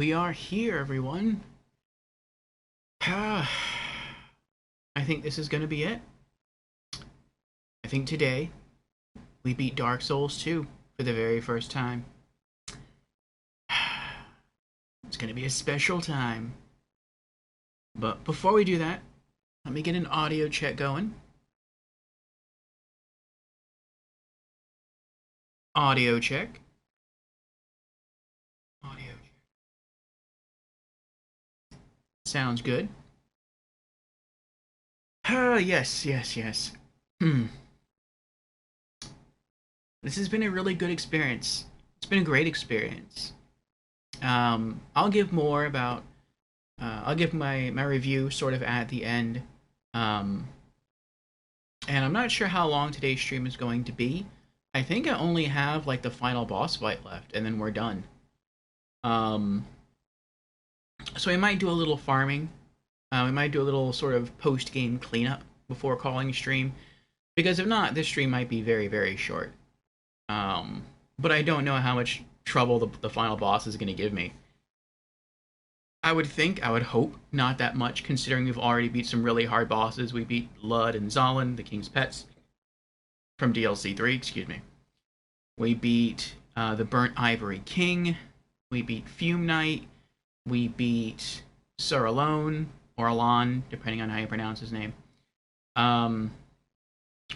We are here, everyone. I think this is going to be it. I think today we beat Dark Souls 2 for the very first time. It's going to be a special time. But before we do that, let me get an audio check going. Audio check. Audio check. Sounds good. Yes. Hmm. This has been a really good experience. It's been a great experience. I'll give more about. I'll give my review sort of at the end. Um, and I'm not sure how long today's stream is going to be. I think I only have like the final boss fight left, and then we're done. Um, so we might do a little farming. We might do a little sort of post game cleanup before calling stream, because if not, this stream might be very short. But I don't know how much trouble the final boss is going to give me. I would hope, not that much, considering we've already beat some really hard bosses. We beat Lud and Zalin, the King's Pets, from DLC 3, excuse me. We beat the Burnt Ivory King. We beat Fume Knight. We beat Sir Alone, or Alon, depending on how you pronounce his name. Um,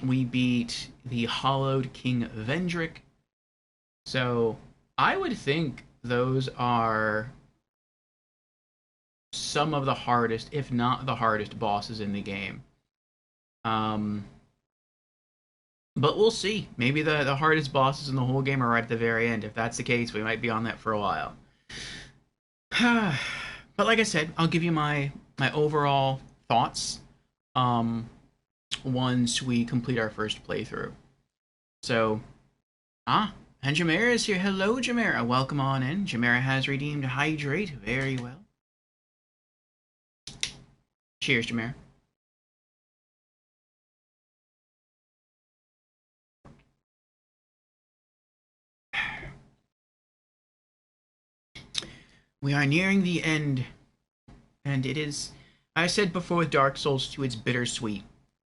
we beat the Hollowed King Vendrick. So I would think those are some of the hardest, if not the hardest, bosses in the game. Um, but we'll see. Maybe the hardest bosses in the whole game are right at the very end. If that's the case, we might be on that for a while. But like I said, I'll give you my overall thoughts once we complete our first playthrough. So, and Jamera is here. Hello, Jamera. Welcome on in. Jamera has redeemed Hydrate. Very well. Cheers, Jamera. We are nearing the end, and it is. I said before with Dark Souls 2, it's bittersweet.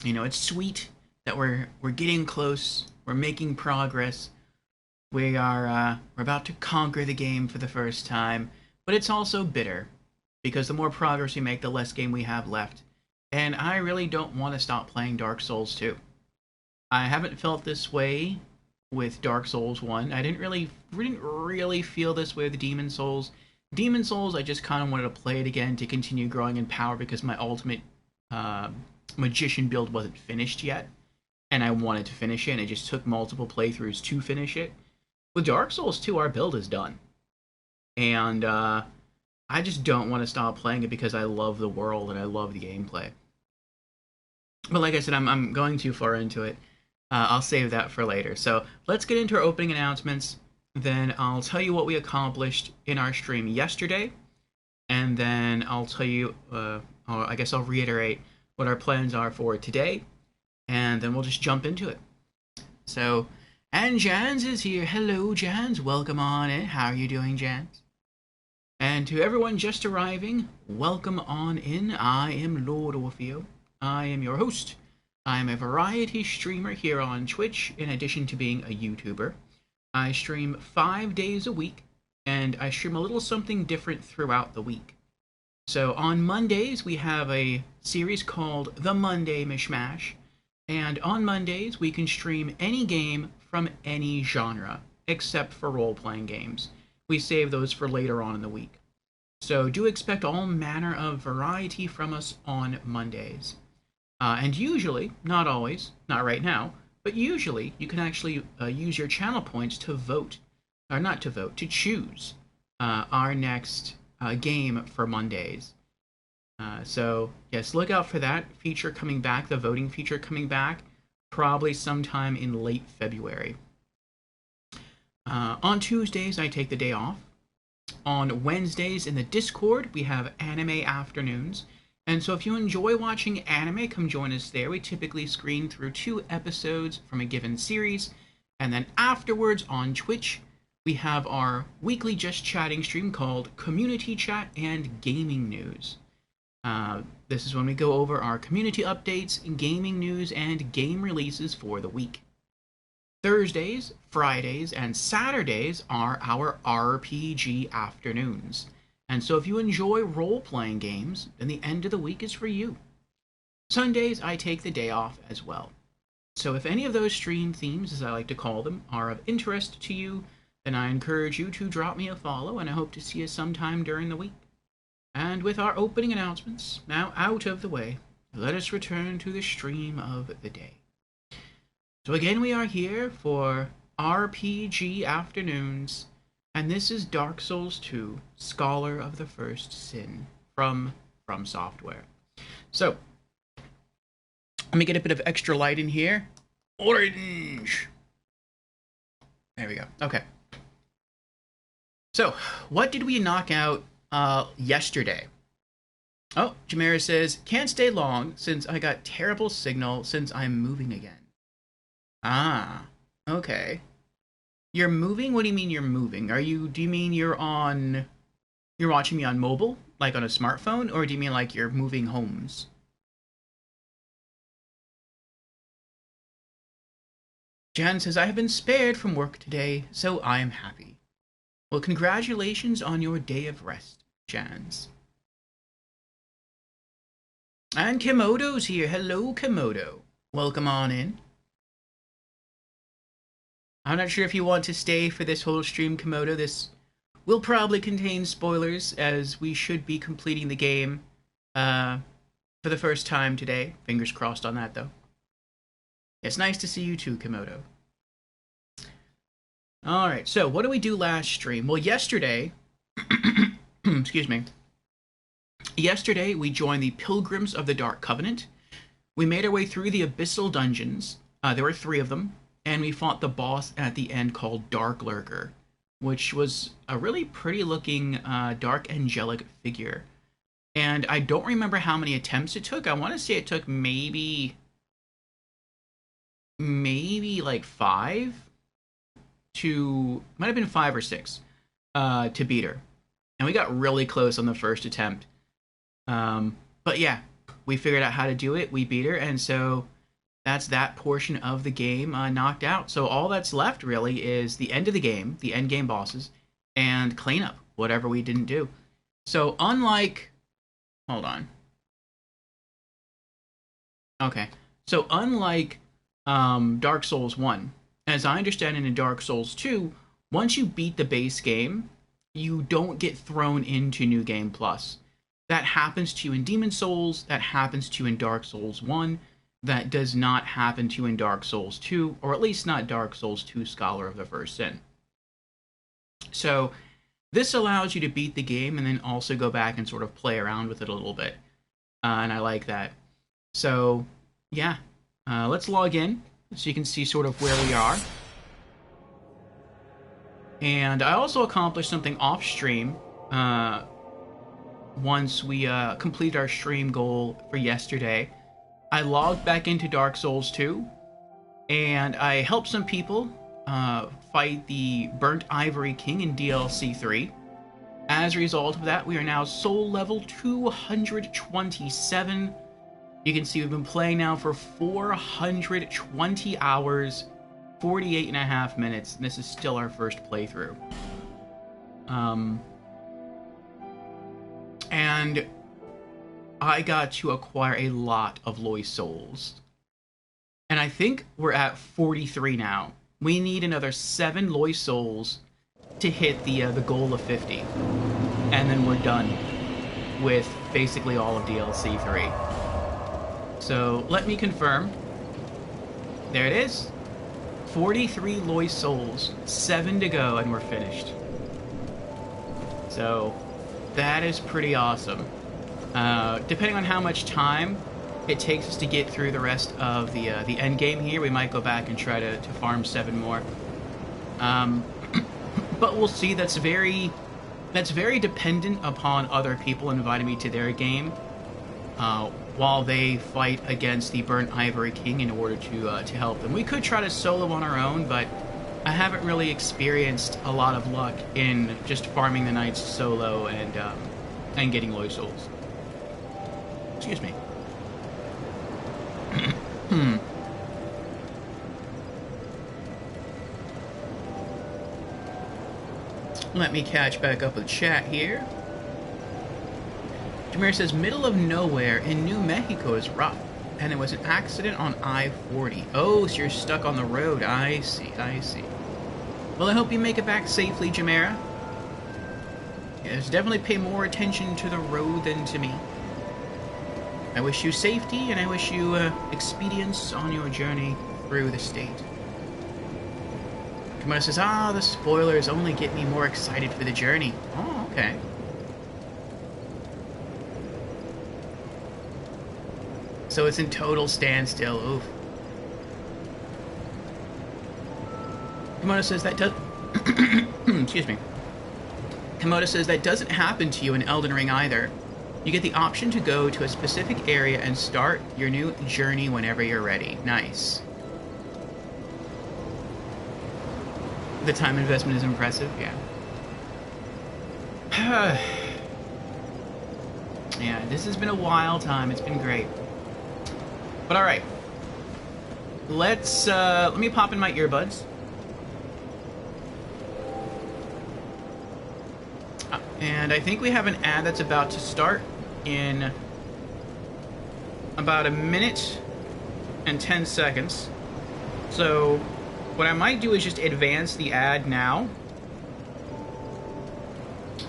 You know, it's sweet that we're getting close. We're making progress. We're about to conquer the game for the first time, but it's also bitter because the more progress we make, the less game we have left. And I really don't want to stop playing Dark Souls 2. I haven't felt this way with Dark Souls 1. I didn't really feel this way with Demon Souls. Demon Souls, I just kind of wanted to play it again to continue growing in power because my ultimate uh, magician build wasn't finished yet, and I wanted to finish it. And it just took multiple playthroughs to finish it. With Dark Souls 2, our build is done, and I just don't want to stop playing it because I love the world and I love the gameplay. But like I said, I'm going too far into it. I'll save that for later. So let's get into our opening announcements. Then I'll tell you what we accomplished in our stream yesterday, and then I'll tell you, I guess I'll reiterate what our plans are for today, and then we'll just jump into it. So, and Jans is here. Hello, Jans. Welcome on in. How are you doing, Jans? And to everyone just arriving, welcome on in. I am Lord Orfeo. I am your host. I am a variety streamer here on Twitch, in addition to being a YouTuber. I stream 5 days a week, and I stream a little something different throughout the week. So on Mondays, we have a series called The Monday Mishmash, and on Mondays, we can stream any game from any genre, except for role-playing games. We save those for later on in the week. So do expect all manner of variety from us on Mondays. And usually, not always, not right now, but usually you can actually use your channel points to vote, or not to vote, to choose our next game for Mondays. So yes, look out for that feature coming back, the voting feature coming back, probably sometime in late February. On Tuesdays, I take the day off. On Wednesdays in the Discord, we have anime afternoons. And so if you enjoy watching anime, come join us there. We typically screen through 2 episodes from a given series. And then afterwards on Twitch, we have our weekly Just Chatting stream called Community Chat and Gaming News. This is when we go over our community updates, gaming news, and game releases for the week. Thursdays, Fridays, and Saturdays are our RPG afternoons. And so if you enjoy role-playing games, then the end of the week is for you. Sundays, I take the day off as well. So if any of those stream themes, as I like to call them, are of interest to you, then I encourage you to drop me a follow, and I hope to see you sometime during the week. And with our opening announcements now out of the way, let us return to the stream of the day. So again, we are here for RPG Afternoons, and this is Dark Souls 2, Scholar of the First Sin, from Software. So, let me get a bit of extra light in here. Orange! There we go. Okay. So, what did we knock out yesterday? Oh, Jamera says, can't stay long since I got terrible signal since I'm moving again. Ah, okay. You're moving? What do you mean you're moving? Do you mean you're watching me on mobile? Like on a smartphone? Or do you mean like you're moving homes? Jan says, I have been spared from work today, so I am happy. Well, congratulations on your day of rest, Jans. And Komodo's here. Hello, Komodo. Welcome on in. I'm not sure if you want to stay for this whole stream, Komodo. This will probably contain spoilers, as we should be completing the game for the first time today. Fingers crossed on that, though. It's nice to see you too, Komodo. Alright, so what did we do last stream? Well, yesterday... excuse me. Yesterday, we joined the Pilgrims of the Dark Covenant. We made our way through the Abyssal Dungeons. There were 3 of them. And we fought the boss at the end called Dark Lurker, which was a really pretty-looking dark angelic figure. And I don't remember how many attempts it took. I want to say it took maybe like 5 to... might have been 5 or 6 to beat her. And we got really close on the first attempt. But yeah, we figured out how to do it. We beat her, and so that's that portion of the game knocked out. So all that's left, really, is the end of the game, the end game bosses, and cleanup, whatever we didn't do. So unlike... hold on. Okay. So unlike Dark Souls 1, as I understand it in Dark Souls 2, once you beat the base game, you don't get thrown into New Game Plus. That happens to you in Demon Souls, that happens to you in Dark Souls 1, that does not happen to you in Dark Souls 2, or at least not Dark Souls 2 Scholar of the First Sin. So this allows you to beat the game and then also go back and sort of play around with it a little bit. And I like that. So, yeah. Let's log in so you can see sort of where we are. And I also accomplished something off stream once we completed our stream goal for yesterday. I logged back into Dark Souls 2, and I helped some people fight the Burnt Ivory King in DLC 3. As a result of that, we are now soul level 227. You can see we've been playing now for 420 hours, 48 and a half minutes, and this is still our first playthrough. And I got to acquire a lot of Loy Souls. And I think we're at 43 now. We need another 7 Loy Souls to hit the goal of 50. And then we're done with basically all of DLC 3. So let me confirm. There it is. 43 Loy Souls, 7 to go, and we're finished. So that is pretty awesome. Depending on how much time it takes us to get through the rest of the end game here, we might go back and try to farm 7 more. But we'll see. That's very dependent upon other people inviting me to their game while they fight against the Burnt Ivory King in order to help them. We could try to solo on our own, but I haven't really experienced a lot of luck in just farming the knights solo and getting loy souls. Excuse me. Hmm. Let me catch back up with chat here. Jameer says, middle of nowhere in New Mexico is rough, and it was an accident on I-40. Oh, so you're stuck on the road. I see, I see. Well, I hope you make it back safely, Jamera. Yes, definitely pay more attention to the road than to me. I wish you safety, and I wish you expedience on your journey through the state. Kimona says, the spoilers only get me more excited for the journey. Oh, okay. So it's in total standstill. Oof. Komodo says that does... Excuse me. Komodo says that doesn't happen to you in Elden Ring either. You get the option to go to a specific area and start your new journey whenever you're ready. Nice. The time investment is impressive, yeah. Yeah, this has been a wild time. It's been great. But alright. Let me pop in my earbuds. And I think we have an ad that's about to start in about a minute and 10 seconds. So what I might do is just advance the ad now.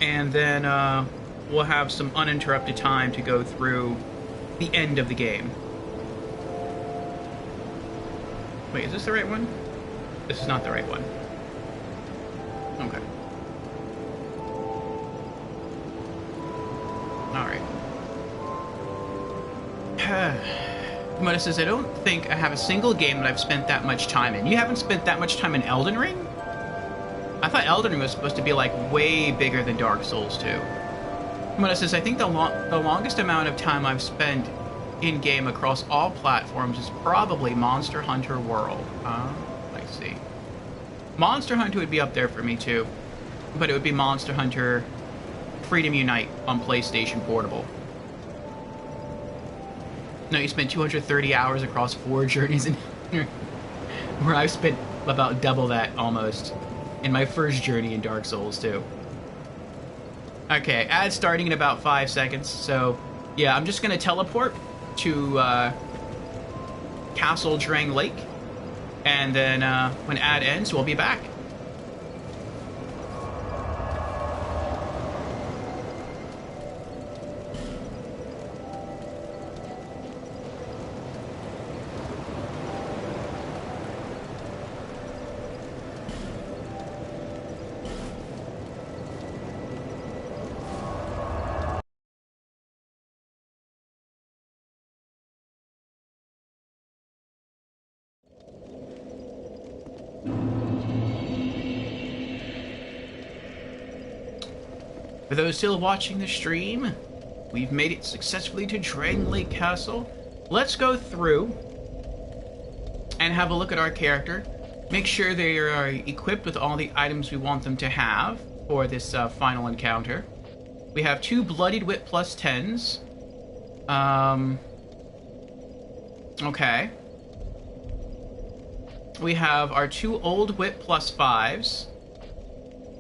And then we'll have some uninterrupted time to go through the end of the game. Wait, is this the right one? This is not the right one. Okay. Alright. Komodo says, I don't think I have a single game that I've spent that much time in. You haven't spent that much time in Elden Ring? I thought Elden Ring was supposed to be, like, way bigger than Dark Souls 2. Komodo says, I think the longest amount of time I've spent in-game across all platforms is probably Monster Hunter World. I see. Monster Hunter would be up there for me, too. But it would be Monster Hunter Freedom Unite on PlayStation Portable. No, you spent 230 hours across 4 journeys in where I've spent about double that, almost, in my first journey in Dark Souls 2. Okay, ad starting in about 5 seconds, so, yeah, I'm just gonna teleport to Castle Drang Lake, and then when ad ends, we'll be back. For those still watching the stream, we've made it successfully to Drang Lake Castle. Let's go through and have a look at our character. Make sure they are equipped with all the items we want them to have for this final encounter. We have 2 Bloodied Whip plus 10s. Okay. We have our 2 Old Whip plus 5s.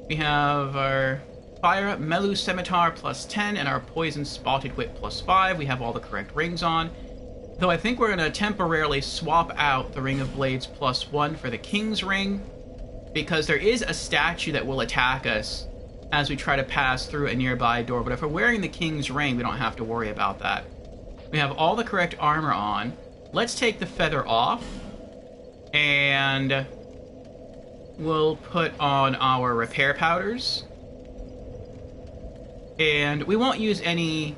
We have our Fire Up Melu Scimitar plus 10 and our Poison Spotted Whip plus 5. We have all the correct rings on. Though I think we're going to temporarily swap out the Ring of Blades plus 1 for the King's Ring, because there is a statue that will attack us as we try to pass through a nearby door. But if we're wearing the King's Ring, we don't have to worry about that. We have all the correct armor on. Let's take the feather off, and we'll put on our repair powders. And we won't use any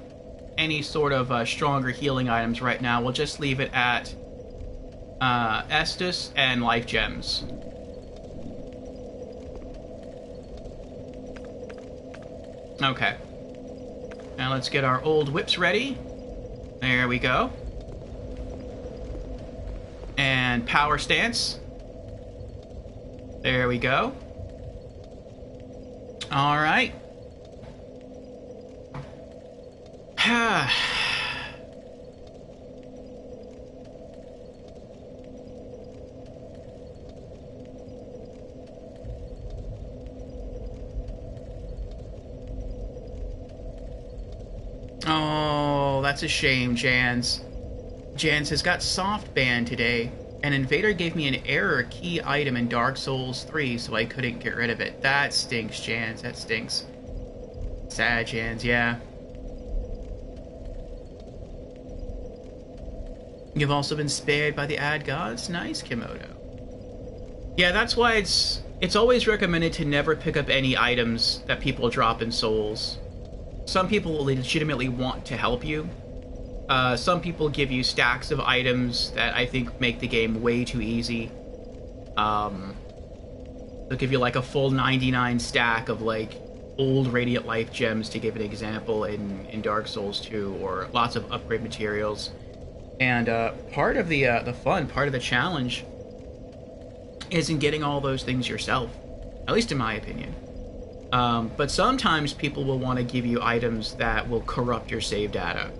sort of stronger healing items right now. We'll just leave it at Estus and life gems. Okay. Now let's get our old whips ready. There we go. And power stance. There we go. All right. Oh, that's a shame, Jans. Jans has got soft ban today. An invader gave me an error key item in Dark Souls 3, so I couldn't get rid of it. That stinks, Jans. That stinks. Sad, Jans, yeah. You've also been spared by the ad gods. Nice, Kimoto. Yeah, that's why it's always recommended to never pick up any items that people drop in Souls. Some people legitimately want to help you. Some people give you stacks of items that I think make the game way too easy. They'll give you like a full 99 stack of like old Radiant Life gems, to give an example, in Dark Souls 2, or lots of upgrade materials. And part of the fun, part of the challenge, is in getting all those things yourself. At least in my opinion. But sometimes people will want to give you items that will corrupt your save data.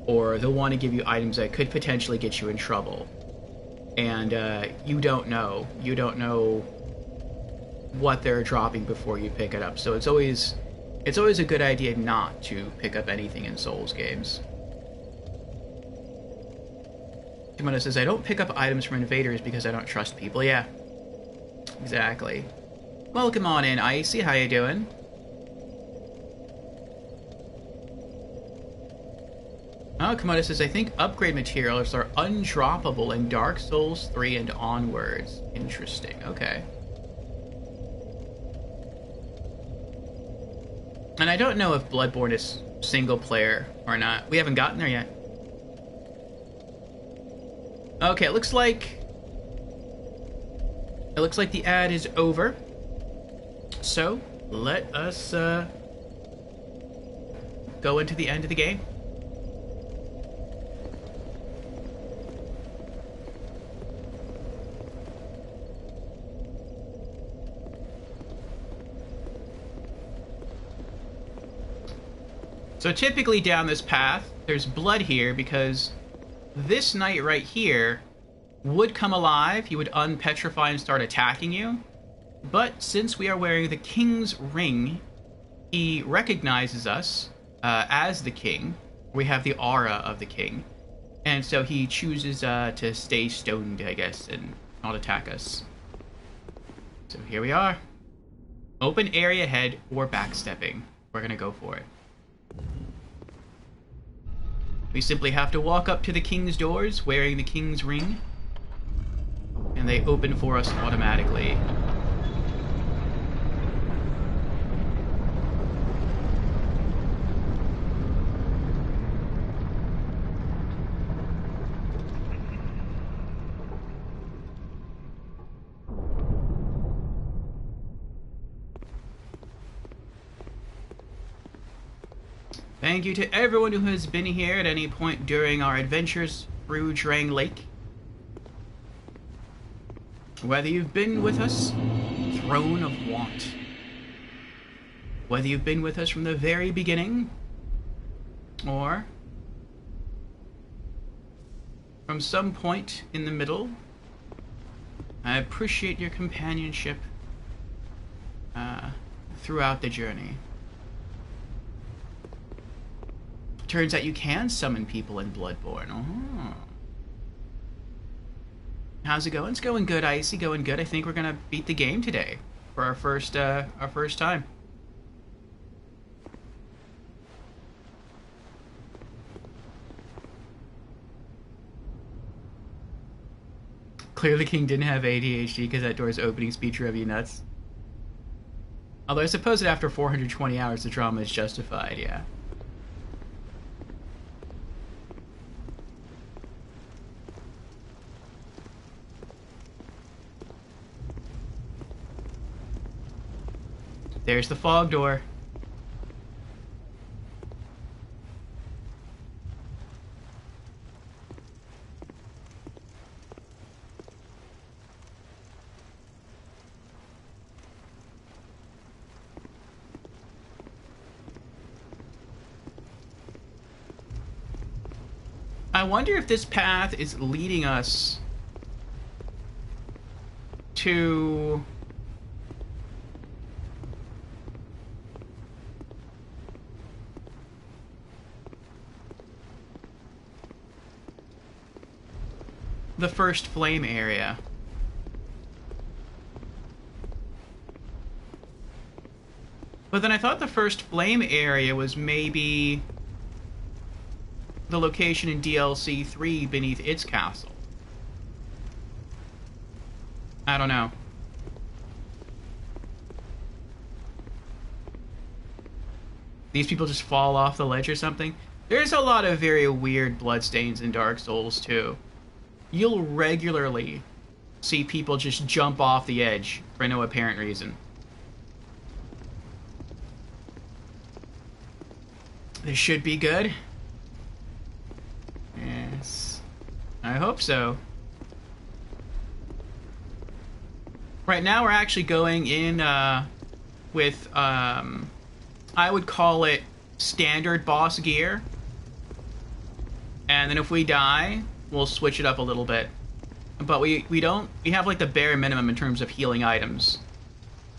Or they'll want to give you items that could potentially get you in trouble. And you don't know. You don't know what they're dropping before you pick it up. So it's always a good idea not to pick up anything in Souls games. Kimono says, I don't pick up items from invaders because I don't trust people. Yeah, exactly. Welcome on in, Icy. How you doing? Oh, Kimono says, I think upgrade materials are undroppable in Dark Souls 3 and onwards. Interesting. Okay. And I don't know if Bloodborne is single player or not. We haven't gotten there yet. Okay, it looks like the ad is over. So, let us go into the end of the game. So typically down this path, there's blood here because this knight right here would come alive. He would unpetrify and start attacking you. But since we are wearing the King's Ring, he recognizes us as the king. We have the aura of the king. And so he chooses to stay stoned, I guess, and not attack us. So here we are. Open area ahead or backstepping. We're going to go for it. We simply have to walk up to the king's doors wearing the King's Ring. And they open for us automatically. Thank you to everyone who has been here at any point during our adventures through Drang Lake. Whether you've been with us, Throne of Want. Whether you've been with us from the very beginning, or from some point in the middle, I appreciate your companionship throughout the journey. Turns out you can summon people in Bloodborne. Oh. How's it going? It's going good, Icy. Going good. I think we're gonna beat the game today for our first time. Clearly, King didn't have ADHD because that door's opening speed drove you nuts. Although I suppose that after 420 hours, the drama is justified. Yeah. There's the fog door. I wonder if this path is leading us to... the first flame area. But then I thought the first flame area was maybe the location in DLC 3 beneath its castle. I don't know. These people just fall off the ledge or something? There's a lot of very weird bloodstains in Dark Souls too. You'll regularly see people just jump off the edge for no apparent reason. This should be good. Yes. I hope so. Right now we're actually going in with, I would call it standard boss gear. And then if we die, we'll switch it up a little bit. But we have like the bare minimum in terms of healing items.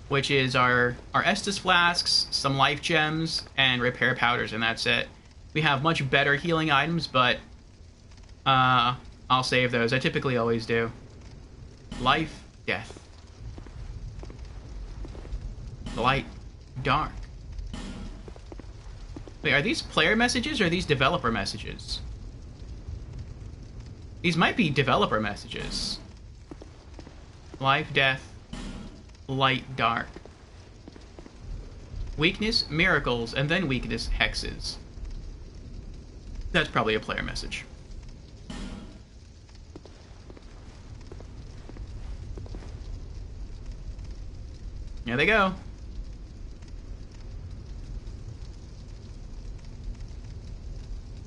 Which is our Estus flasks, some life gems, and repair powders, and that's it. We have much better healing items, but I'll save those. I typically always do. Life, death. Light, dark. Wait, are these player messages or are these developer messages? These might be developer messages. Life, death. Light, dark. Weakness, miracles, and then weakness, hexes. That's probably a player message. There they go.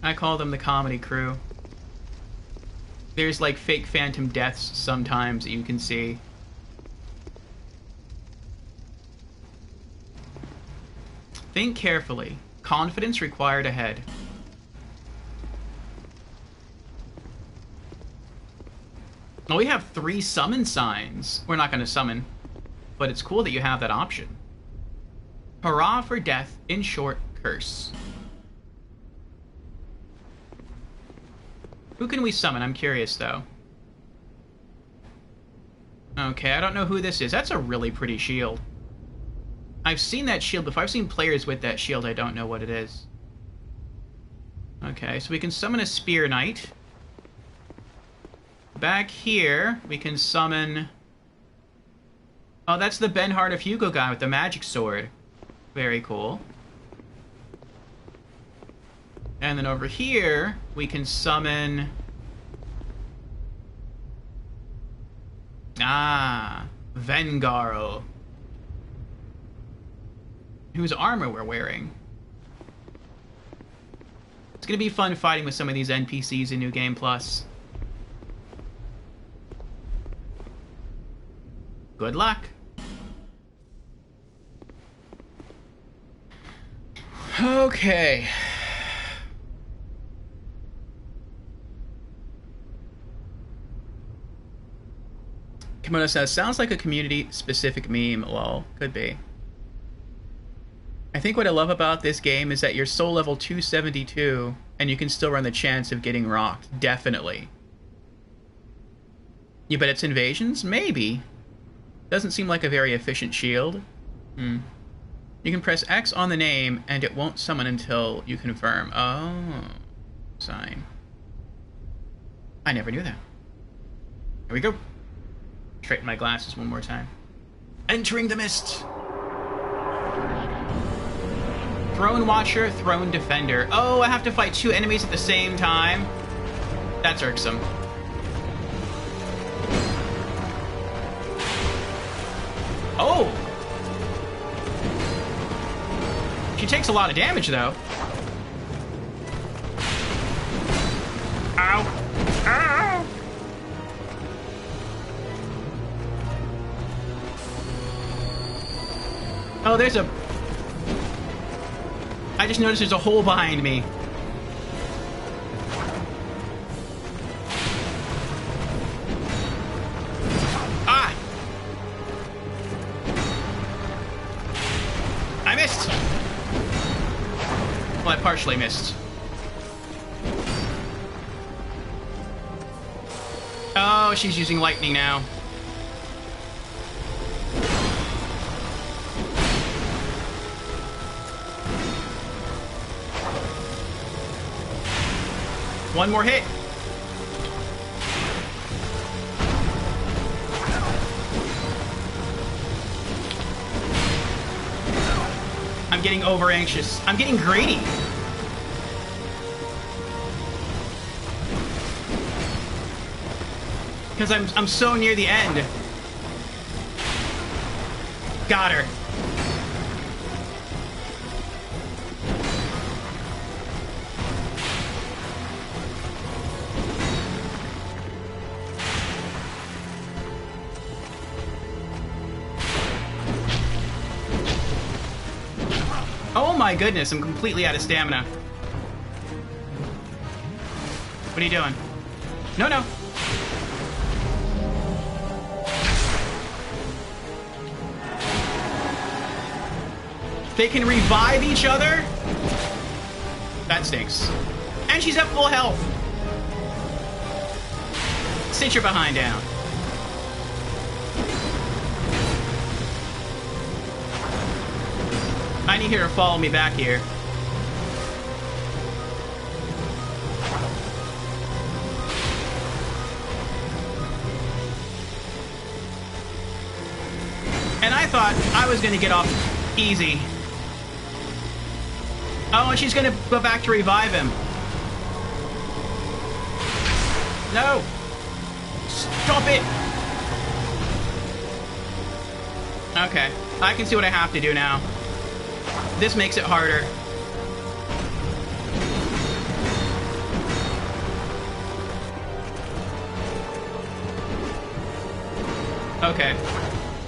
I call them the comedy crew. There's like fake phantom deaths sometimes that you can see. Think carefully. Confidence required ahead. Oh, we have 3 summon signs. We're not going to summon, but it's cool that you have that option. Hurrah for death, in short, curse. Who can we summon? I'm curious, though. Okay, I don't know who this is. That's a really pretty shield. I've seen that shield before. I've seen players with that shield. I don't know what it is. Okay, so we can summon a Spear Knight. Back here, we can summon... Oh, that's the Benhart of Hugo guy with the magic sword. Very cool. And then over here, we can summon... Vengarl. Whose armor we're wearing. It's gonna be fun fighting with some of these NPCs in New Game Plus. Good luck. Okay. Kimono says, sounds like a community-specific meme. Lol, could be. I think what I love about this game is that you're soul level 272, and you can still run the chance of getting rocked. Definitely. You bet it's invasions? Maybe. Doesn't seem like a very efficient shield. You can press X on the name, and it won't summon until you confirm. Oh. Sign. I never knew that. Here we go. Straighten my glasses one more time. Entering the mist. Throne Watcher, Throne Defender. Oh, I have to fight 2 enemies at the same time? That's irksome. Oh! She takes a lot of damage, though. Ow! Ow! Oh, there's a... I just noticed there's a hole behind me. Well, I partially missed. Oh, she's using lightning now. One more hit. I'm getting over anxious. I'm getting greedy. Because I'm so near the end. Got her. Oh my goodness, I'm completely out of stamina. What are you doing? No, no. They can revive each other? That stinks. And she's at full health. Sit your behind down. I need her to follow me back here. And I thought I was gonna get off easy. Oh, and she's gonna go back to revive him. No! Stop it! Okay, I can see what I have to do now. This makes it harder. Okay.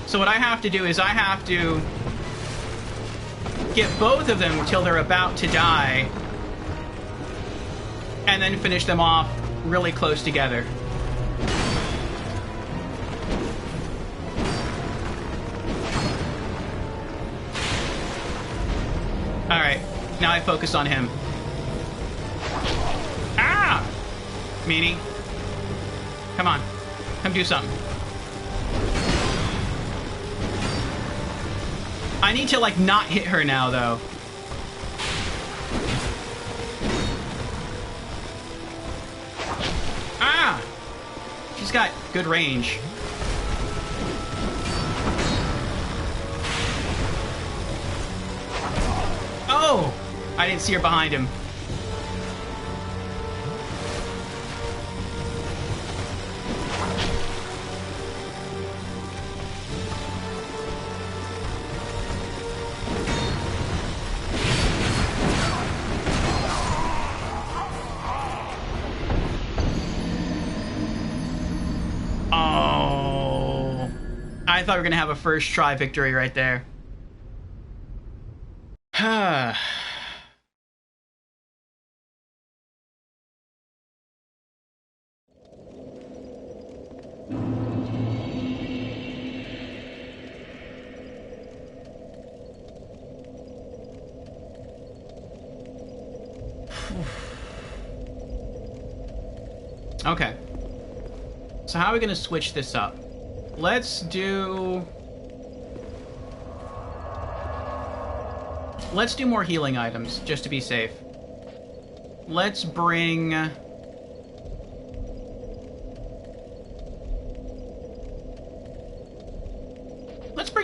So what I have to do is I have to get both of them till they're about to die, and then finish them off really close together. Alright, now I focus on him. Ah! Meanie. Come on. Come do something. I need to, like, not hit her now, though. Ah! She's got good range. Oh! I didn't see her behind him. I thought we were going to have a first try victory right there. Okay. So how are we going to switch this up? Let's do more healing items, just to be safe. Let's bring...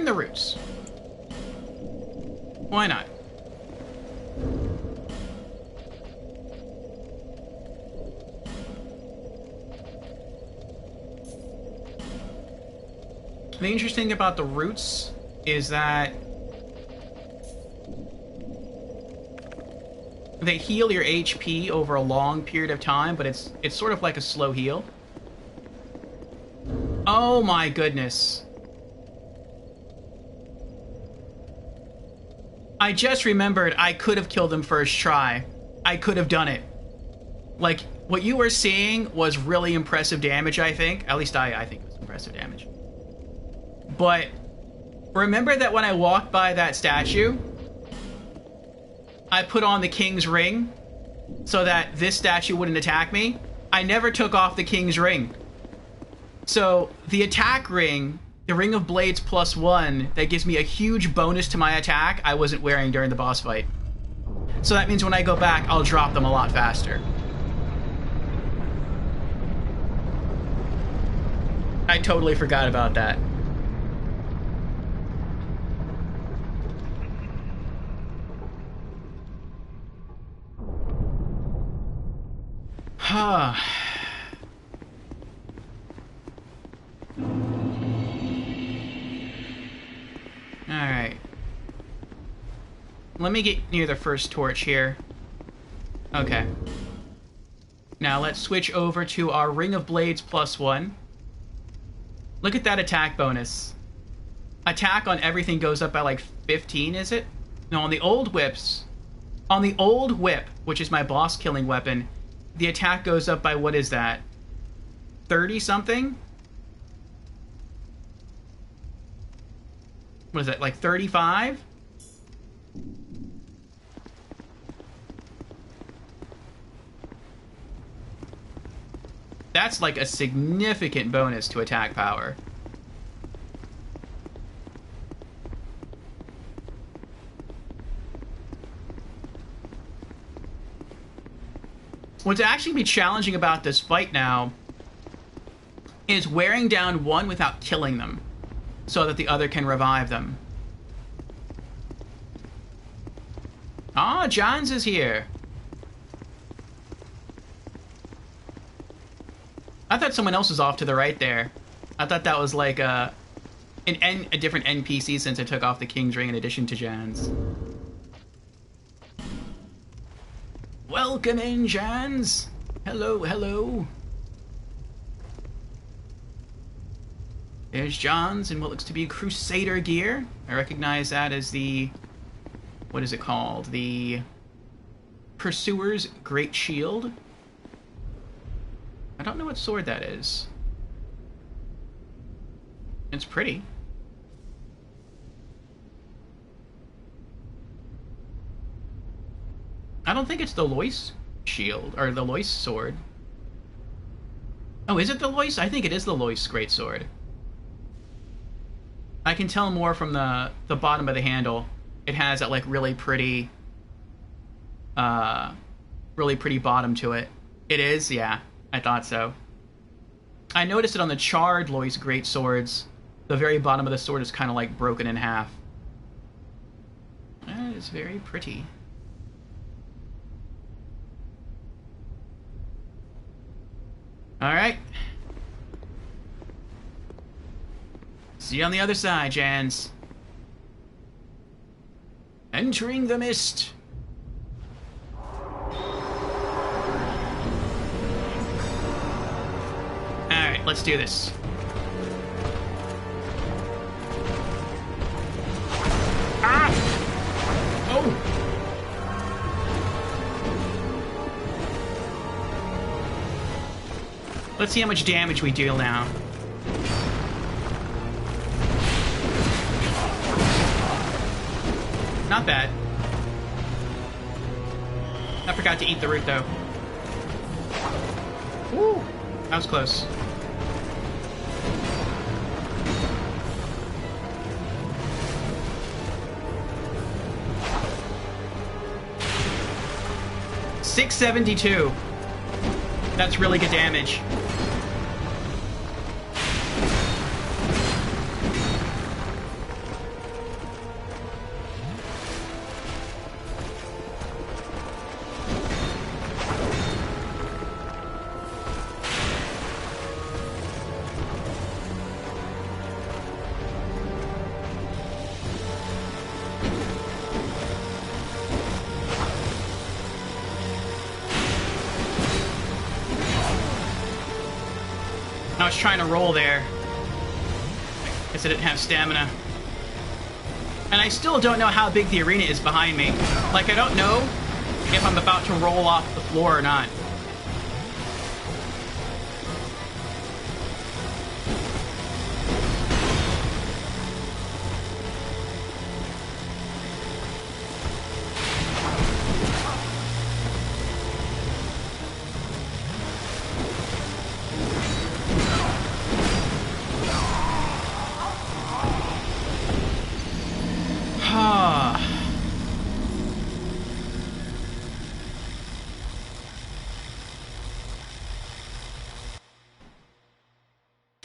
the roots. Why not? The interesting thing about the roots is that they heal your HP over a long period of time, but it's sort of like a slow heal. Oh my goodness. I just remembered I could have killed them first try. I could have done it. Like, what you were seeing was really impressive damage, I think. At least I think it was impressive damage. But remember that when I walked by that statue, I put on the King's Ring so that this statue wouldn't attack me. I never took off the King's Ring. So the attack ring, the Ring of Blades +1, that gives me a huge bonus to my attack, I wasn't wearing during the boss fight. So that means when I go back, I'll drop them a lot faster. I totally forgot about that. Huh. Alright. Let me get near the first torch here. Okay. Now let's switch over to our Ring of Blades +1. Look at that attack bonus. Attack on everything goes up by like 15, is it? No, on the old whips. On the old whip, which is my boss killing weapon, the attack goes up by, what is that? 30 something? What is that, like 35? That's like a significant bonus to attack power. What's actually be challenging about this fight now is wearing down one without killing them, so that the other can revive them. Ah, Johns is here. I thought someone else was off to the right there. I thought that was like a different NPC since I took off the King's Ring in addition to Jans. Welcome in, Jans. Hello, hello. There's Jans in what looks to be Crusader gear. I recognize that as the... what is it called? The Pursuer's Great Shield. I don't know what sword that is. It's pretty. I don't think it's the Lois shield, or the Lois sword. Oh, is it the Lois? I think it is the Lois greatsword. I can tell more from the bottom of the handle. It has that, like, really pretty bottom to it. It is? Yeah, I thought so. I noticed it on the charred Lois greatswords. The very bottom of the sword is kind of, like, broken in half. That is very pretty. Alright. See you on the other side, Jans. Entering the mist. Alright, let's do this. Ah! Oh! Let's see how much damage we deal now. Not bad. I forgot to eat the root, though. Woo! That was close. $672. That's really good damage. I was trying to roll there. I guess I didn't have stamina. And I still don't know how big the arena is behind me. Like, I don't know if I'm about to roll off the floor or not.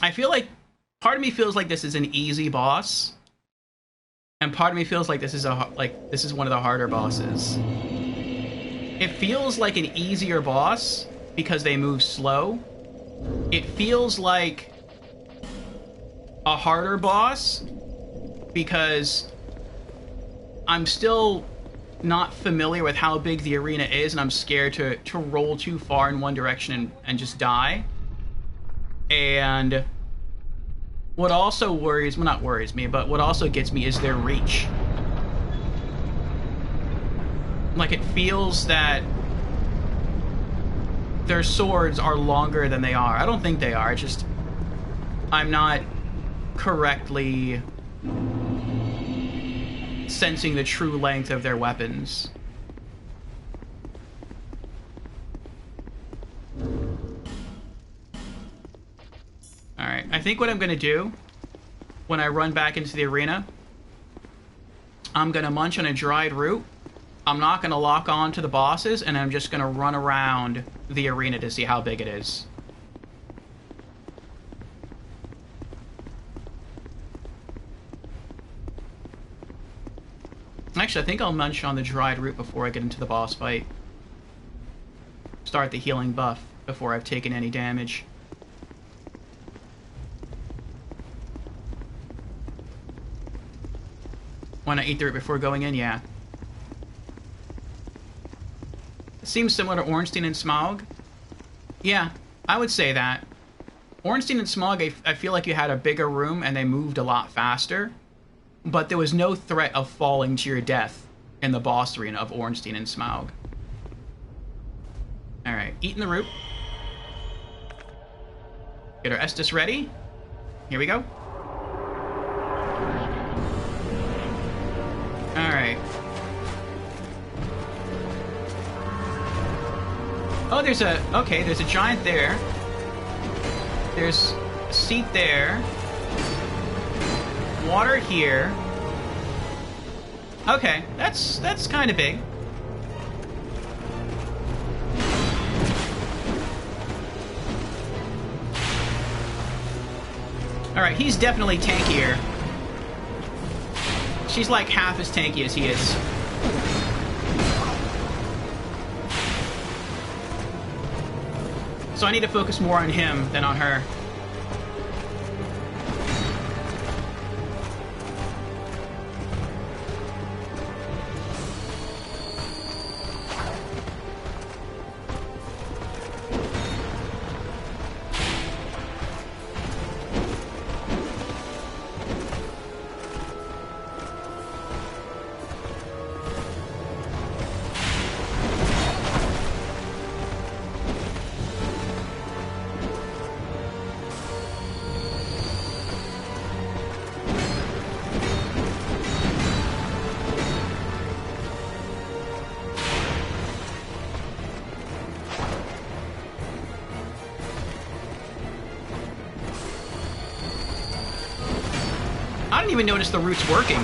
I feel like part of me feels like this is an easy boss, and part of me feels like this is one of the harder bosses. It feels like an easier boss because they move slow. It feels like a harder boss because I'm still not familiar with how big the arena is, and I'm scared to roll too far in one direction and just die. And what also worries, well, not worries me, but what also gets me is their reach. Like, it feels that their swords are longer than they are. I don't think they are. It's just I'm not correctly sensing the true length of their weapons. Alright, I think what I'm gonna do when I run back into the arena, I'm gonna munch on a dried root. I'm not gonna lock on to the bosses, and I'm just gonna run around the arena to see how big it is. Actually, I think I'll munch on the dried root before I get into the boss fight. Start the healing buff before I've taken any damage. Why not eat the root before going in? Yeah. It seems similar to Ornstein and Smaug. Yeah, I would say that. Ornstein and Smaug, I feel like you had a bigger room and they moved a lot faster. But there was no threat of falling to your death in the boss arena of Ornstein and Smaug. Alright, eating the root. Get our Estus ready. Here we go. Alright. Oh, there's a giant there. There's a seat there. Water here. Okay, that's kind of big. Alright, he's definitely tankier. She's like half as tanky as he is. So I need to focus more on him than on her. I didn't even notice the root's working.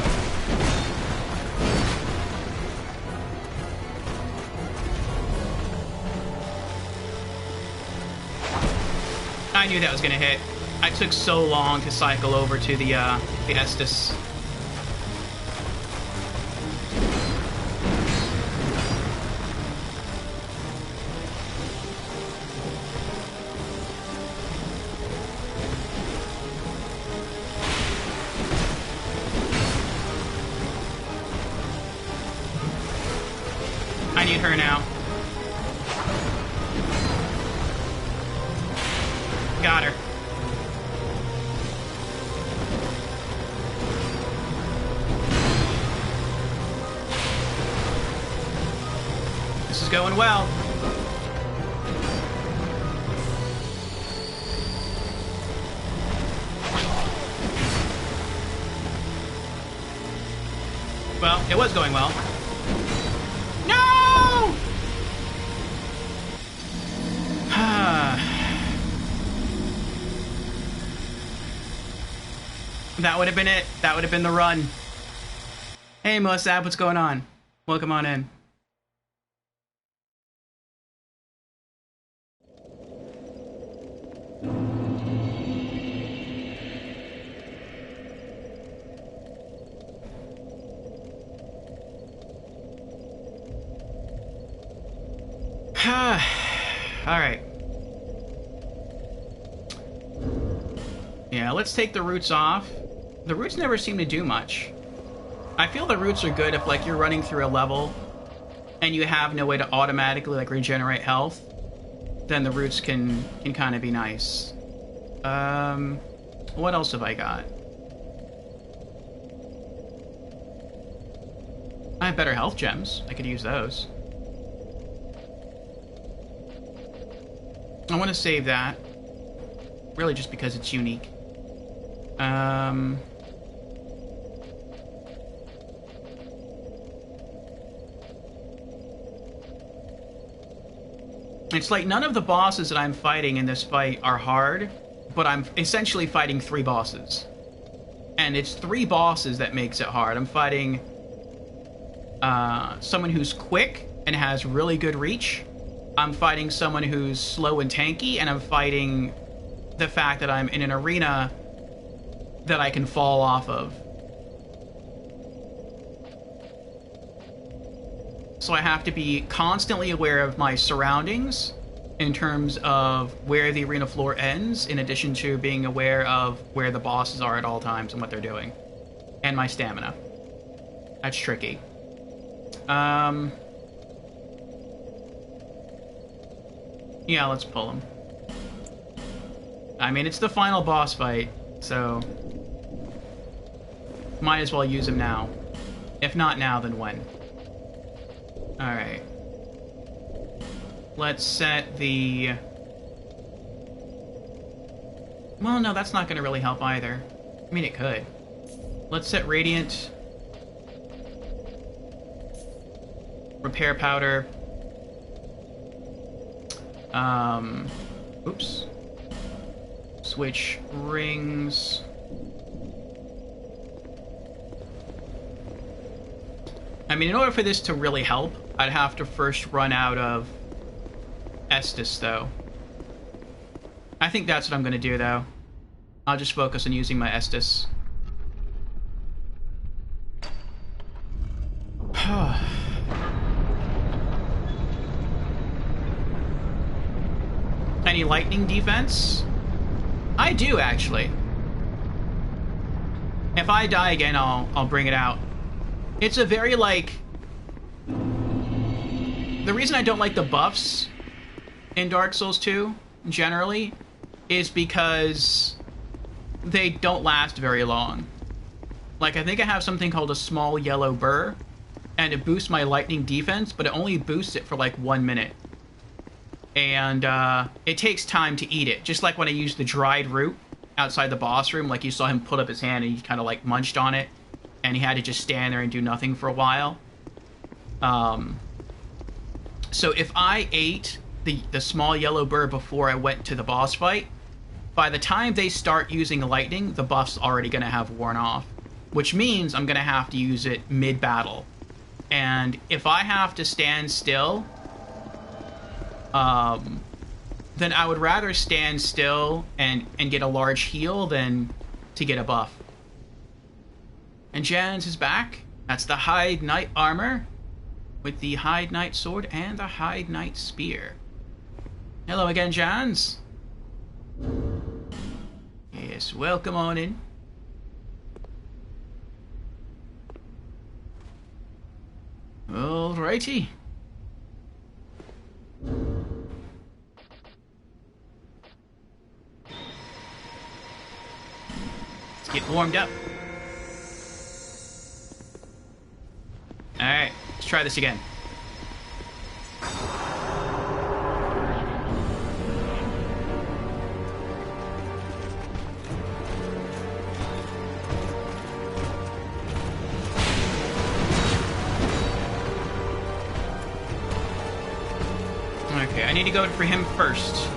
I knew that was gonna hit. I took so long to cycle over to the Estus. I need her now. Got her. This is going well. Well, it was going well. No! That would have been it. That would have been the run. Hey, Mossab, what's going on? Welcome on in. Alright. Yeah, let's take the roots off. The roots never seem to do much. I feel the roots are good if, like, you're running through a level and you have no way to automatically, like, regenerate health. Then the roots can kind of be nice. What else have I got? I have better health gems. I could use those. I want to save that. Really just because it's unique. It's like none of the bosses that I'm fighting in this fight are hard, but I'm essentially fighting 3 bosses. And it's 3 bosses that makes it hard. I'm fighting someone who's quick and has really good reach. I'm fighting someone who's slow and tanky, and I'm fighting the fact that I'm in an arena that I can fall off of. So I have to be constantly aware of my surroundings in terms of where the arena floor ends, in addition to being aware of where the bosses are at all times and what they're doing. And my stamina. That's tricky. Yeah, let's pull him. I mean, it's the final boss fight, so might as well use him now. If not now, then when? Alright. Let's set the... Well, no, that's not going to really help either. I mean, it could. Let's set Radiant. Repair Powder. Oops. Switch rings. I mean, in order for this to really help, I'd have to first run out of Estus, though. I think that's what I'm going to do, though. I'll just focus on using my Estus. Any lightning defense? I do, actually. If I die again, I'll bring it out. It's a very, like... The reason I don't like the buffs in Dark Souls 2, generally, is because they don't last very long. Like, I think I have something called a small yellow burr, and it boosts my lightning defense, but it only boosts it for, like, 1 minute. And, it takes time to eat it. Just like when I used the dried root outside the boss room, like you saw him put up his hand and he kind of, like, munched on it, and he had to just stand there and do nothing for a while. So if I ate the small yellow burr before I went to the boss fight, by the time they start using lightning, the buff's already going to have worn off. Which means I'm going to have to use it mid-battle. And if I have to stand still, then I would rather stand still and get a large heal than to get a buff. And Jans is back. That's the Hide Knight armor with the Hide Knight sword and the Hide Knight spear. Hello again, Jans. Yes, welcome on in. Alrighty. Let's get warmed up. Alright, let's try this again. Okay, I need to go for him first.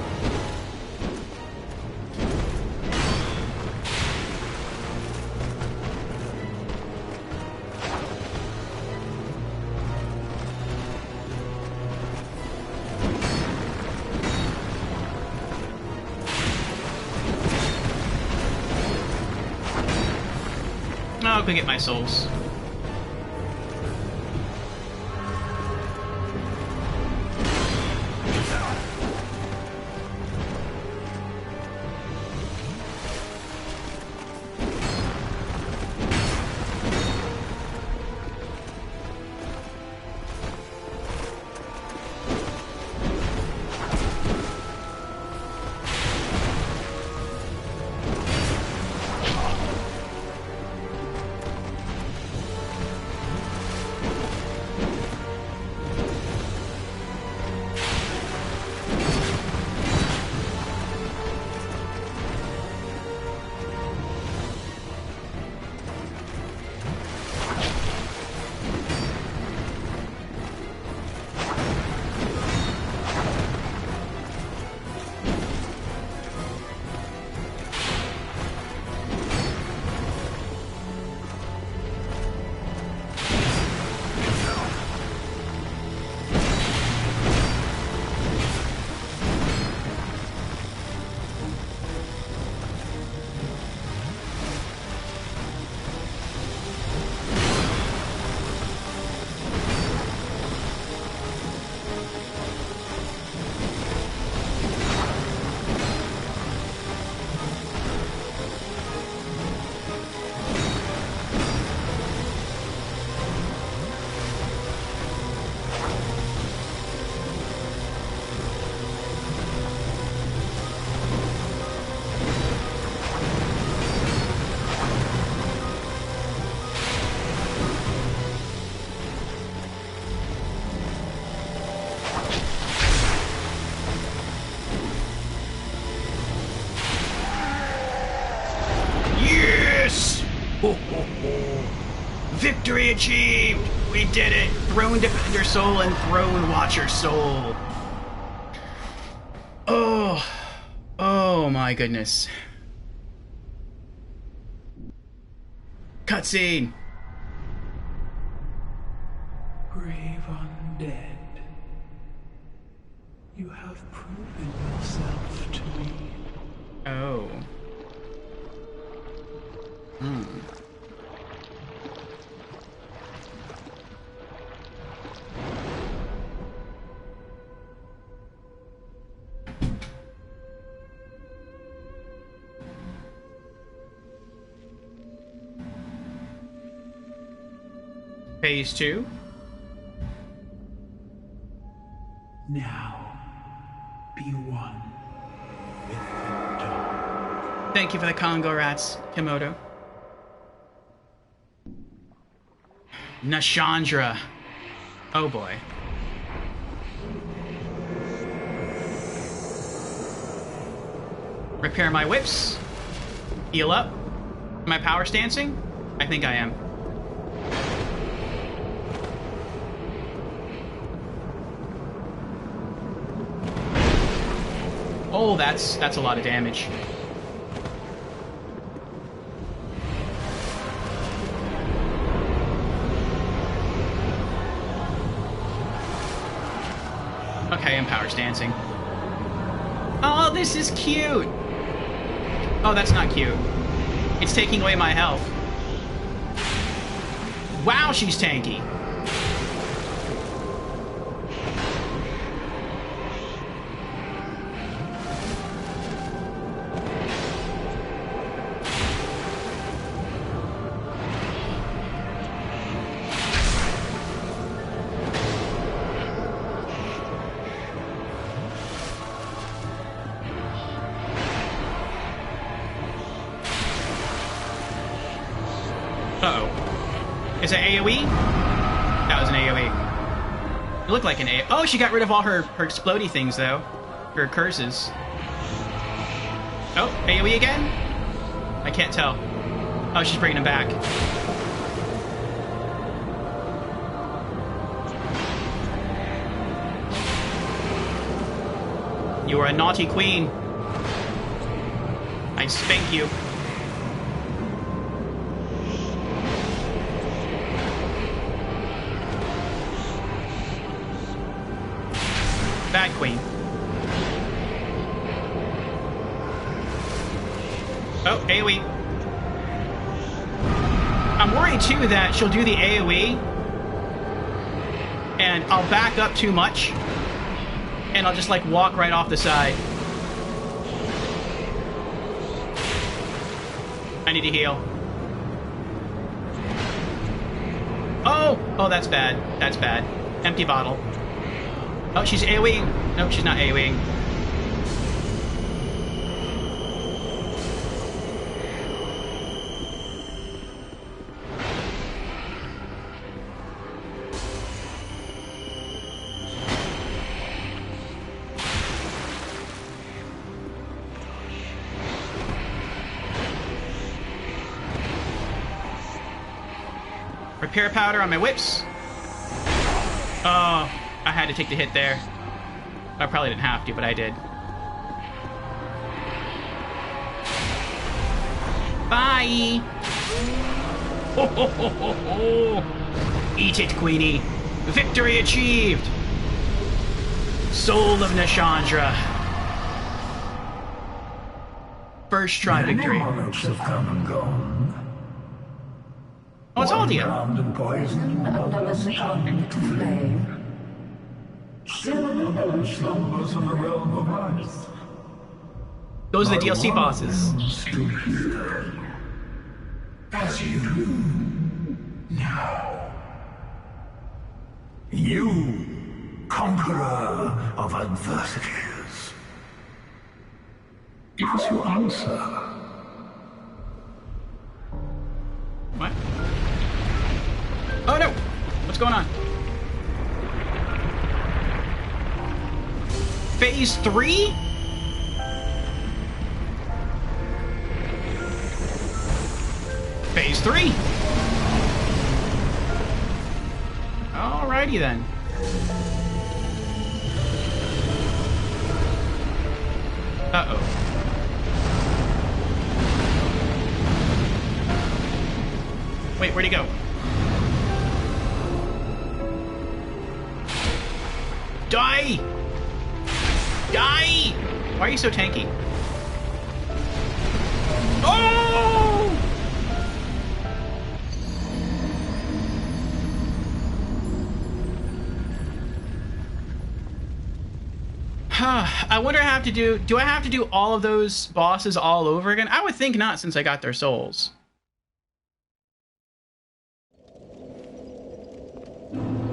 I'll go get my souls. Victory achieved! We did it! Throne Defender Soul and Throne Watcher Soul. Oh. Oh my goodness. Cutscene! Brave undead, you have proven yourself to me. Oh. Hmm. Phase 2. Now, be one with the dark. Thank you for the Congo rats, Komodo. Nashandra. Oh boy. Repair my whips. Heal up. Am I power stancing? I think I am. Oh, that's a lot of damage. Okay, I'm power stancing. Oh, this is cute! Oh, that's not cute. It's taking away my health. Wow, she's tanky. Uh-oh. Is it AoE? That was an AoE. It looked like an AoE. Oh, she got rid of all her explodey things, though. Her curses. Oh, AoE again? I can't tell. Oh, she's bringing him back. You are a naughty queen. I spank you. Bad queen. Oh, AoE. I'm worried too that she'll do the AoE and I'll back up too much and I'll just like walk right off the side. I need to heal. Oh! Oh, that's bad. That's bad. Empty bottle. Oh, she's AoEing. No, she's not AoEing. Repair powder on my whips. Oh, I had to take the hit there. I probably didn't have to, but I did. Bye! Ho, ho, ho, ho, ho. Eat it, Queenie. Victory achieved! Soul of Nashandra. First try victory. Monarchs have come and gone. Oh, it's Aldia. Drowned in poison, another succumbed to flame. Still another slumbers in the realm of ice. Those are the DLC bosses. To hear, as you do now. You, conqueror of adversities. Give us your answer. What? Oh no! What's going on? Phase 3? Phase 3! Alrighty then. Uh-oh. Wait, where'd he go? Die! Die! Why are you so tanky? Oh! I wonder how to do I have to do all of those bosses all over again? I would think not, since I got their souls.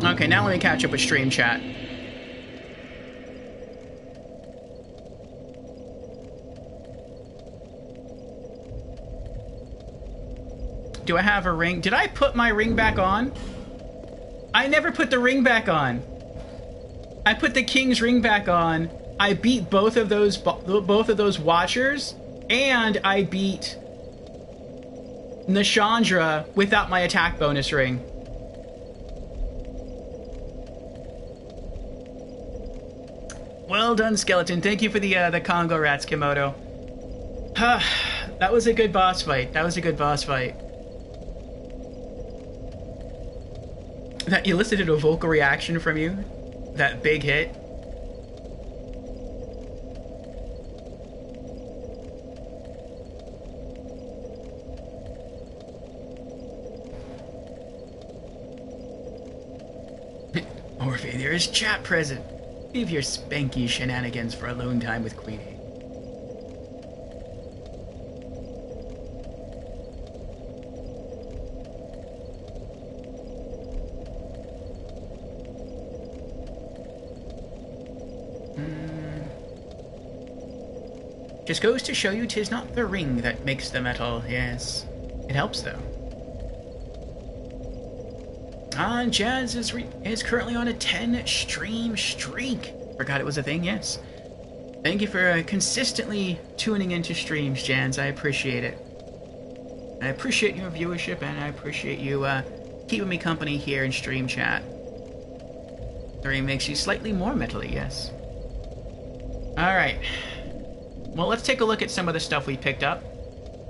Okay, now let me catch up with stream chat. Do I have a ring? Did I put my ring back on? I never put the ring back on. I put the king's ring back on. I beat both of those watchers, and I beat Nashandra without my attack bonus ring. Well done, Skeleton. Thank you for the Congo Rats, Kimoto. That was a good boss fight. That was a good boss fight. That elicited a vocal reaction from you. That big hit. Orphe, there is chat present. Leave your spanky shenanigans for alone time with Queenie. Just goes to show you 'tis not the ring that makes the metal, yes. It helps, though. Jazz is currently on a 10-stream streak. Forgot it was a thing, yes. Thank you for consistently tuning into streams, Jans. I appreciate it. I appreciate your viewership, and I appreciate you keeping me company here in stream chat. The ring makes you slightly more metally, yes. Alright. Well, let's take a look at some of the stuff we picked up.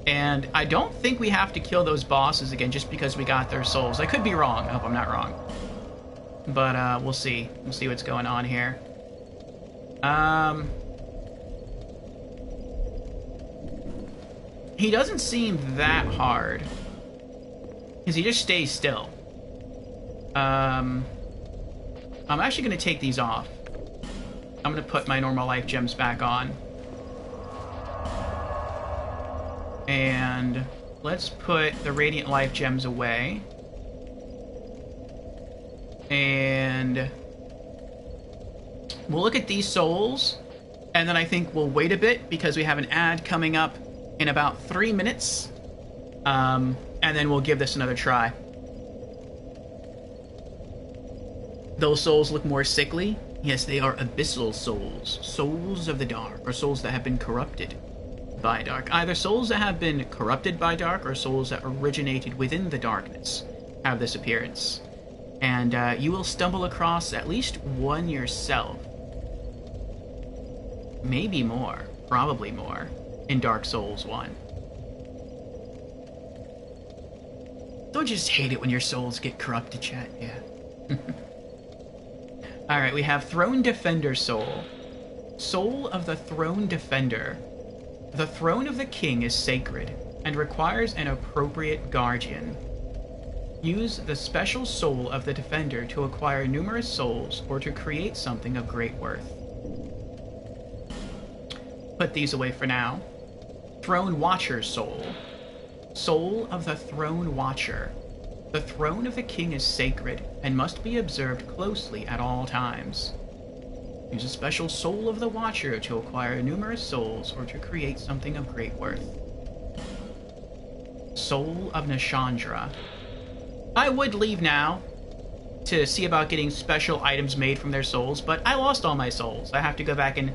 And I don't think we have to kill those bosses again just because we got their souls. I could be wrong. I hope I'm not wrong. But we'll see. We'll see what's going on here. He doesn't seem that hard. Because he just stays still. I'm actually going to take these off. I'm going to put my normal life gems back on. And let's put the Radiant Life Gems away. And we'll look at these souls, and then I think we'll wait a bit because we have an ad coming up in about 3 minutes. And then we'll give this another try. Those souls look more sickly. Yes, they are abyssal souls. Souls of the dark, or souls that have been corrupted by dark. Either souls that have been corrupted by dark or souls that originated within the darkness have this appearance. And you will stumble across at least one yourself. Maybe more. Probably more. In Dark Souls 1. Don't you just hate it when your souls get corrupted, chat? Yeah. Alright, we have Throne Defender Soul. Soul of the Throne Defender. The throne of the king is sacred and requires an appropriate guardian. Use the special soul of the defender to acquire numerous souls or to create something of great worth. Put these away for now. Throne Watcher Soul. Soul of the Throne Watcher. The throne of the king is sacred and must be observed closely at all times. Use a special soul of the Watcher to acquire numerous souls or to create something of great worth. Soul of Nashandra. I would leave now to see about getting special items made from their souls, but I lost all my souls. I have to go back and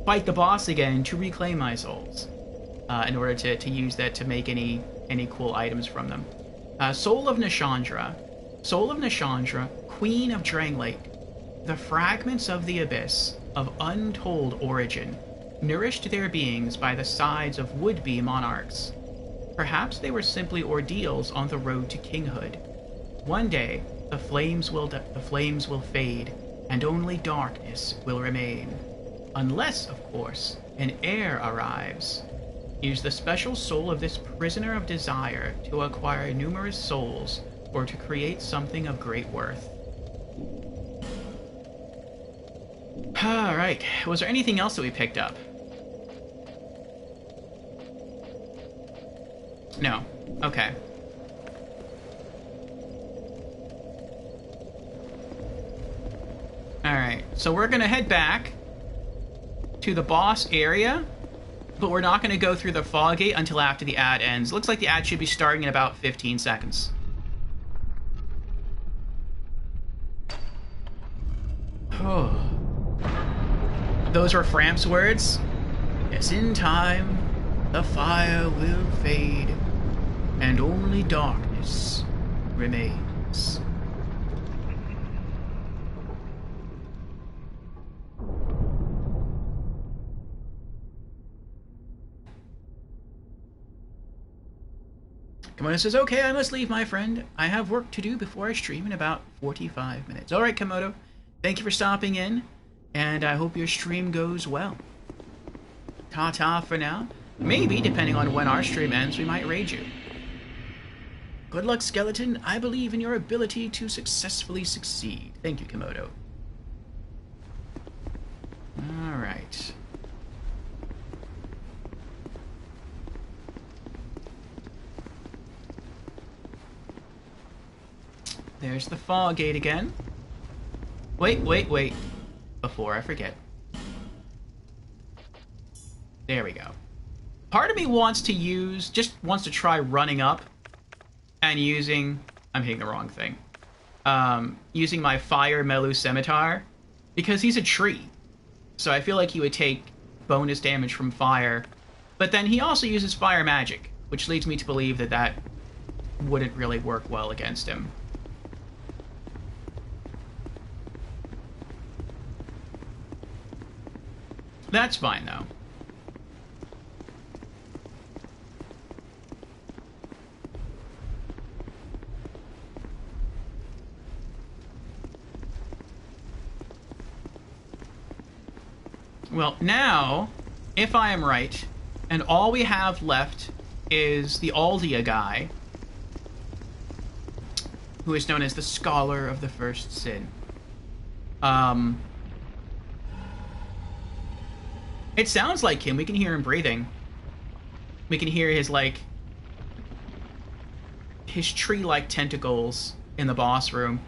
fight the boss again to reclaim my souls in order to use that to make any cool items from them. Soul of Nashandra. Soul of Nashandra, Queen of Drangleic, the fragments of the abyss, of untold origin, nourished their beings by the sides of would-be monarchs. Perhaps they were simply ordeals on the road to kinghood. One day, the flames will fade, and only darkness will remain. Unless, of course, an heir arrives. Use the special soul of this prisoner of desire to acquire numerous souls, or to create something of great worth. Alright, was there anything else that we picked up? No. Okay. Alright, so we're gonna head back to the boss area, but we're not gonna go through the fog gate until after the ad ends. Looks like the ad should be starting in about 15 seconds. Oh. Those were Framp's words? Yes, in time, the fire will fade, and only darkness remains. Komodo says, okay, I must leave, my friend. I have work to do before I stream in about 45 minutes. Alright, Komodo. Thank you for stopping in, and I hope your stream goes well. Ta-ta for now. Maybe, depending on when our stream ends, we might raid you. Good luck, Skeleton. I believe in your ability to successfully succeed. Thank you, Komodo. Alright. There's the fog gate again. Wait. Before I forget. There we go. Part of me wants to try running up and using... I'm hitting the wrong thing. Using my Fire Melu Scimitar, because he's a tree. So I feel like he would take bonus damage from fire. But then he also uses fire magic, which leads me to believe that that wouldn't really work well against him. That's fine, though. Well, now, if I am right, and all we have left is the Aldia guy, who is known as the Scholar of the First Sin. It sounds like him. We can hear him breathing. We can hear his, his tree-like tentacles in the boss room.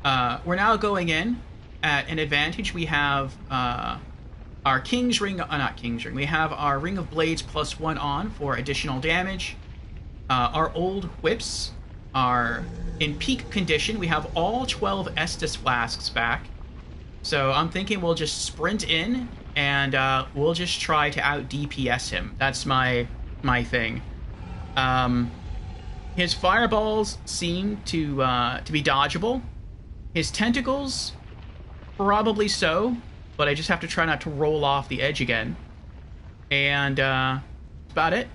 We're now going in at an advantage. We have, our King's Ring... not King's Ring. We have our Ring of Blades +1 on for additional damage. Our old whips are in peak condition. We have all 12 Estus flasks back. So I'm thinking we'll just sprint in, and we'll just try to out-DPS him. That's my thing. His fireballs seem to be dodgeable. His tentacles, probably so, but I just have to try not to roll off the edge again. And that's about it.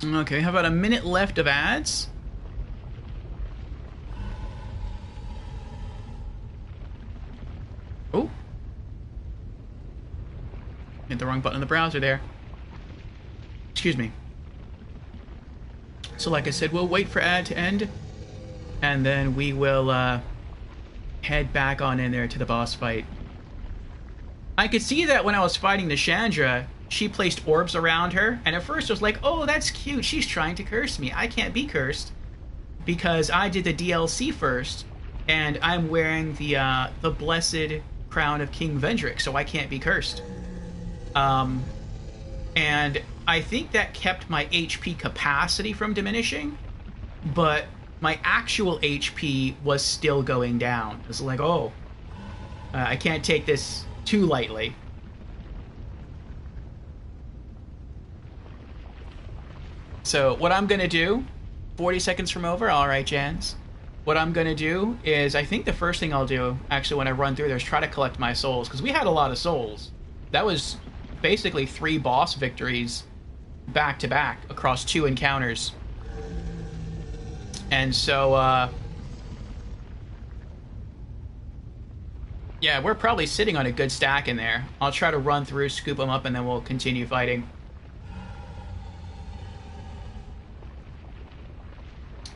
Okay, have about a minute left of ads. Oh. Hit the wrong button in the browser there. Excuse me. So like I said, we'll wait for ad to end, and then we will head back on in there to the boss fight. I could see that when I was fighting Nashandra, she placed orbs around her, and at first I was like, oh, that's cute, she's trying to curse me. I can't be cursed, because I did the DLC first, and I'm wearing the blessed crown of King Vendrick, so I can't be cursed. And I think that kept my HP capacity from diminishing, but my actual HP was still going down. It's like, oh, I can't take this too lightly. So what I'm gonna do, 40 seconds from over, alright, Jans. What I'm gonna do is, I think the first thing I'll do, actually, when I run through there, is try to collect my souls, because we had a lot of souls. That was basically 3 boss victories back to back across 2 encounters. And so, yeah, we're probably sitting on a good stack in there. I'll try to run through, scoop them up, and then we'll continue fighting.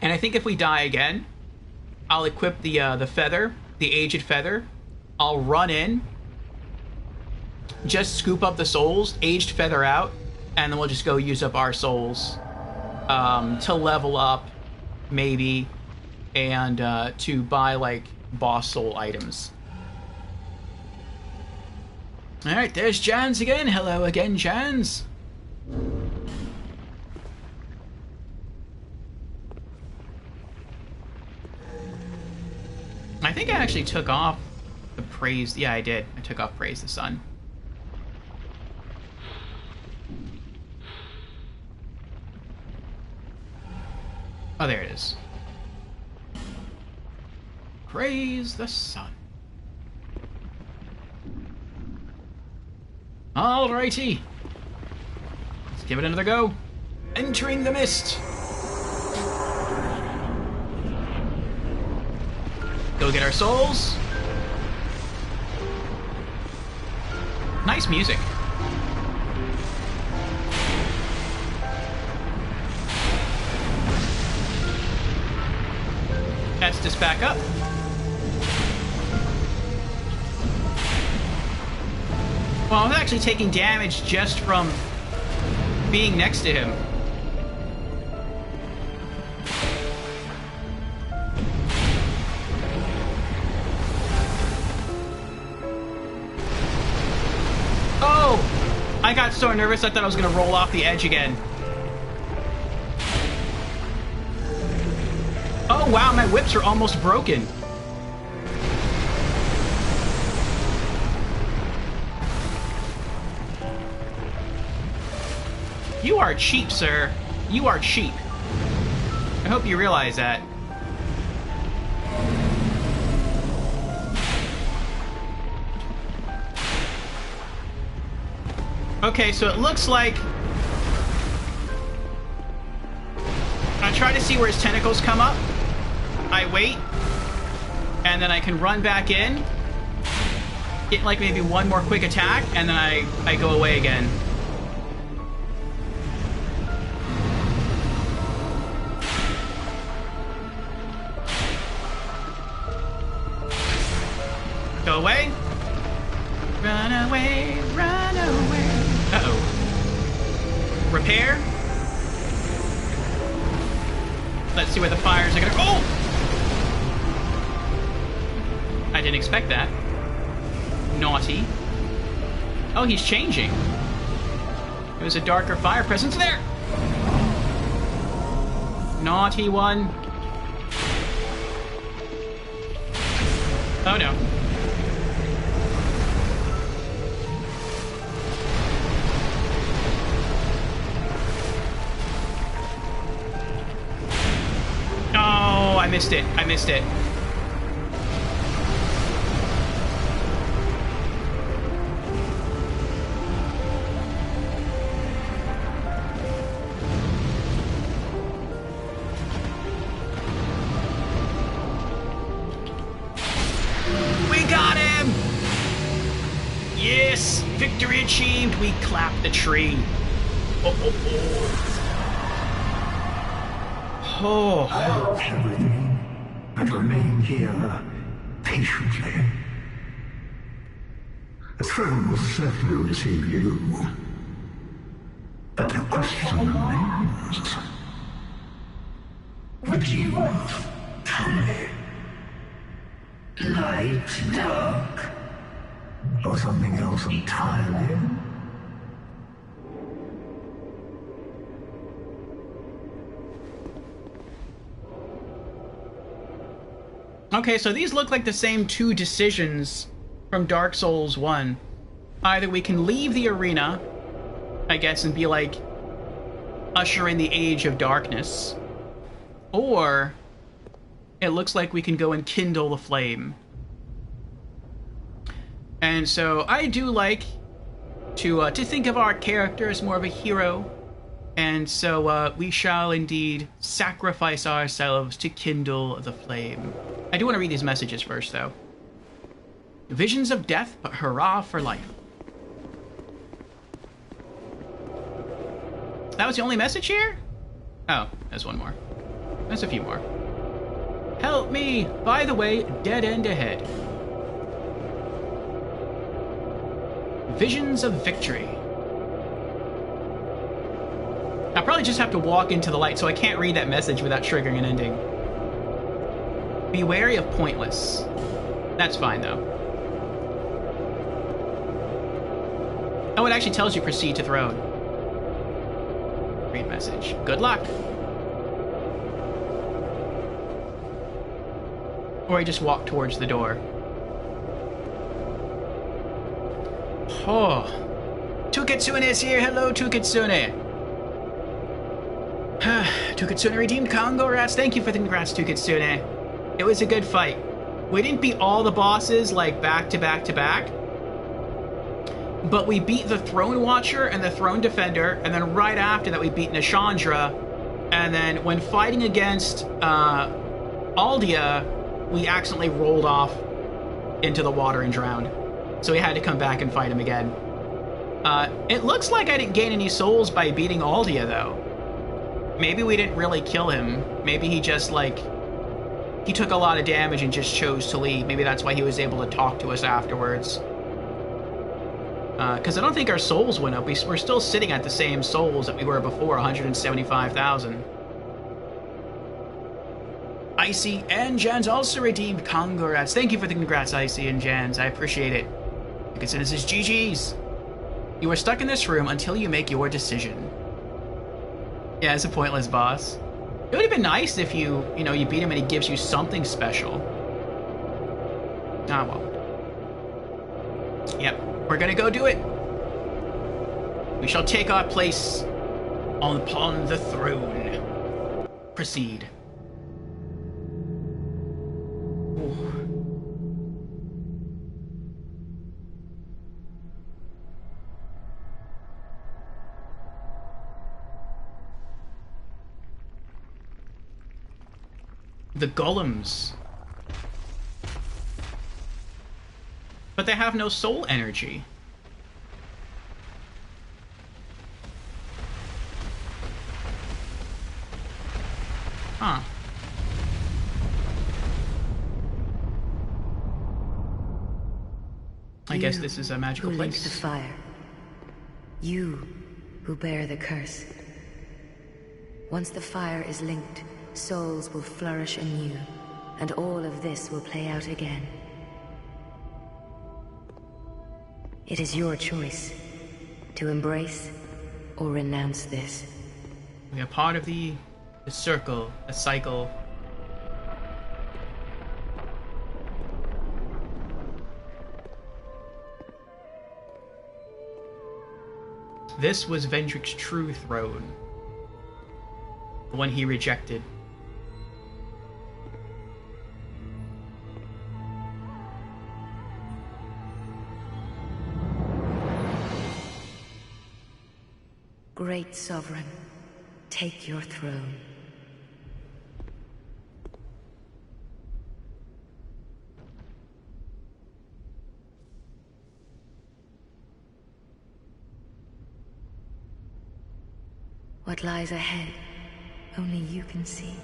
And I think if we die again, I'll equip the feather, the Aged Feather. I'll run in, just scoop up the souls, Aged Feather out, and then we'll just go use up our souls to level up, maybe, and to buy, like, boss soul items. Alright, there's Jans again. Hello again, Jans. I think I actually took off the Praise. Yeah, I did. I took off Praise the Sun. Oh, there it is. Praise the Sun. Alrighty. Let's give it another go. Entering the mist. Go get our souls. Nice music. Estus back up. Well, I'm actually taking damage just from being next to him. Oh! I got so nervous I thought I was gonna roll off the edge again. Oh wow, my whips are almost broken. You are cheap, sir. You are cheap. I hope you realize that. Okay, so it looks like I try to see where his tentacles come up. I wait, and then I can run back in, get like maybe one more quick attack, and then I go away again. Go away. Run away, run away. Uh-oh. Repair. Let's see where the fires are gonna... Oh! I didn't expect that. Naughty. Oh, he's changing. It was a darker fire presence there. Naughty one. Oh no. Oh, I missed it. I missed it. We got him! Yes! Victory achieved! We clapped the tree. Oh, oh, oh. Oh. I lost everything, but remain here patiently. The throne will certainly receive you. But the question remains. Would you tell me? Light, dark, or something else entirely? Okay, so these look like the same 2 decisions from Dark Souls 1. Either we can leave the arena, I guess, and be like, usher in the Age of Darkness, or it looks like we can go and kindle the flame. And so I do like to think of our character as more of a hero, and so we shall indeed sacrifice ourselves to kindle the flame. I do want to read these messages first, though. Visions of death, but hurrah for life. That was the only message here? Oh, there's one more. There's a few more. Help me! By the way, dead end ahead. Visions of victory. I'll probably just have to walk into the light, so I can't read that message without triggering an ending. Be wary of pointless. That's fine, though. Oh, it actually tells you proceed to throne. Read message. Good luck. Or I just walk towards the door. Oh. Tukitsune is here. Hello, Tukitsune. Tukitsune redeemed Congo Rats. Thank you for the congrats, Tukitsune. It was a good fight. We didn't beat all the bosses, like, back to back to back. But we beat the Throne Watcher and the Throne Defender, and then right after that we beat Nishandra. And then when fighting against Aldia, we accidentally rolled off into the water and drowned. So we had to come back and fight him again. It looks like I didn't gain any souls by beating Aldia, though. Maybe we didn't really kill him. Maybe he just, like, he took a lot of damage and just chose to leave. Maybe that's why he was able to talk to us afterwards. Because I don't think our souls went up. We're still sitting at the same souls that we were before, 175,000. Icy and Jans also redeemed Congrats. Thank you for the congrats, Icy and Jans. I appreciate it. You can send us as GG's. You are stuck in this room until you make your decision. Yeah, it's a pointless boss. It would have been nice if you beat him and he gives you something special. Ah, well. Yep, we're gonna go do it. We shall take our place upon the throne. Proceed. Ooh. The golems. But they have no soul energy. Huh. I guess this is a magical who place. link the fire. You who bear the curse. Once the fire is linked, souls will flourish anew, and all of this will play out again. It is your choice to embrace or renounce this. We are part of the circle, the cycle. This was Vendrick's true throne. The one he rejected. Great Sovereign, take your throne. What lies ahead, only you can see.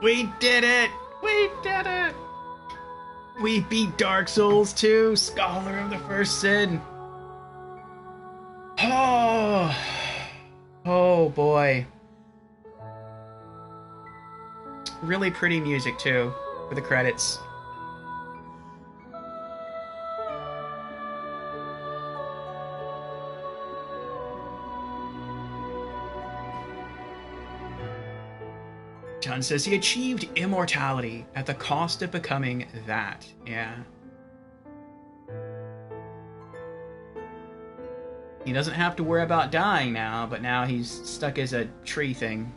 We did it! We did it! We beat Dark Souls 2, Scholar of the First Sin. Oh, oh boy. really pretty music too for the credits. John says he achieved immortality at the cost of becoming that. Yeah. He doesn't have to worry about dying now, but now he's stuck as a tree thing.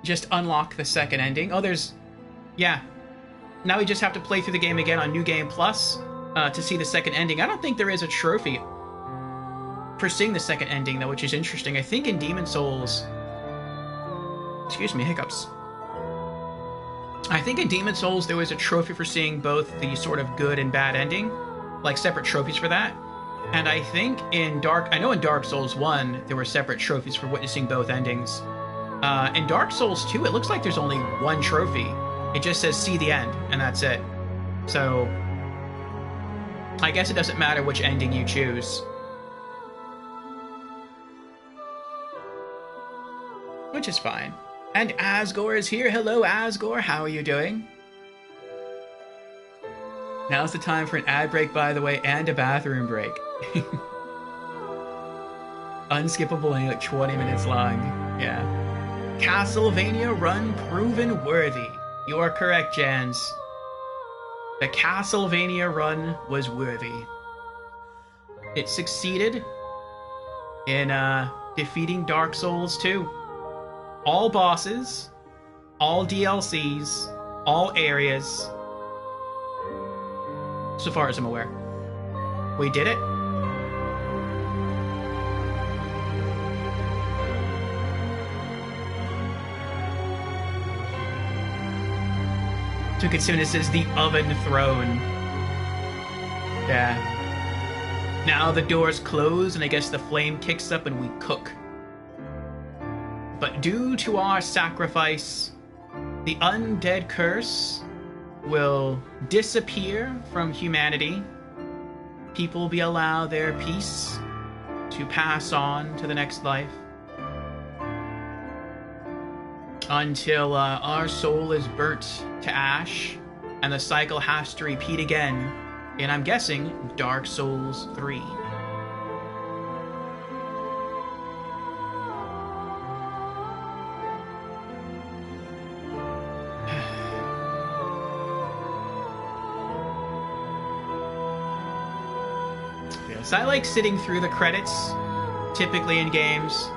Just unlock the second ending. Oh, there's... Yeah. Now we just have to play through the game again on New Game Plus to see the second ending. I don't think there is a trophy for seeing the second ending, though, which is interesting. I think in Demon Souls... Excuse me, hiccups. I think in Demon Souls there was a trophy for seeing both the sort of good and bad ending. Like, separate trophies for that. And I think in I know in Dark Souls 1, there were separate trophies for witnessing both endings. In Dark Souls 2, it looks like there's only one trophy. It just says, see the end, and that's it. So, I guess it doesn't matter which ending you choose. Which is fine. And Asgore is here. Hello, Asgore. How are you doing? Now's the time for an ad break, by the way, and a bathroom break. Unskippable and like 20 minutes long. Yeah. Castlevania Run proven worthy. You are correct, Jans. The Castlevania Run was worthy. It succeeded in defeating Dark Souls 2. All bosses, all DLCs, all areas. So far as I'm aware. We did it. Took it soon as says the oven throne. Yeah. Now the doors close and I guess the flame kicks up and we cook. But due to our sacrifice, the undead curse will disappear from humanity. People will be allowed their peace to pass on to the next life. Until our soul is burnt to ash, and the cycle has to repeat again in, I'm guessing, Dark Souls 3. So I like sitting through the credits, typically in games.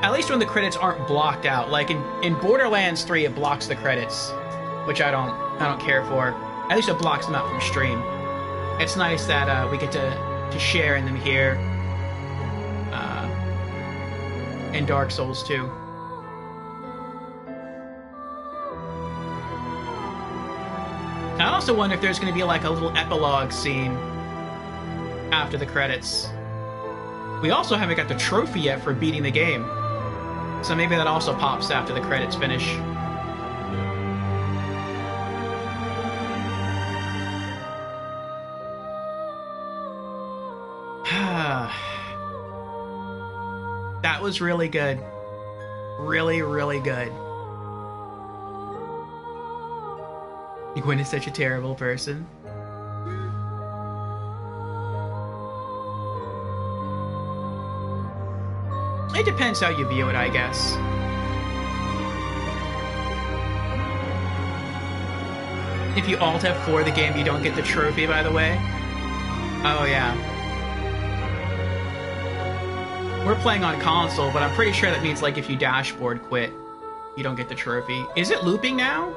At least when the credits aren't blocked out. Like in Borderlands 3, it blocks the credits, which I don't care for. At least it blocks them out from stream. It's nice that we get to share in them here in Dark Souls 2. I also wonder if there's going to be like a little epilogue scene after the credits. We also haven't got the trophy yet for beating the game. So maybe that also pops after the credits finish. That was really good. Really, really good. Gwen is such a terrible person. It depends how you view it, I guess. If you alt F4 the game, you don't get the trophy, by the way. Oh, yeah. We're playing on console, but I'm pretty sure that means, like, if you dashboard quit, you don't get the trophy. Is it looping now?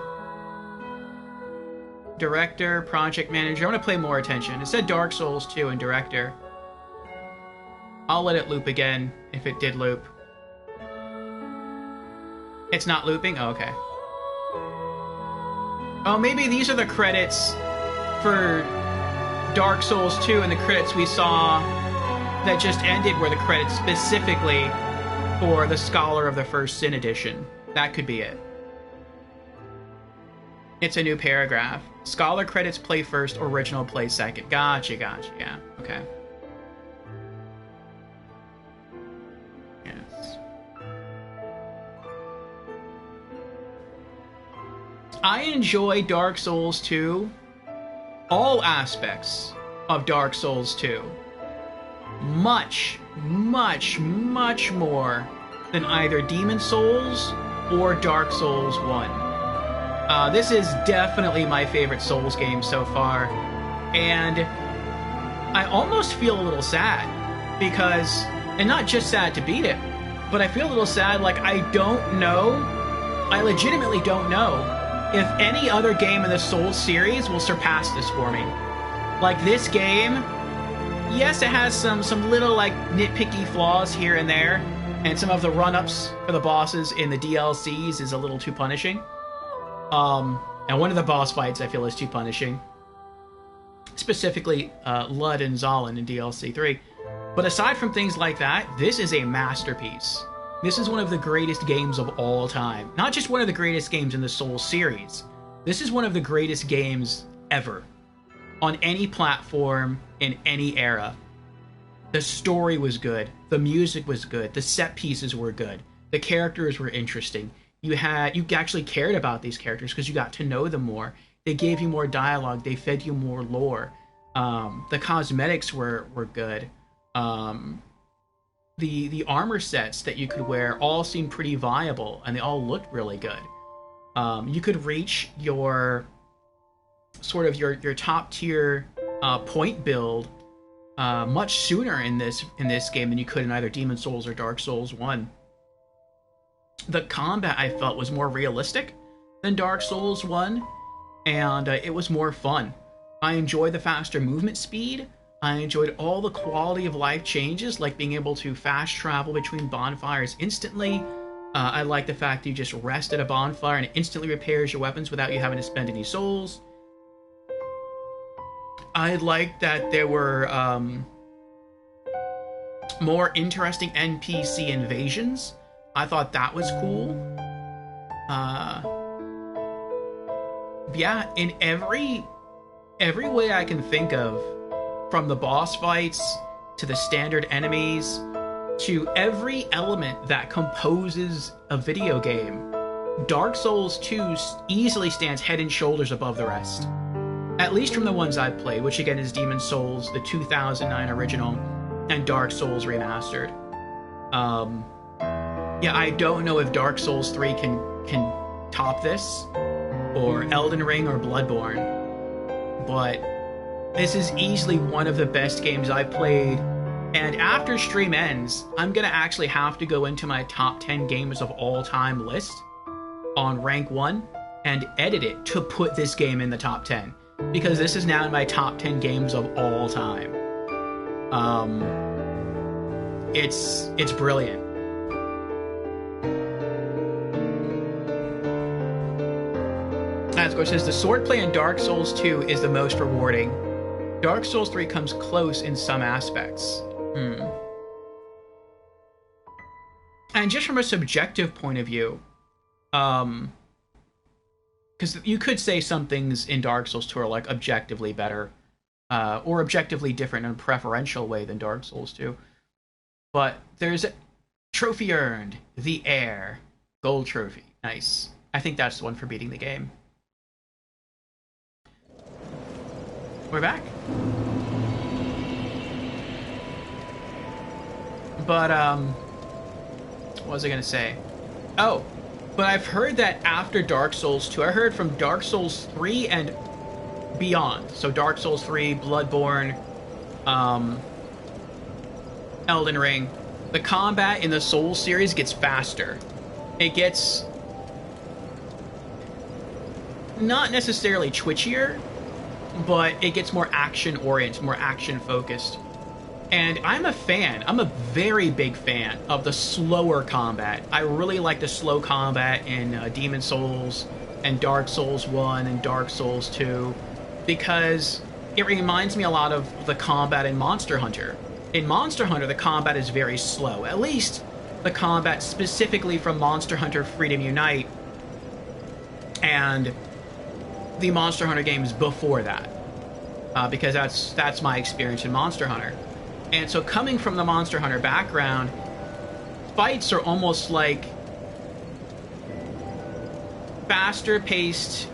Director, project manager. I'm gonna pay more attention. It said Dark Souls 2 and director. I'll let it loop again if it did loop. It's not looping? Oh, okay. Oh, maybe these are the credits for Dark Souls 2 and the credits we saw that just ended were the credits specifically for the Scholar of the First Sin edition. That could be it. It's a new paragraph. Scholar credits play first, original play second. Gotcha, gotcha, yeah, okay. Yes. I enjoy Dark Souls 2, all aspects of Dark Souls 2, much, much, much more than either Demon Souls or Dark Souls 1. This is definitely my favorite Souls game so far, and I almost feel a little sad because, and not just sad to beat it, but I feel a little sad like I legitimately don't know if any other game in the Souls series will surpass this for me. Like, this game, yes, it has some little, like, nitpicky flaws here and there, and some of the run-ups for the bosses in the DLCs is a little too punishing. And one of the boss fights I feel is too punishing. Specifically, Lud and Zalin in DLC 3. But aside from things like that, this is a masterpiece. This is one of the greatest games of all time. Not just one of the greatest games in the Souls series. This is one of the greatest games ever. On any platform, in any era. The story was good. The music was good. The set pieces were good. The characters were interesting. You actually cared about these characters because you got to know them more. They gave you more dialogue. They fed you more lore. The cosmetics were good. The armor sets that you could wear all seemed pretty viable, and they all looked really good. You could reach your sort of your top tier point build much sooner in this game than you could in either Demon Souls or Dark Souls 1. The combat, I felt, was more realistic than Dark Souls 1, and it was more fun. I enjoyed the faster movement speed. I enjoyed all the quality of life changes, like being able to fast travel between bonfires instantly. I like the fact that you just rest at a bonfire and it instantly repairs your weapons without you having to spend any souls. I liked that there were more interesting NPC invasions. I thought that was cool. Yeah, in every way I can think of, from the boss fights to the standard enemies to every element that composes a video game, Dark Souls 2 easily stands head and shoulders above the rest. At least from the ones I've played, which again is Demon Souls, the 2009 original, and Dark Souls Remastered. Yeah, I don't know if Dark Souls 3 can top this, or Elden Ring or Bloodborne, but this is easily one of the best games I've played, and after stream ends, I'm gonna actually have to go into my top 10 games of all time list on rank 1 and edit it to put this game in the top 10, because this is now in my top 10 games of all time. It's brilliant. As Gore says, the swordplay in Dark Souls 2 is the most rewarding. Dark Souls 3 comes close in some aspects. And just from a subjective point of view, because you could say some things in Dark Souls 2 are like objectively better, or objectively different in a preferential way than Dark Souls 2. But there's a trophy earned, the Heir, gold trophy. Nice. I think that's the one for beating the game. We're back. But, what was I gonna say? Oh, but I've heard that after Dark Souls 2, I heard from Dark Souls 3 and beyond. So Dark Souls 3, Bloodborne, Elden Ring, the combat in the Souls series gets faster. It gets not necessarily twitchier, but it gets more action-oriented, more action-focused. And I'm a fan. I'm a very big fan of the slower combat. I really like the slow combat in Demon Souls and Dark Souls 1 and Dark Souls 2, because it reminds me a lot of the combat in Monster Hunter. In Monster Hunter, the combat is very slow. At least the combat specifically from Monster Hunter Freedom Unite and the Monster Hunter games before that, because that's my experience in Monster Hunter. And so coming from the Monster Hunter background, fights are almost like faster paced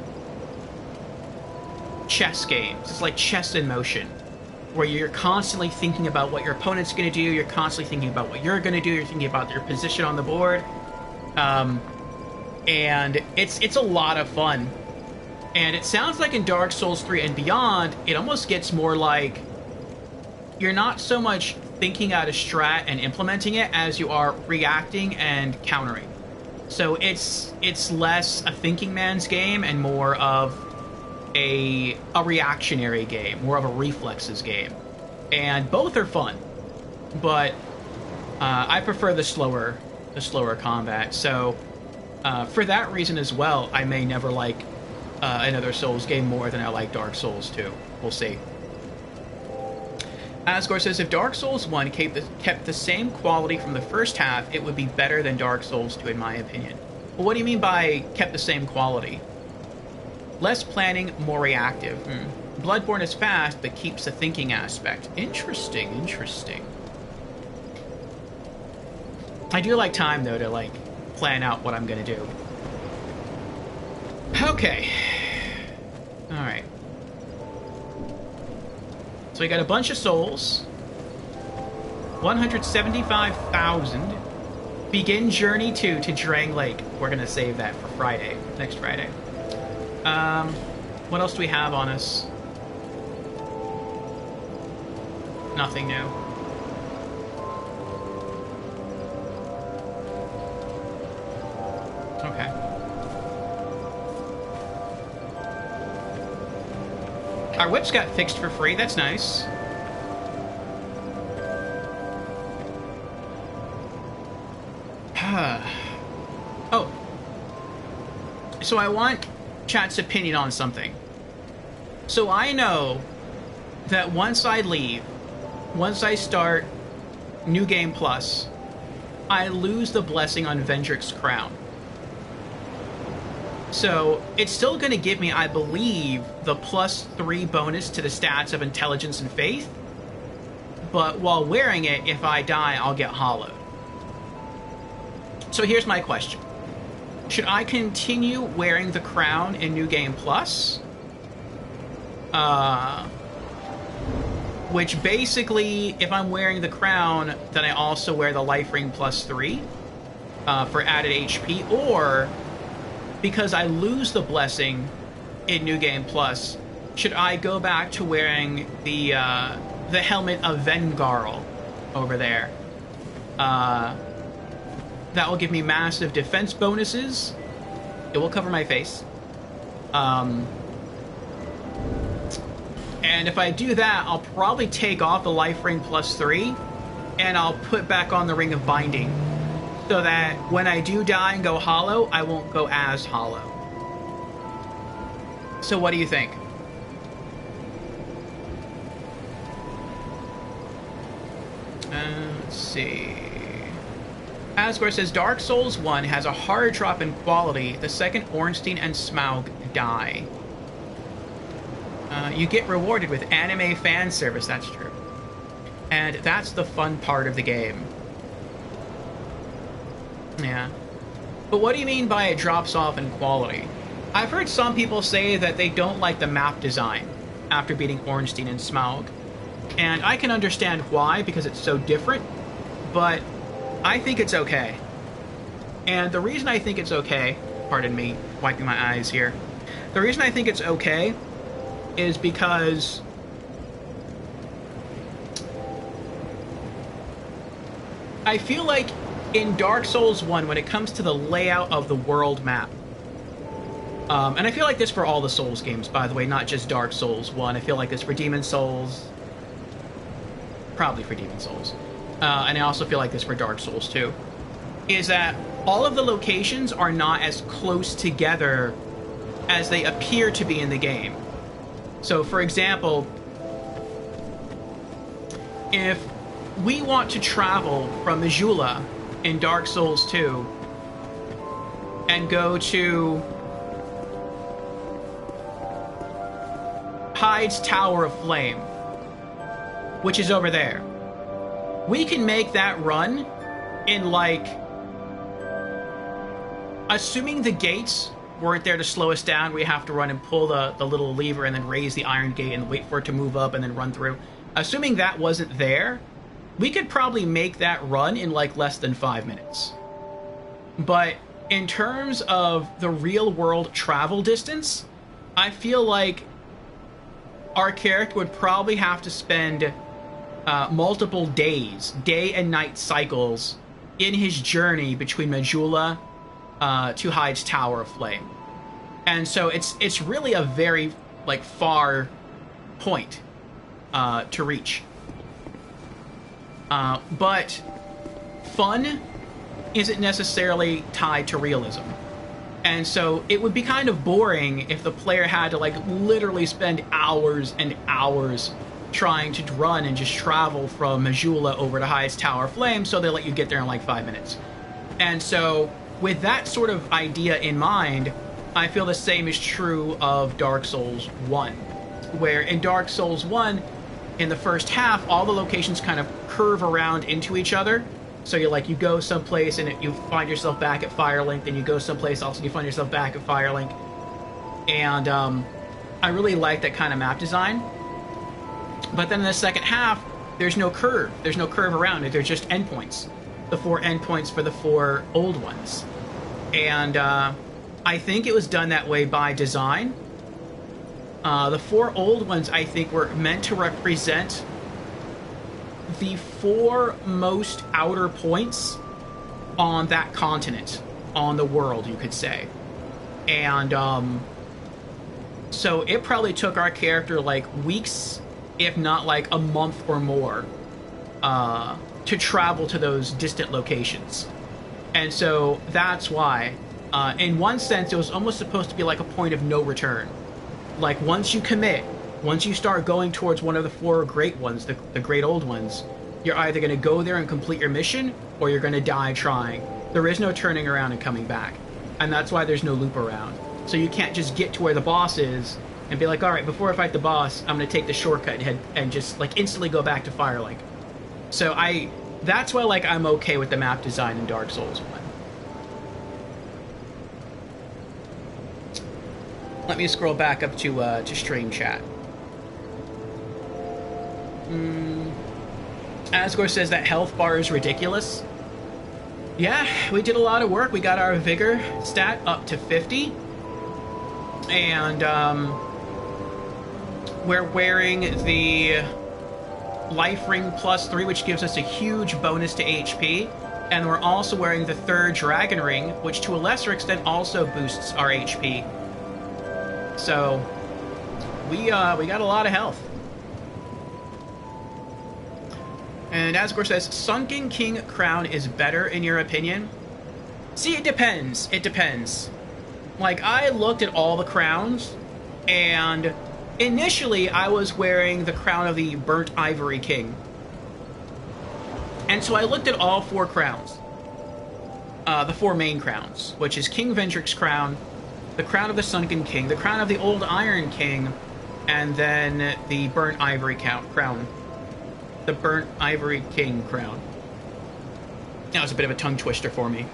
chess games. It's like chess in motion, where you're constantly thinking about what your opponent's going to do, you're constantly thinking about what you're going to do, you're thinking about your position on the board. And it's a lot of fun. And it sounds like in Dark Souls 3 and beyond, it almost gets more like you're not so much thinking out a strat and implementing it as you are reacting and countering. So it's less a thinking man's game and more of a reactionary game, more of a reflexes game. And both are fun, but I prefer the slower combat. So for that reason as well, I may never like another Souls game more than I like Dark Souls 2. We'll see. Asgore says, if Dark Souls 1 kept the same quality from the first half, it would be better than Dark Souls 2 in my opinion. Well, what do you mean by kept the same quality? Less planning, more reactive. Bloodborne is fast, but keeps the thinking aspect. Interesting, interesting. I do like time, though, to, like, plan out what I'm gonna do. Okay. Alright. So we got a bunch of souls. 175,000. Begin Journey 2 to Drang Lake. We're gonna save that for Friday. Next Friday. What else do we have on us? Nothing new. Okay. Our whips got fixed for free. That's nice. Oh. So I want chat's opinion on something. So I know that once I leave, once I start New Game Plus, I lose the blessing on Vendrick's Crown. So it's still going to give me, I believe, the +3 bonus to the stats of Intelligence and Faith. But while wearing it, if I die, I'll get hollowed. So here's my question. Should I continue wearing the crown in New Game Plus? Which basically, if I'm wearing the crown, then I also wear the life ring +3 for added HP, or because I lose the blessing in New Game Plus, should I go back to wearing the helmet of Vengarl over there? That will give me massive defense bonuses. It will cover my face. And if I do that, I'll probably take off the life ring +3, and I'll put back on the ring of binding, so that when I do die and go hollow, I won't go as hollow. So what do you think? Let's see. Asgore says, Dark Souls 1 has a hard drop in quality. The second Ornstein and Smaug die. You get rewarded with anime fan service, that's true. And that's the fun part of the game. Yeah. But what do you mean by it drops off in quality? I've heard some people say that they don't like the map design after beating Ornstein and Smaug. And I can understand why, because it's so different, but I think it's okay. And the reason I think it's okay, pardon me, wiping my eyes here. The reason I think it's okay is because I feel like in Dark Souls 1, when it comes to the layout of the world map, and I feel like this for all the Souls games, by the way, not just Dark Souls 1. I feel like this for Demon Souls, probably for Demon Souls, and I also feel like this for Dark Souls 2, is that all of the locations are not as close together as they appear to be in the game. So, for example, if we want to travel from Majula in Dark Souls 2 and go to Hyde's Tower of Flame, which is over there, we can make that run in, like, assuming the gates weren't there to slow us down. We have to run and pull the little lever and then raise the iron gate and wait for it to move up and then run through. Assuming that wasn't there, we could probably make that run in like less than 5 minutes. But in terms of the real world travel distance, I feel like our character would probably have to spend multiple days, day and night cycles, in his journey between Majula to Hyde's Tower of Flame. And so it's really a very like far point to reach. But fun isn't necessarily tied to realism. And so it would be kind of boring if the player had to like literally spend hours and hours trying to run and just travel from Majula over to Hyde's Tower of Flame, so they let you get there in like 5 minutes. And so with that sort of idea in mind, I feel the same is true of Dark Souls 1, where in Dark Souls 1, in the first half, all the locations kind of curve around into each other. So you go someplace and you find yourself back at Firelink, then you go someplace else and you find yourself back at Firelink. And I really like that kind of map design. But then in the second half, there's no curve. There's no curve around it. There's just endpoints. The 4 endpoints for the 4 old ones. And I think it was done that way by design. The 4 old ones, I think, were meant to represent the 4 most outer points on that continent, on the world, you could say. And so it probably took our character like weeks, if not like a month or more, to travel to those distant locations. And so that's why, in one sense, it was almost supposed to be like a point of no return. Like, once you commit, once you start going towards one of the 4 great ones, the great old ones, you're either going to go there and complete your mission, or you're going to die trying. There is no turning around and coming back. And that's why there's no loop around. So you can't just get to where the boss is and be like, alright, before I fight the boss, I'm going to take the shortcut and just, like, instantly go back to Firelink. So that's why, like, I'm okay with the map design in Dark Souls 1. Let me scroll back up to stream chat. Asgore says that health bar is ridiculous. Yeah, we did a lot of work. We got our vigor stat up to 50. And we're wearing the life ring +3, which gives us a huge bonus to HP. And we're also wearing the 3rd dragon ring, which to a lesser extent also boosts our HP. So we got a lot of health. And Asgore says, Sunken King crown is better in your opinion? See, it depends. It depends. Like, I looked at all the crowns, and initially I was wearing the crown of the Burnt Ivory King. And so I looked at all 4 crowns. The 4 main crowns, which is King Vendrick's crown, the crown of the Sunken King, the crown of the Old Iron King, and then the Burnt Ivory crown. The Burnt Ivory King crown. That was a bit of a tongue twister for me.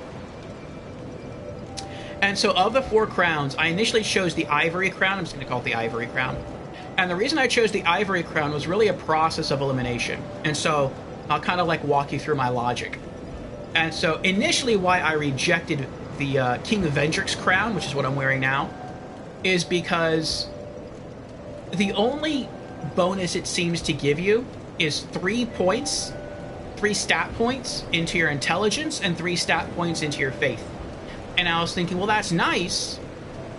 And so of the 4 crowns, I initially chose the Ivory crown. I'm just going to call it the Ivory crown. And the reason I chose the Ivory crown was really a process of elimination. And so I'll kind of like walk you through my logic. And so initially why I rejected the King Vendrick's crown, which is what I'm wearing now, is because the only bonus it seems to give you is 3 points, 3 stat points into your intelligence and 3 stat points into your faith. And I was thinking, well, that's nice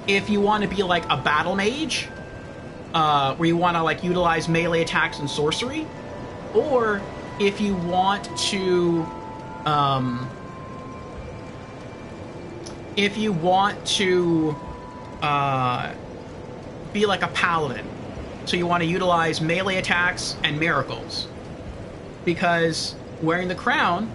if you want to be like a battle mage, where you want to like utilize melee attacks and sorcery, or if you want to be like a paladin. So you want to utilize melee attacks and miracles. Because wearing the crown,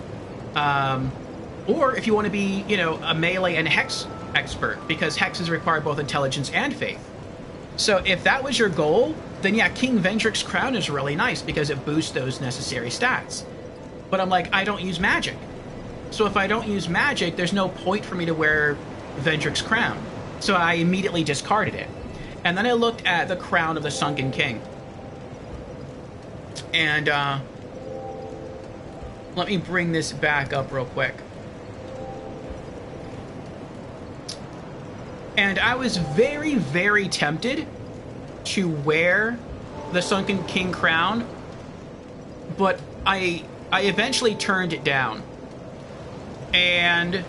or if you want to be, a melee and hex expert, because hexes require both intelligence and faith. So if that was your goal, then yeah, King Vendrick's crown is really nice because it boosts those necessary stats. But I'm like, I don't use magic. So if I don't use magic, there's no point for me to wear Vendrick's crown. So I immediately discarded it. And then I looked at the Crown of the Sunken King. And let me bring this back up real quick. And I was very, very tempted to wear the Sunken King crown, but I eventually turned it down. And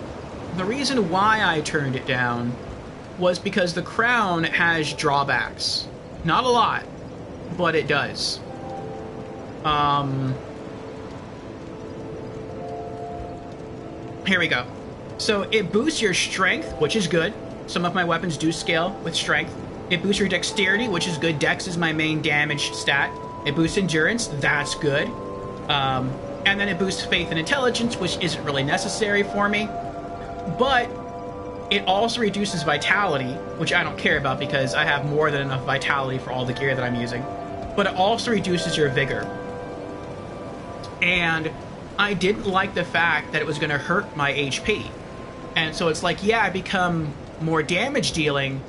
the reason why I turned it down was because the crown has drawbacks. Not a lot, but it does. Here we go. So it boosts your strength, which is good. Some of my weapons do scale with strength. It boosts your dexterity, which is good. Dex is my main damage stat. It boosts endurance, that's good. And then it boosts faith and intelligence, which isn't really necessary for me. But it also reduces vitality, which I don't care about because I have more than enough vitality for all the gear that I'm using. But it also reduces your vigor. And I didn't like the fact that it was going to hurt my HP. And so it's like, yeah, I become more damage dealing,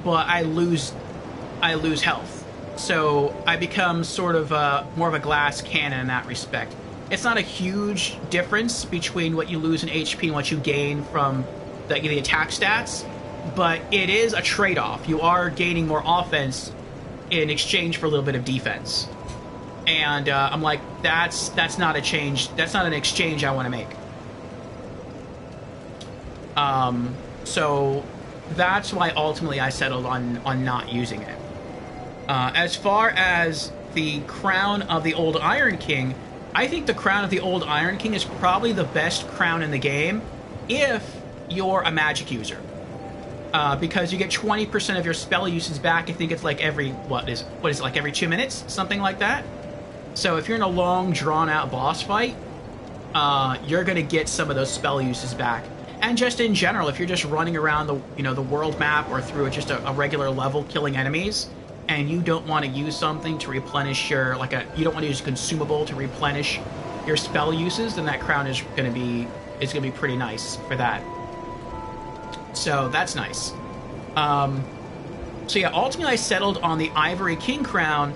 but I lose health. So I become sort of more of a glass cannon in that respect. It's not a huge difference between what you lose in HP and what you gain from the attack stats, but it is a trade-off. You are gaining more offense in exchange for a little bit of defense. And I'm like, that's not a change. That's not an exchange I want to make. So that's why ultimately I settled on not using it. As far as the Crown of the Old Iron King, I think the Crown of the Old Iron King is probably the best crown in the game if you're a magic user. Because you get 20% of your spell usage back. I think it's like every, what is it, like every 2 minutes? Something like that. So if you're in a long, drawn-out boss fight, you're going to get some of those spell uses back. And just in general, if you're just running around the world map or through just a regular level killing enemies, and you don't want to use something to replenish your, you don't want to use a consumable to replenish your spell uses, then that crown is going to be pretty nice for that. So that's nice. So yeah, ultimately I settled on the Ivory King crown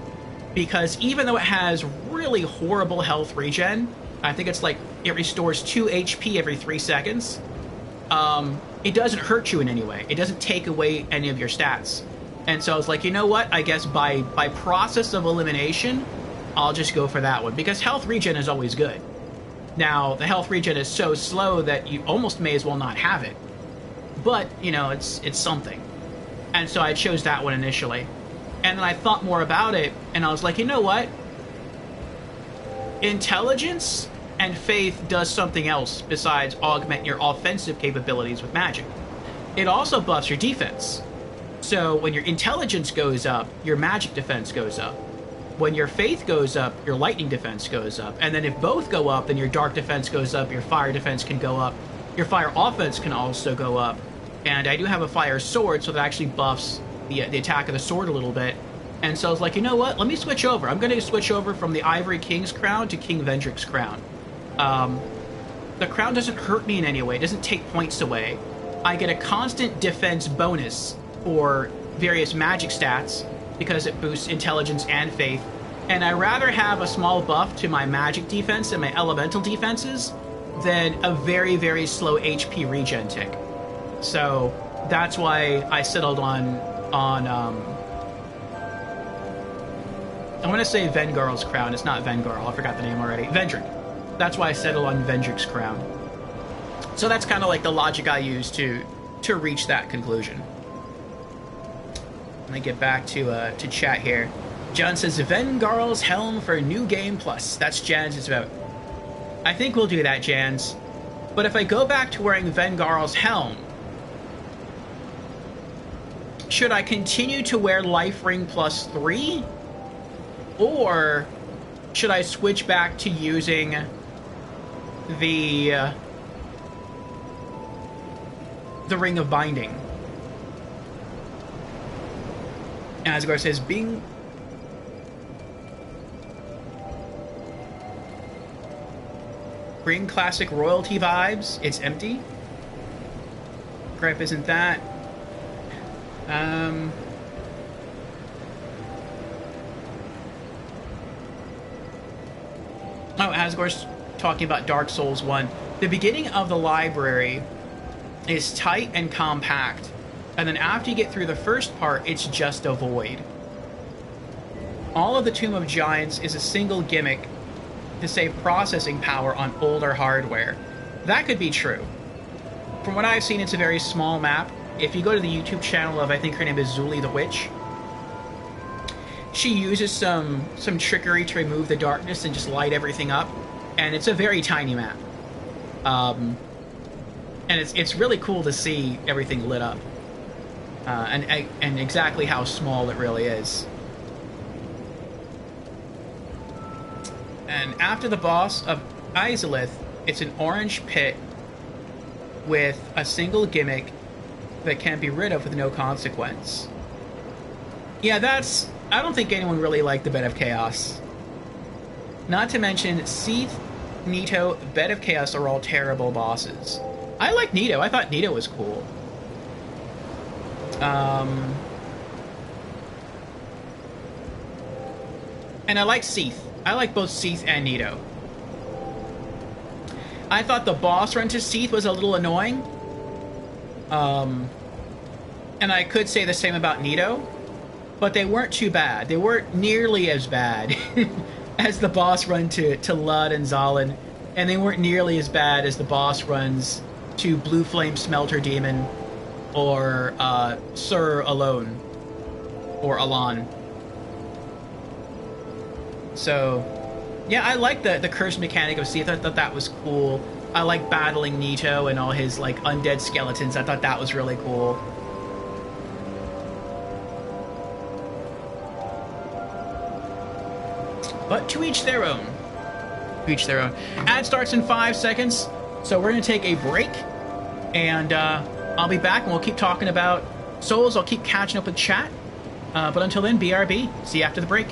because even though it has really horrible health regen, I think it's like it restores 2 HP every 3 seconds. It doesn't hurt you in any way. It doesn't take away any of your stats. And so I was like, you know what? I guess by process of elimination, I'll just go for that one. Because health regen is always good. Now, the health regen is so slow that you almost may as well not have it. But, you know, it's something. And so I chose that one initially. And then I thought more about it, and I was like, you know what? Intelligence and faith does something else besides augment your offensive capabilities with magic. It also buffs your defense. So when your intelligence goes up, your magic defense goes up. When your faith goes up, your lightning defense goes up. And then if both go up, then your dark defense goes up, your fire defense can go up. Your fire offense can also go up. And I do have a fire sword, so that actually buffs the attack of the sword a little bit. And so I was like, you know what? Let me switch over. I'm going to switch over from the Ivory King's crown to King Vendrick's crown. The crown doesn't hurt me in any way. It doesn't take points away. I get a constant defense bonus for various magic stats because it boosts intelligence and faith. And I rather have a small buff to my magic defense and my elemental defenses than a very, very slow HP regen tick. So that's why I settled on I want to say Vengarl's crown. It's not Vengarl. I forgot the name already. Vendrick. That's why I settled on Vendrick's crown. So that's kind of like the logic I use to reach that conclusion. Let me get back to chat here. John says, Vengarl's helm for New Game Plus. That's Jan's vote. I think we'll do that, Jans. But if I go back to wearing Vengarl's helm, should I continue to wear Life Ring plus 3? Or should I switch back to using the Ring of Binding? Asgard says, Bing. Bring classic royalty vibes. It's empty. Gripe isn't that. Um... Oh, Asgore's talking about Dark Souls 1. The beginning of the library is tight and compact, and then after you get through the first part, it's just a void. All of the Tomb of Giants is a single gimmick to save processing power on older hardware. That could be true. From what I've seen, it's a very small map. If you go to the YouTube channel of, I think her name is Zuli the Witch, she uses some trickery to remove the darkness and just light everything up, and it's a very tiny map. And it's really cool to see everything lit up, and exactly how small it really is. And after the boss of Izalith, it's an orange pit with a single gimmick that can be rid of with no consequence. Yeah, I don't think anyone really liked the Bed of Chaos. Not to mention, Seath, Nito, Bed of Chaos are all terrible bosses. I like Nito. I thought Nito was cool. And I like Seath. I like both Seath and Nito. I thought the boss run to Seath was a little annoying. And I could say the same about Nito, but they weren't too bad. They weren't nearly as bad as the boss run to Lud and Zalin, and they weren't nearly as bad as the boss runs to Blue Flame Smelter Demon or Sir Alone or Alan. So, yeah, I like the curse mechanic of Seath. I thought that was cool. I like battling Nito and all his like undead skeletons. I thought that was really cool. But to each their own. To each their own. Ad starts in 5 seconds, so we're going to take a break, and I'll be back, and we'll keep talking about Souls. I'll keep catching up with chat, but until then, BRB. See you after the break.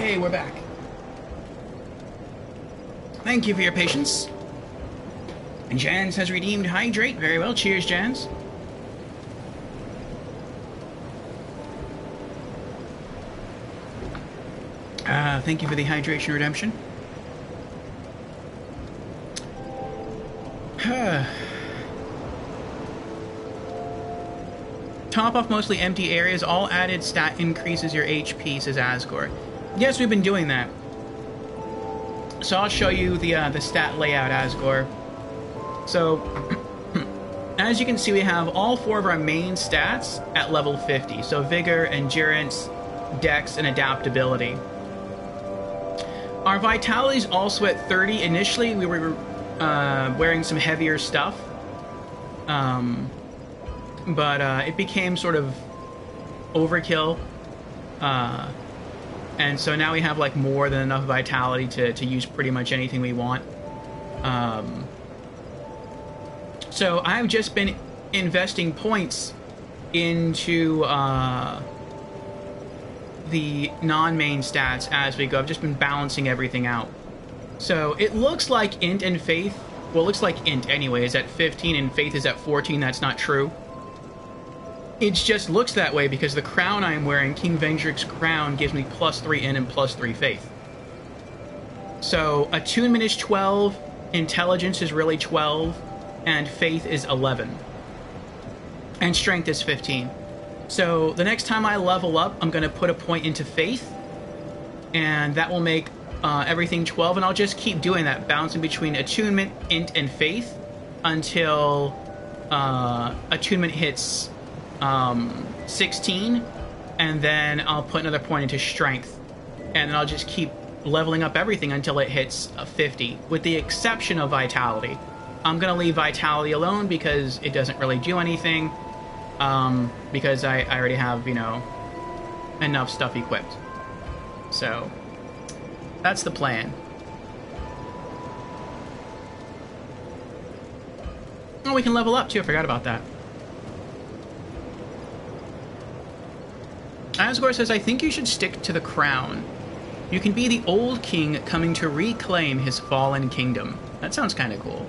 Hey, we're back. Thank you for your patience. And Jans has redeemed Hydrate. Very well. Cheers, Jans. Thank you for the hydration redemption. Top off mostly empty areas. All added stat increases your HP, says Asgore. Yes, we've been doing that. So I'll show you the stat layout, Asgore. So, as you can see, we have all 4 of our main stats at level 50. So Vigor, Endurance, Dex, and Adaptability. Our Vitality is also at 30. Initially, we were wearing some heavier stuff. But it became sort of overkill. And so now we have like more than enough Vitality to use pretty much anything we want. So I've just been investing points into the non-main stats as we go. I've just been balancing everything out. So it looks like Int and Faith, well, it looks like Int anyway is at 15 and Faith is at 14. That's not true. It just looks that way because the crown I'm wearing, King Vendrick's crown, gives me +3 Int and +3 Faith. So Attunement is 12, Intelligence is really 12, and Faith is 11. And Strength is 15. So the next time I level up, I'm going to put a point into Faith, and that will make everything 12, and I'll just keep doing that, bouncing between Attunement, Int, and Faith until Attunement hits 16, and then I'll put another point into Strength, and then I'll just keep leveling up everything until it hits 50, with the exception of Vitality. I'm going to leave Vitality alone because it doesn't really do anything, because I already have, you know, enough stuff equipped. So, that's the plan. Oh, we can level up too, I forgot about that. Asgore says, I think you should stick to the crown. You can be the old king coming to reclaim his fallen kingdom. That sounds kind of cool.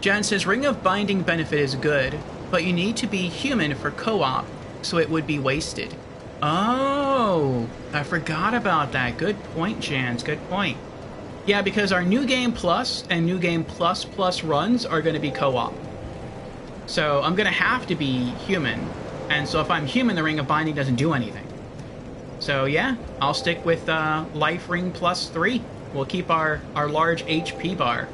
Jan says, Ring of Binding benefit is good, but you need to be human for co-op, so it would be wasted. Oh, I forgot about that. Good point, Jans. Good point. Yeah, because our New Game Plus and New Game Plus Plus runs are going to be co-op. So I'm going to have to be human. And so if I'm human, the Ring of Binding doesn't do anything. So yeah, I'll stick with Life Ring +3. We'll keep our large HP bar.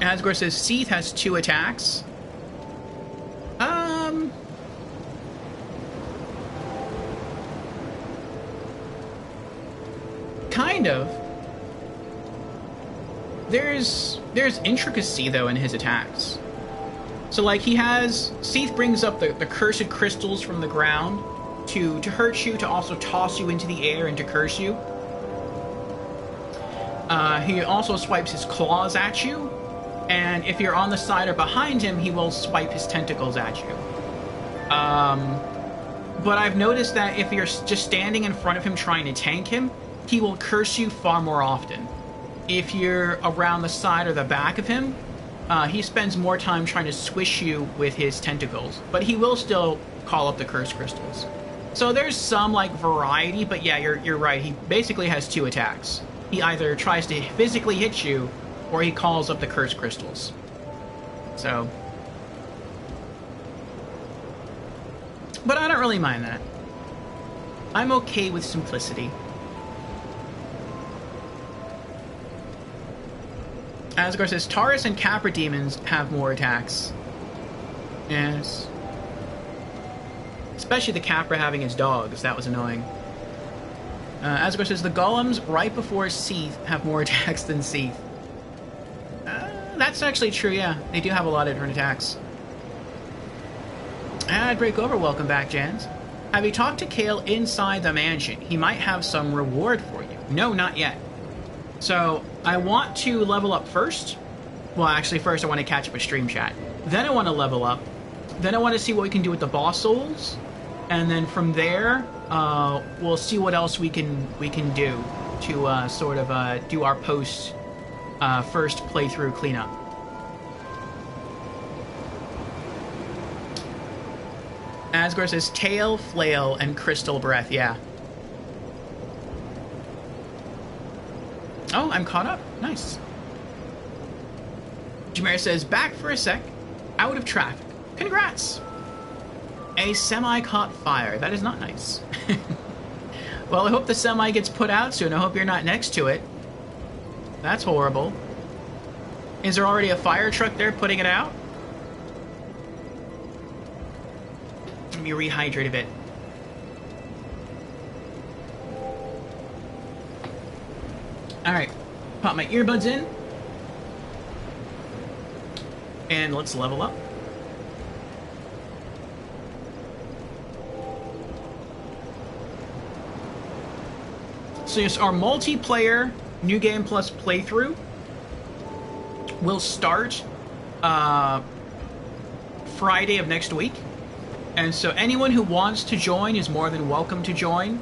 Asgore says Seath has 2 attacks. Kind of. There's intricacy though in his attacks. So like Seath brings up the cursed crystals from the ground to hurt you, to also toss you into the air and to curse you. He also swipes his claws at you. And if you're on the side or behind him, he will swipe his tentacles at you. But I've noticed that if you're just standing in front of him trying to tank him, he will curse you far more often. If you're around the side or the back of him, he spends more time trying to swish you with his tentacles. But he will still call up the curse crystals. So there's some like variety, but yeah, you're right. He basically has 2 attacks. He either tries to physically hit you, or he calls up the curse crystals. So. But I don't really mind that. I'm okay with simplicity. Asgore says, Taurus and Capra demons have more attacks. Yes. Especially the Capra having his dogs. That was annoying. Asgore says, the golems right before Seath have more attacks than Seath. That's actually true, yeah. They do have a lot of different attacks. And Breakover, welcome back, Jans. Have you talked to Kale inside the mansion? He might have some reward for you. No, not yet. So, I want to level up first. Well, actually, first I want to catch up with Stream Chat. Then I want to level up. Then I want to see what we can do with the boss souls, and then from there, we'll see what else we can do to sort of do our post first playthrough cleanup. Asgore says tail, flail, and crystal breath. Yeah. Oh, I'm caught up. Nice. Jameer says, back for a sec. Out of traffic. Congrats. A semi caught fire. That is not nice. Well, I hope the semi gets put out soon. I hope you're not next to it. That's horrible. Is there already a fire truck there putting it out? Let me rehydrate a bit. Alright. Pop my earbuds in. And let's level up. So yes, our multiplayer New Game Plus playthrough will start Friday of next week. And so anyone who wants to join is more than welcome to join.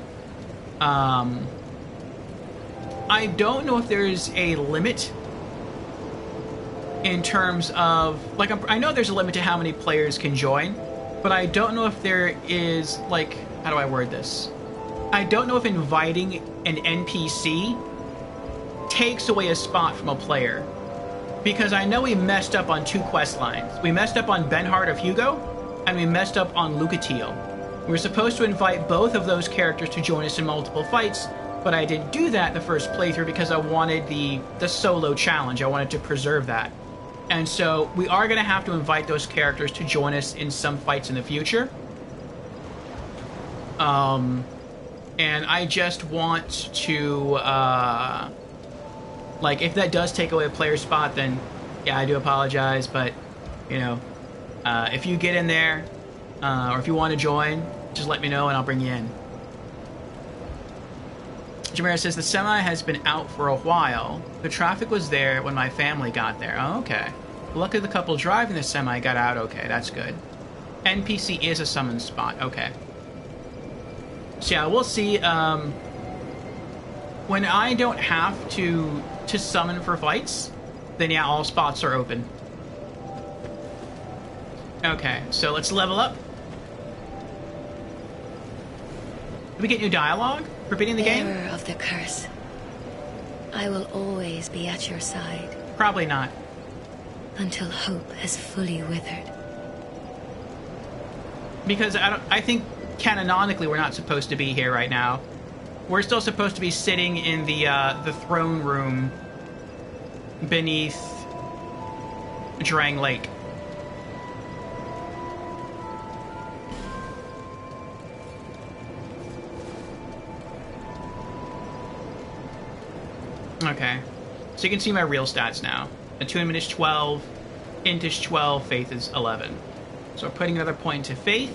I don't know if there's a limit in terms of, like, I know there's a limit to how many players can join, but I don't know if there is, like, how do I word this? I don't know if inviting an NPC takes away a spot from a player. Because I know we messed up on 2 quest lines. We messed up on Benhart of Hugo, and we messed up on Lucatiel. We were supposed to invite both of those characters to join us in multiple fights, but I didn't do that the first playthrough because I wanted the solo challenge. I wanted to preserve that. And so we are going to have to invite those characters to join us in some fights in the future. And I just want to, like, if that does take away a player spot, then, yeah, I do apologize, but, you know, if you get in there, or if you want to join, just let me know and I'll bring you in. Jamira says, the semi has been out for a while. The traffic was there when my family got there. Oh, okay. Luckily the couple driving the semi got out okay. That's good. NPC is a summon spot. Okay. So yeah, we'll see. When I don't have to summon for fights, then yeah, all spots are open. Okay, so let's level up. Did we get new dialogue for beating the game? Bearer of the curse, I will always be at your side. Probably not. Until hope has fully withered. Because I think canonically we're not supposed to be here right now. We're still supposed to be sitting in the throne room beneath Drang Lake. Okay, so you can see my real stats now. Attunement is 12, Int is 12, Faith is 11. So we're putting another point into Faith.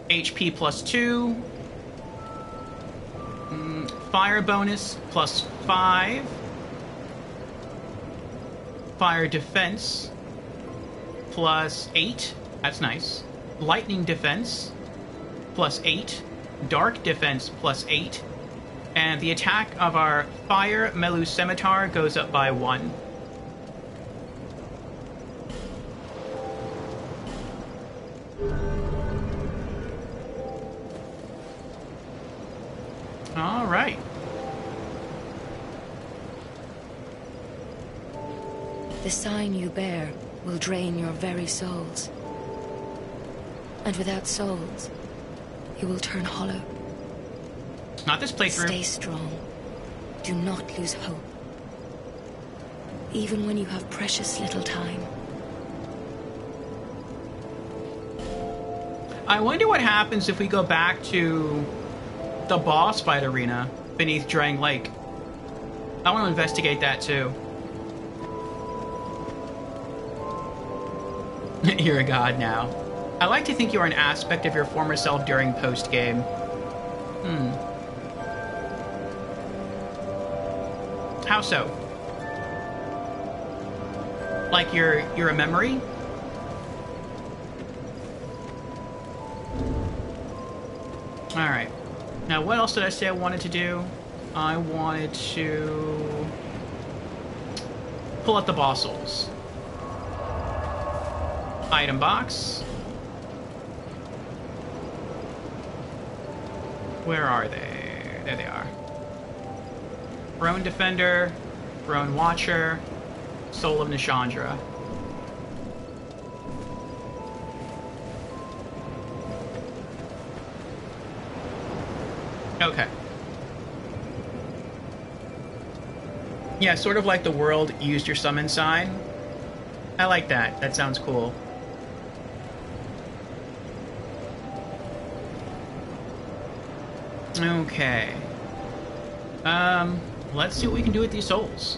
HP plus 2. Fire bonus plus 5. Fire defense plus 8. That's nice. Lightning defense plus 8. Dark defense plus 8. And the attack of our Fire Melu Scimitar goes up by 1. All right. The sign you bear will drain your very souls. And without souls, you will turn hollow. Not this playthrough. Stay strong. Do not lose hope. Even when you have precious little time. I wonder what happens if we go back to the boss fight arena beneath Drang Lake. I want to investigate that too. You're a god now. I like to think you are an aspect of your former self during post-game. How so? Like you're a memory? Alright. Now what else did I say I wanted to do? I wanted to pull out the boss souls. Item box. Where are they? There they are. Throne Defender, Throne Watcher, Soul of Nishandra. Okay. Yeah, sort of like the world used your summon sign. I like that. That sounds cool. Okay. Let's see what we can do with these souls.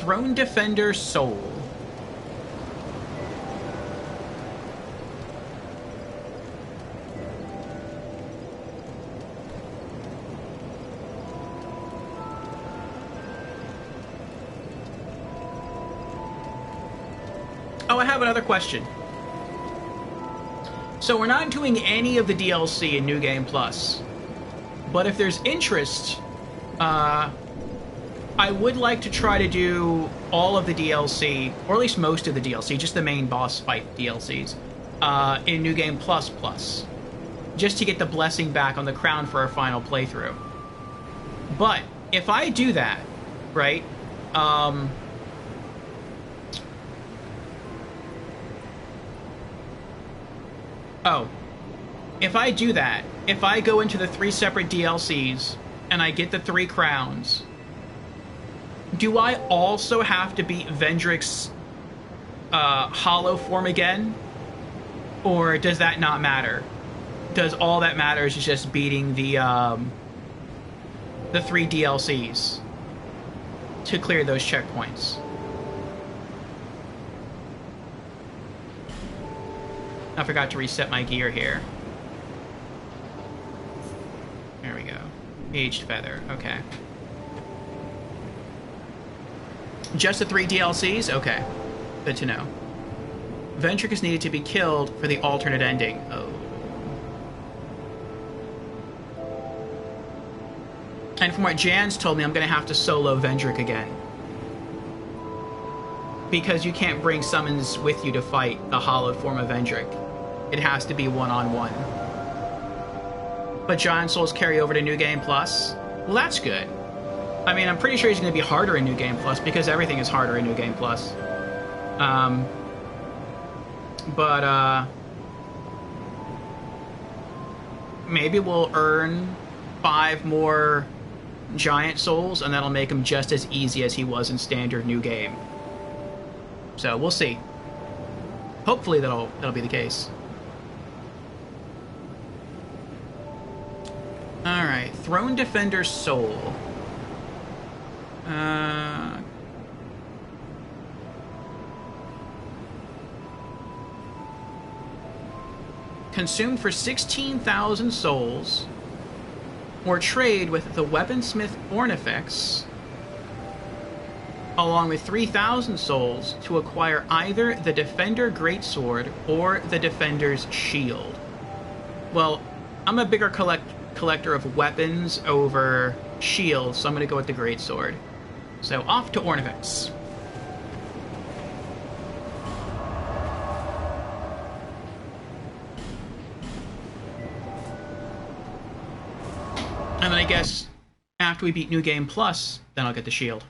Throne Defender Soul. Oh, I have another question. So we're not doing any of the DLC in New Game Plus, but if there's interest, I would like to try to do all of the DLC, or at least most of the DLC, just the main boss fight DLCs, in New Game Plus, just to get the blessing back on the crown for our final playthrough. But if I do that, right, oh, if I do that, if I go into the 3 separate DLCs and I get the 3 crowns, do I also have to beat Vendrick's hollow form again? Or does that not matter? Does all that matters is just beating the 3 DLCs to clear those checkpoints? I forgot to reset my gear here. There we go. Aged Feather. Okay. Just the 3 DLCs? Okay. Good to know. Vendrick is needed to be killed for the alternate ending. Oh. And from what Jan's told me, I'm going to have to solo Vendrick again. Because you can't bring summons with you to fight the hollowed form of Vendrick. It has to be one-on-one. But Giant Souls carry over to New Game Plus? Well, that's good. I mean, I'm pretty sure he's going to be harder in New Game Plus, because everything is harder in New Game Plus. Maybe we'll earn 5 more Giant Souls, and that'll make him just as easy as he was in Standard New Game. So, we'll see. Hopefully that'll be the case. Alright, Throne Defender Soul. Consumed for 16,000 souls, or trade with the Weaponsmith Ornifex, along with 3,000 souls to acquire either the Defender Greatsword or the Defender's Shield. Well, I'm a bigger collector of weapons over shields, so I'm going to go with the Greatsword. So, off to Ornifex. And then I guess after we beat New Game Plus, then I'll get the shield.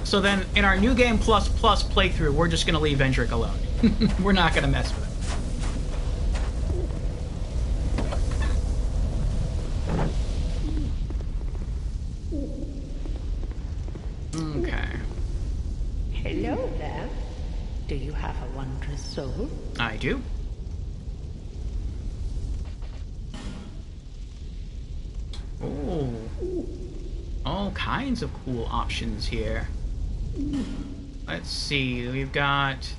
So then, in our New Game Plus playthrough, we're just going to leave Vendrick alone. We're not going to mess with him. Okay. Hello there. Do you have a wondrous soul? I do. Oh. All kinds of cool options here. let's see. We've got...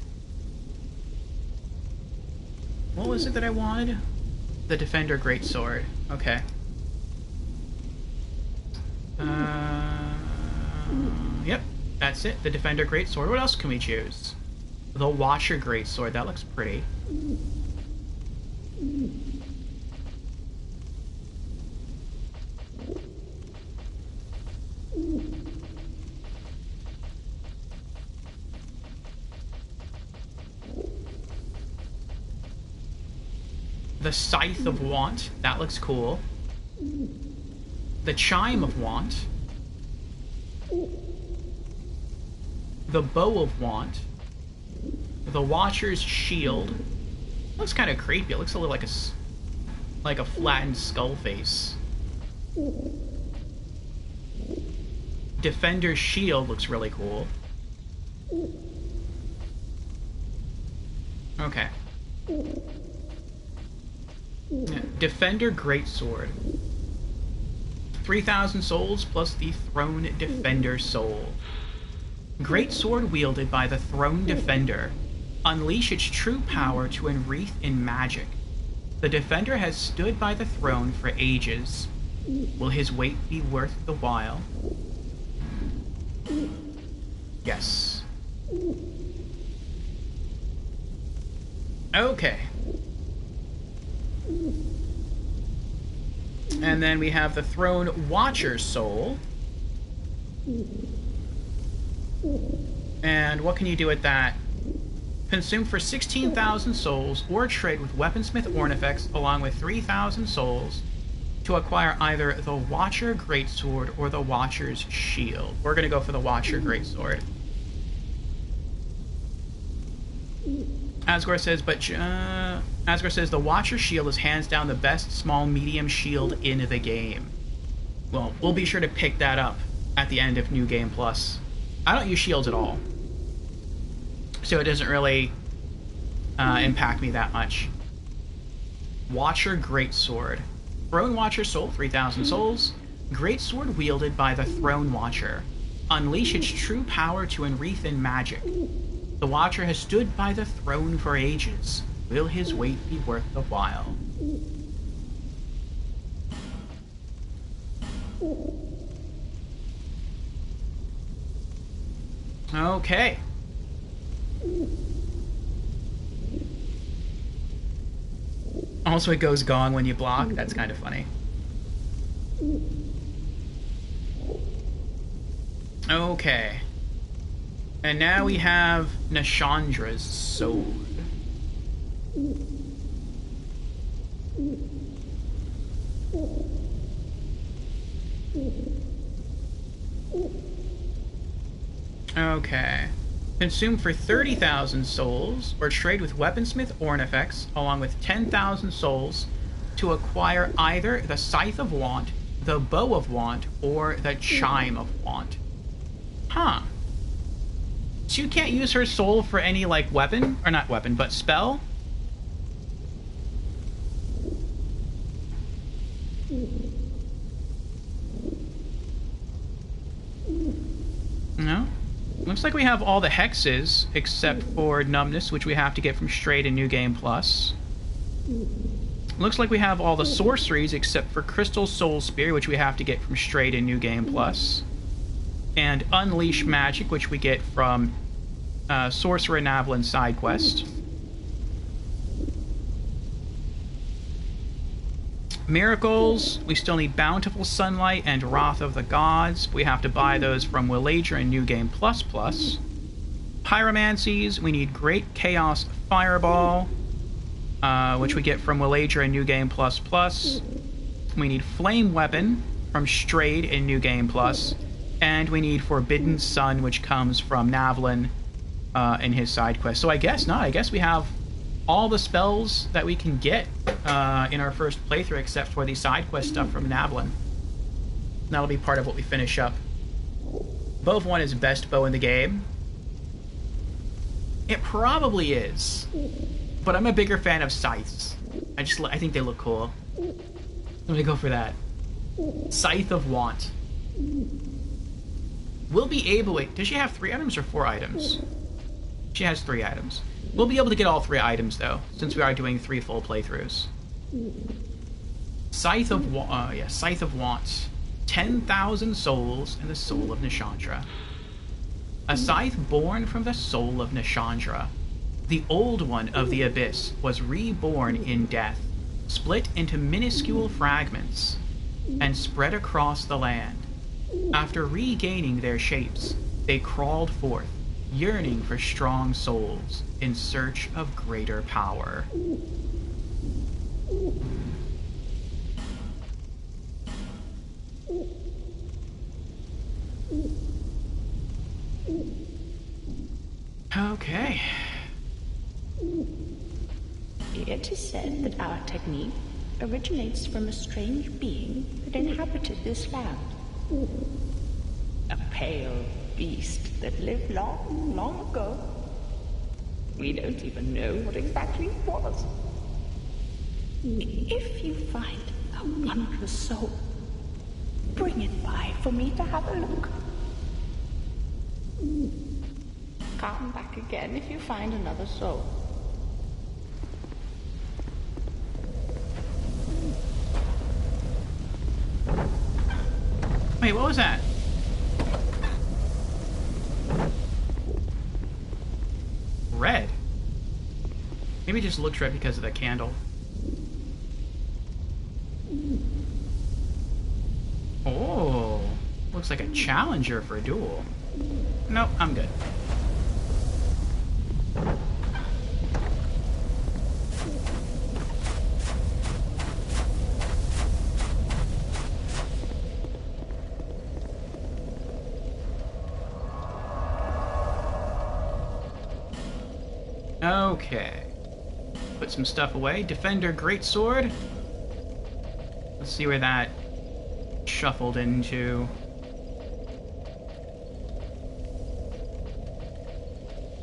What was it that I wanted? The Defender Greatsword. Okay. Yep, that's it. The Defender Greatsword. What else can we choose? The Watcher Greatsword. That looks pretty. The Scythe of Want. That looks cool. The Chime of Want. The Bow of Want. The Watcher's Shield. Looks kind of creepy. It looks a little like a flattened skull face. Defender's Shield looks really cool. Okay. Defender Greatsword. 3,000 souls plus the Throne Defender soul. Greatsword wielded by the Throne Defender. Unleash its true power to enwreath in magic. The Defender has stood by the throne for ages. Will his weight be worth the while? Yes. Okay. And then we have the Throne Watcher soul. And what can you do with that? Consume for 16,000 souls, or trade with Weaponsmith Ornifex along with 3,000 souls to acquire either the Watcher Greatsword or the Watcher's Shield. We're going to go for the Watcher Greatsword. Asgore says, Asgore says the Watcher Shield is hands down the best small-medium shield in the game. Well, we'll be sure to pick that up at the end of New Game Plus. I don't use shields at all, so it doesn't really impact me that much. Watcher Greatsword. Throne Watcher soul, 3,000 souls. Greatsword wielded by the Throne Watcher. Unleash its true power to enwreath in magic. The Watcher has stood by the throne for ages. Will his weight be worth the while? Okay. Also, it goes gong when you block. That's kind of funny. Okay. And now we have Nashandra's sword. Okay. Consume for 30,000 souls, or trade with Weaponsmith Ornifex, along with 10,000 souls, to acquire either the Scythe of Want, the Bow of Want, or the Chime of Want. Huh. So you can't use her soul for any, like, weapon? Or not weapon, but spell? No? Looks like we have all the hexes, except for Numbness, which we have to get from Straight in New Game Plus. Looks like we have all the sorceries, except for Crystal Soul Spear, which we have to get from Straight in New Game Plus. And Unleash Magic, which we get from Sorcerer Navlin's side quest. Miracles, we still need Bountiful Sunlight and Wrath of the Gods. We have to buy those from Willager in New Game Plus Plus. Pyromancies, we need Great Chaos Fireball, which we get from Willager in New Game Plus Plus. We need Flame Weapon from Strayed in New Game Plus. And we need Forbidden Sun, which comes from Navlin in his side quest. So I guess not. I guess we have all the spells that we can get in our first playthrough, except for the side quest stuff from Navlin. That'll be part of what we finish up. Bow of One is best bow in the game. It probably is, but I'm a bigger fan of scythes. I think they look cool. I'm gonna go for that. Scythe of Want. we'll be able... Wait, does she have 3 items or 4 items? She has 3 items. We'll be able to get all 3 items, though, since we are doing 3 full playthroughs. Scythe of Want. 10,000 souls and the soul of Nishandra. A scythe born from the soul of Nishandra. The old one of the abyss was reborn in death, split into minuscule fragments, and spread across the land. After regaining their shapes, they crawled forth, yearning for strong souls in search of greater power. Okay. It is said that our technique originates from a strange being that inhabited this land. A pale beast that lived long, long ago. We don't even know what exactly it was. If you find a wondrous soul, bring it by for me to have a look. Come back again if you find another soul. Wait, what was that? Red. Maybe it just looks red because of the candle. Oh, looks like a challenger for a duel. Nope, I'm good. Okay. Put some stuff away. Defender Greatsword. Let's see where that shuffled into.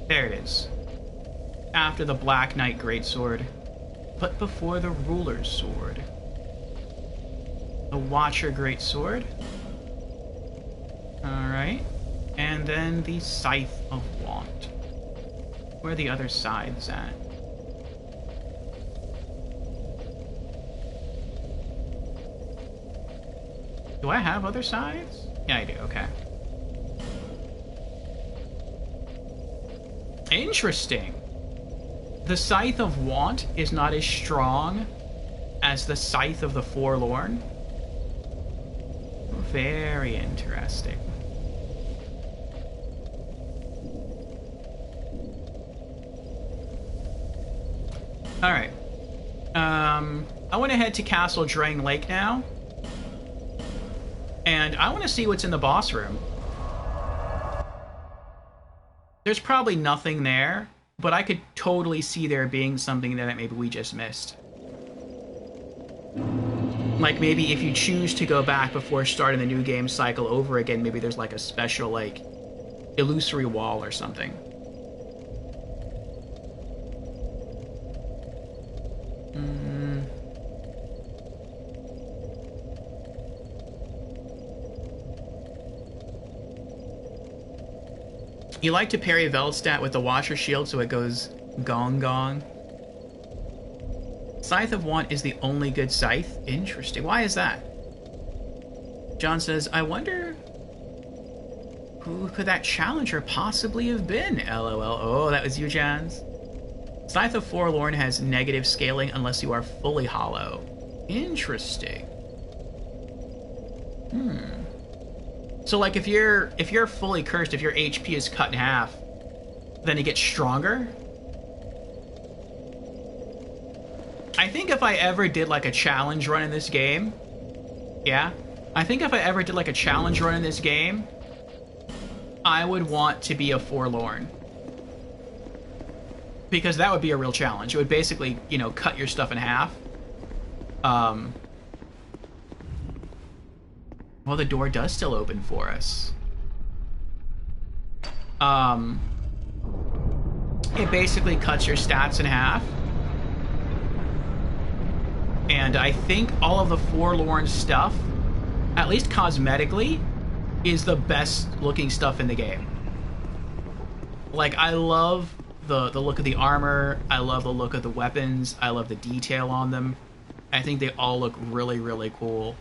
There it is. After the Black Knight Greatsword, but before the Ruler's Sword. The Watcher Greatsword. Alright. And then the Scythe of Want. Where are the other sides at? Do I have other sides? Yeah, I do. Okay. Interesting. The Scythe of Want is not as strong as the Scythe of the Forlorn. Very interesting. Alright. I want to head to Castle Drang Lake now. And I want to see what's in the boss room. There's probably nothing there, but I could totally see there being something there that maybe we just missed. Like maybe if you choose to go back before starting the new game cycle over again, maybe there's like a special like illusory wall or something. You like to parry Veldstat with the Watcher Shield so it goes gong gong. Scythe of Want is the only good scythe? Interesting. Why is that? John says, I wonder who could that challenger possibly have been? LOL. Oh, that was you, Jans. Scythe of Forlorn has negative scaling unless you are fully hollow. Interesting. So like if you're fully cursed, if your HP is cut in half, then it gets stronger? I think if I ever did like a challenge run in this game, yeah, I think if I ever did like a challenge run in this game, I would want to be a Forlorn. Because that would be a real challenge. It would basically, you know, cut your stuff in half. Well, the door does still open for us. It basically cuts your stats in half. And I think all of the Forlorn stuff, at least cosmetically, is the best looking stuff in the game. Like, I love the look of the armor, I love the look of the weapons, I love the detail on them. I think they all look really, really cool.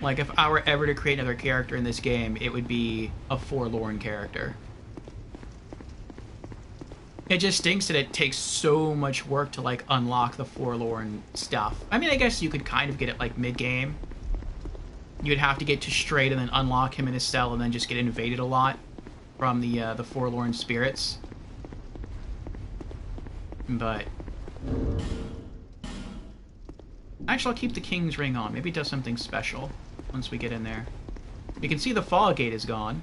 Like, if I were ever to create another character in this game, it would be a Forlorn character. It just stinks that it takes so much work to, like, unlock the Forlorn stuff. I mean, I guess you could kind of get it, like, mid-game. You'd have to get to Straight and then unlock him in his cell and then just get invaded a lot from the Forlorn spirits. But... actually, I'll keep the King's Ring on. Maybe it does something special once we get in there. You can see the fog gate is gone.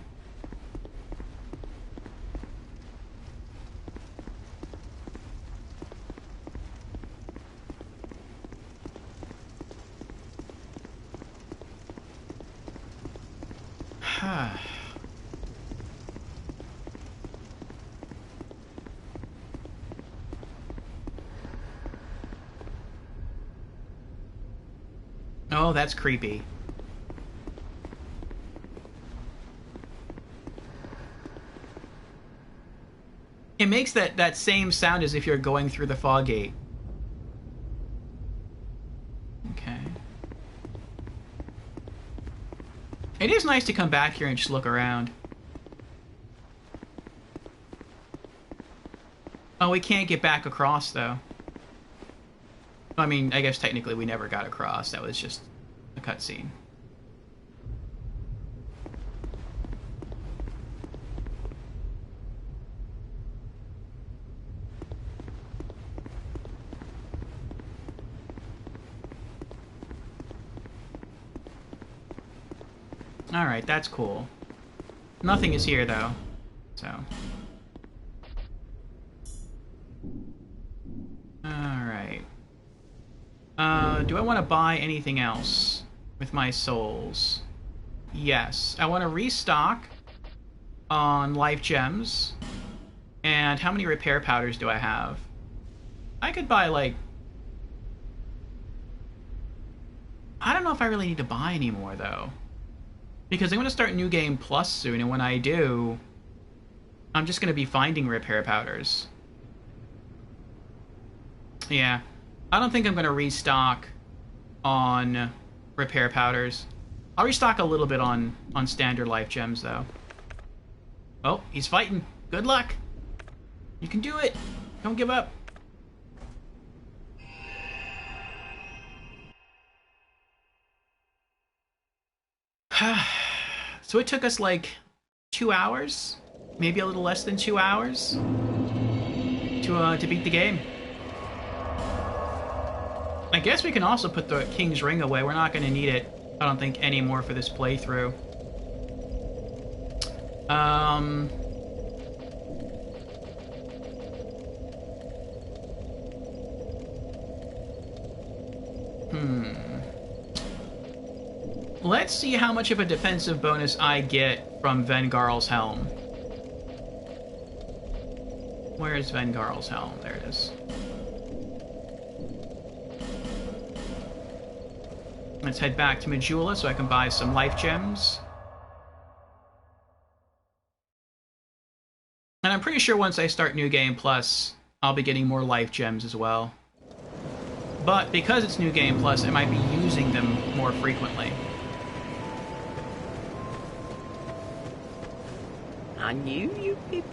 Oh, that's creepy. It makes that same sound as if you're going through the fog gate. Okay. It is nice to come back here and just look around. Oh, we can't get back across, though. I mean, I guess technically we never got across. That was just a cutscene. Alright, that's cool. Nothing is here, though. So... alright. Do I want to buy anything else with my souls? Yes. I want to restock on life gems. And how many repair powders do I have? I could buy, like... I don't know if I really need to buy anymore, though. Because I'm going to start New Game Plus soon, and when I do, I'm just going to be finding repair powders. Yeah. I don't think I'm going to restock on repair powders. I'll restock a little bit on standard life gems, though. Oh, he's fighting. Good luck. You can do it. Don't give up. So it took us like 2 hours, maybe a little less than 2 hours, to beat the game. I guess we can also put the King's Ring away. We're not going to need it, I don't think, anymore for this playthrough. Let's see how much of a defensive bonus I get from Vengarl's Helm. Where is Vengarl's Helm? There it is. Let's head back to Majula so I can buy some life gems. And I'm pretty sure once I start New Game Plus, I'll be getting more life gems as well. But because it's New Game Plus, I might be using them more frequently. I knew you people.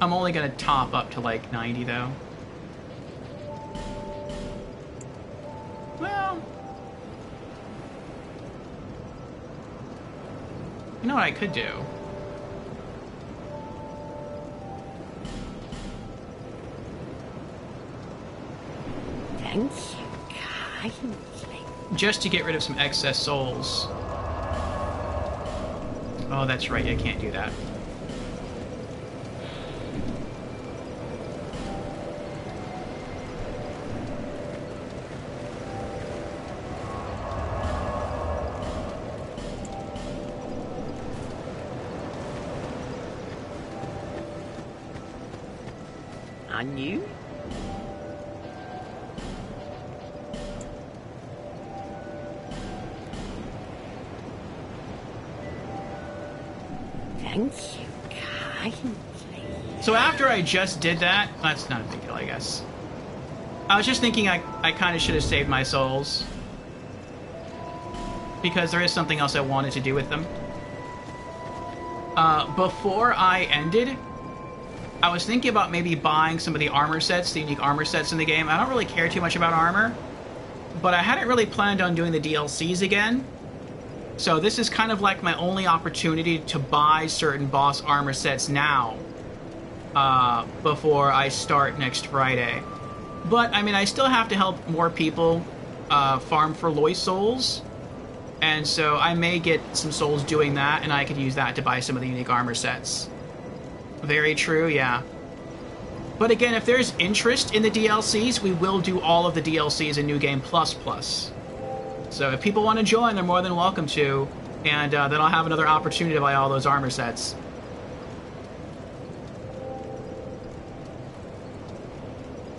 I'm only gonna top up to like 90 though. Well, you know what I could do? Thank you kindly. Just to get rid of some excess souls. Oh, that's right, I can't do that. I knew. Thank you kindly. So after I just did that, that's not a big deal, I guess. I was just thinking I kind of should have saved my souls. Because there is something else I wanted to do with them. Before I ended, I was thinking about maybe buying some of the armor sets, the unique armor sets in the game. I don't really care too much about armor, but I hadn't really planned on doing the DLCs again. So this is kind of like my only opportunity to buy certain boss armor sets now, before I start next Friday. But, I mean, I still have to help more people farm for Loy souls, and so I may get some souls doing that, and I could use that to buy some of the unique armor sets. Very true, yeah. But again, if there's interest in the DLCs, we will do all of the DLCs in New Game Plus Plus. So if people want to join, they're more than welcome to, and then I'll have another opportunity to buy all those armor sets.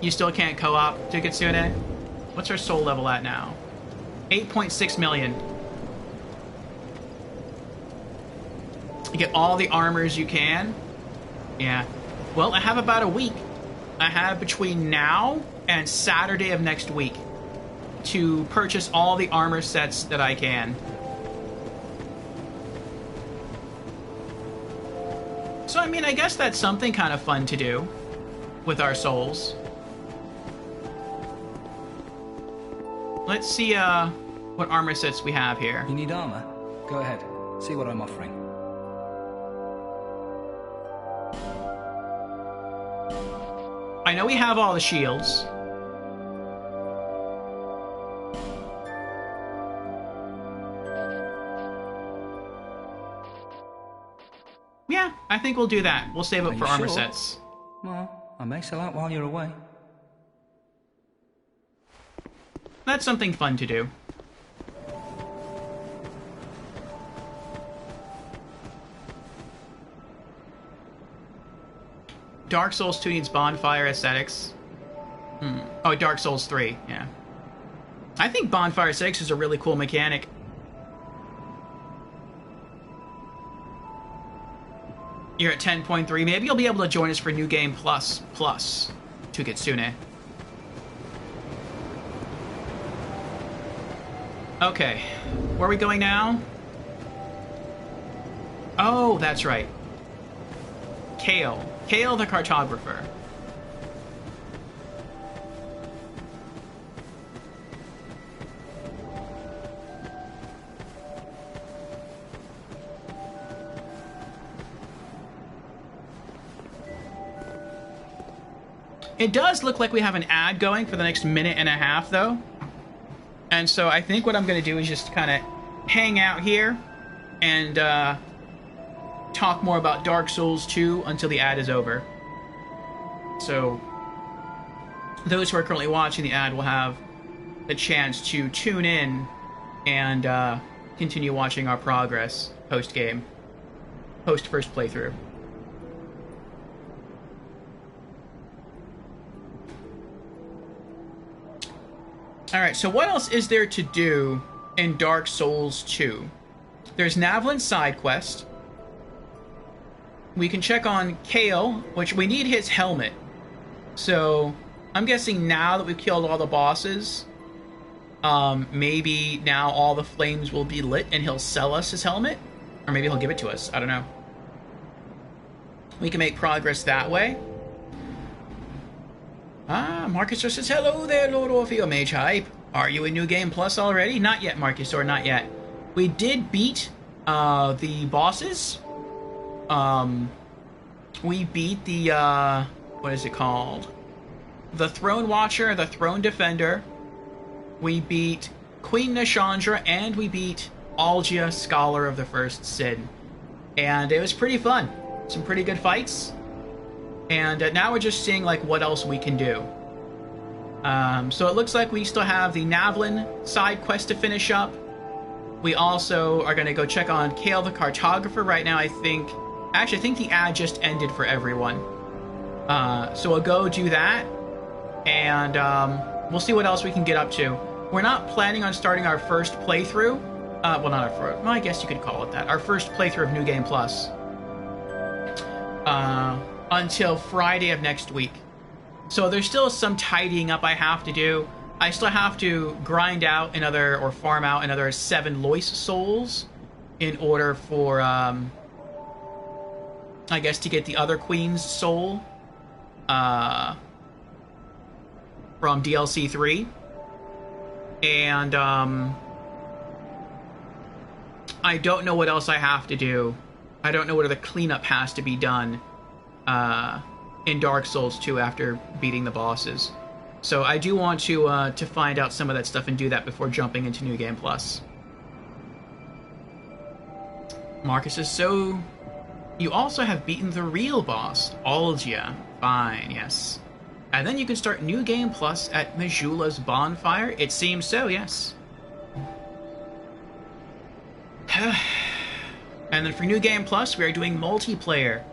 You still can't co-op to Kitsune? What's our soul level at now? 8.6 million. You get all the armors you can. Yeah. Well, I have about a week. I have between now and Saturday of next week to purchase all the armor sets that I can. So, I mean, I guess that's something kind of fun to do with our souls. Let's see what armor sets we have here. You need armor? Go ahead. See what I'm offering. I know we have all the shields. Yeah, I think we'll do that. We'll save up for armor sets. Well, I may sell out while you're away. That's something fun to do. Dark Souls 2 needs bonfire aesthetics. Oh, Dark Souls 3, yeah. I think bonfire aesthetics is a really cool mechanic. You're at 10.3. Maybe you'll be able to join us for New Game Plus to Kitsune. Okay, where are we going now? Oh, that's right. Kael the cartographer. It does look like we have an ad going for the next minute and a half, though. And so I think what I'm going to do is just kind of hang out here and talk more about Dark Souls 2 until the ad is over. So those who are currently watching the ad will have the chance to tune in and continue watching our progress post-game, post-first playthrough. Alright, so what else is there to do in Dark Souls 2? There's Navlin's side quest. We can check on Kael, which we need his helmet. So, I'm guessing now that we've killed all the bosses, maybe now all the flames will be lit and he'll sell us his helmet? Or maybe he'll give it to us, I don't know. We can make progress that way. Ah, Marcusor says, hello there, Lord Orfeo Mage Hype. Are you in New Game Plus already? Not yet, Marcusor, not yet. We did beat the bosses. We beat the, what is it called? The Throne Watcher, the Throne Defender. We beat Queen Nashandra, and we beat Algia, Scholar of the First Sin. And it was pretty fun. Some pretty good fights. And now we're just seeing, like, what else we can do. So it looks like we still have the Navlin side quest to finish up. We also are going to go check on Kael the Cartographer right now, I think. Actually, I think the ad just ended for everyone. So we'll go do that. And we'll see what else we can get up to. We're not planning on starting our first playthrough. Well, not our first. Well, I guess you could call it that. Our first playthrough of New Game Plus. until Friday of next week. So there's still some tidying up I have to do. I still have to grind out another, or farm out another 7 Lois souls in order for, I guess, to get the other queen's soul from DLC 3. And I don't know what else I have to do. I don't know what other cleanup has to be done in Dark Souls 2 after beating the bosses. So I do want to find out some of that stuff and do that before jumping into New Game Plus. Marcus says, so you also have beaten the real boss, Algia. Fine, yes. And then you can start New Game Plus at Majula's Bonfire? It seems so, yes. And then for New Game Plus, we are doing multiplayer.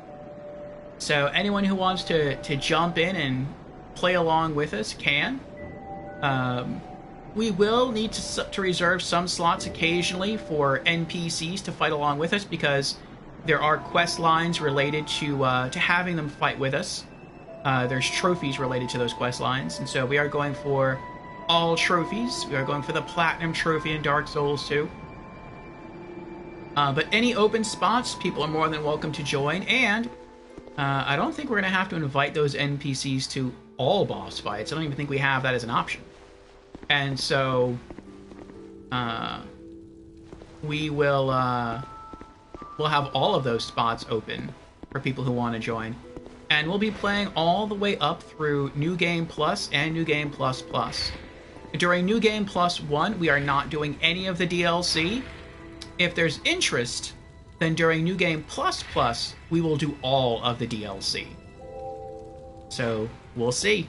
So anyone who wants to jump in and play along with us can. We will need to reserve some slots occasionally for NPCs to fight along with us, because there are quest lines related to having them fight with us. There's trophies related to those quest lines, and so we are going for all trophies. We are going for the Platinum Trophy in Dark Souls 2. But any open spots, people are more than welcome to join, and I don't think we're going to have to invite those NPCs to all boss fights. I don't even think we have that as an option. And so, we will, we'll have all of those spots open for people who want to join. And we'll be playing all the way up through New Game Plus and New Game Plus Plus. During New Game Plus 1, we are not doing any of the DLC. If there's interest, then during New Game Plus Plus, we will do all of the DLC. So, we'll see.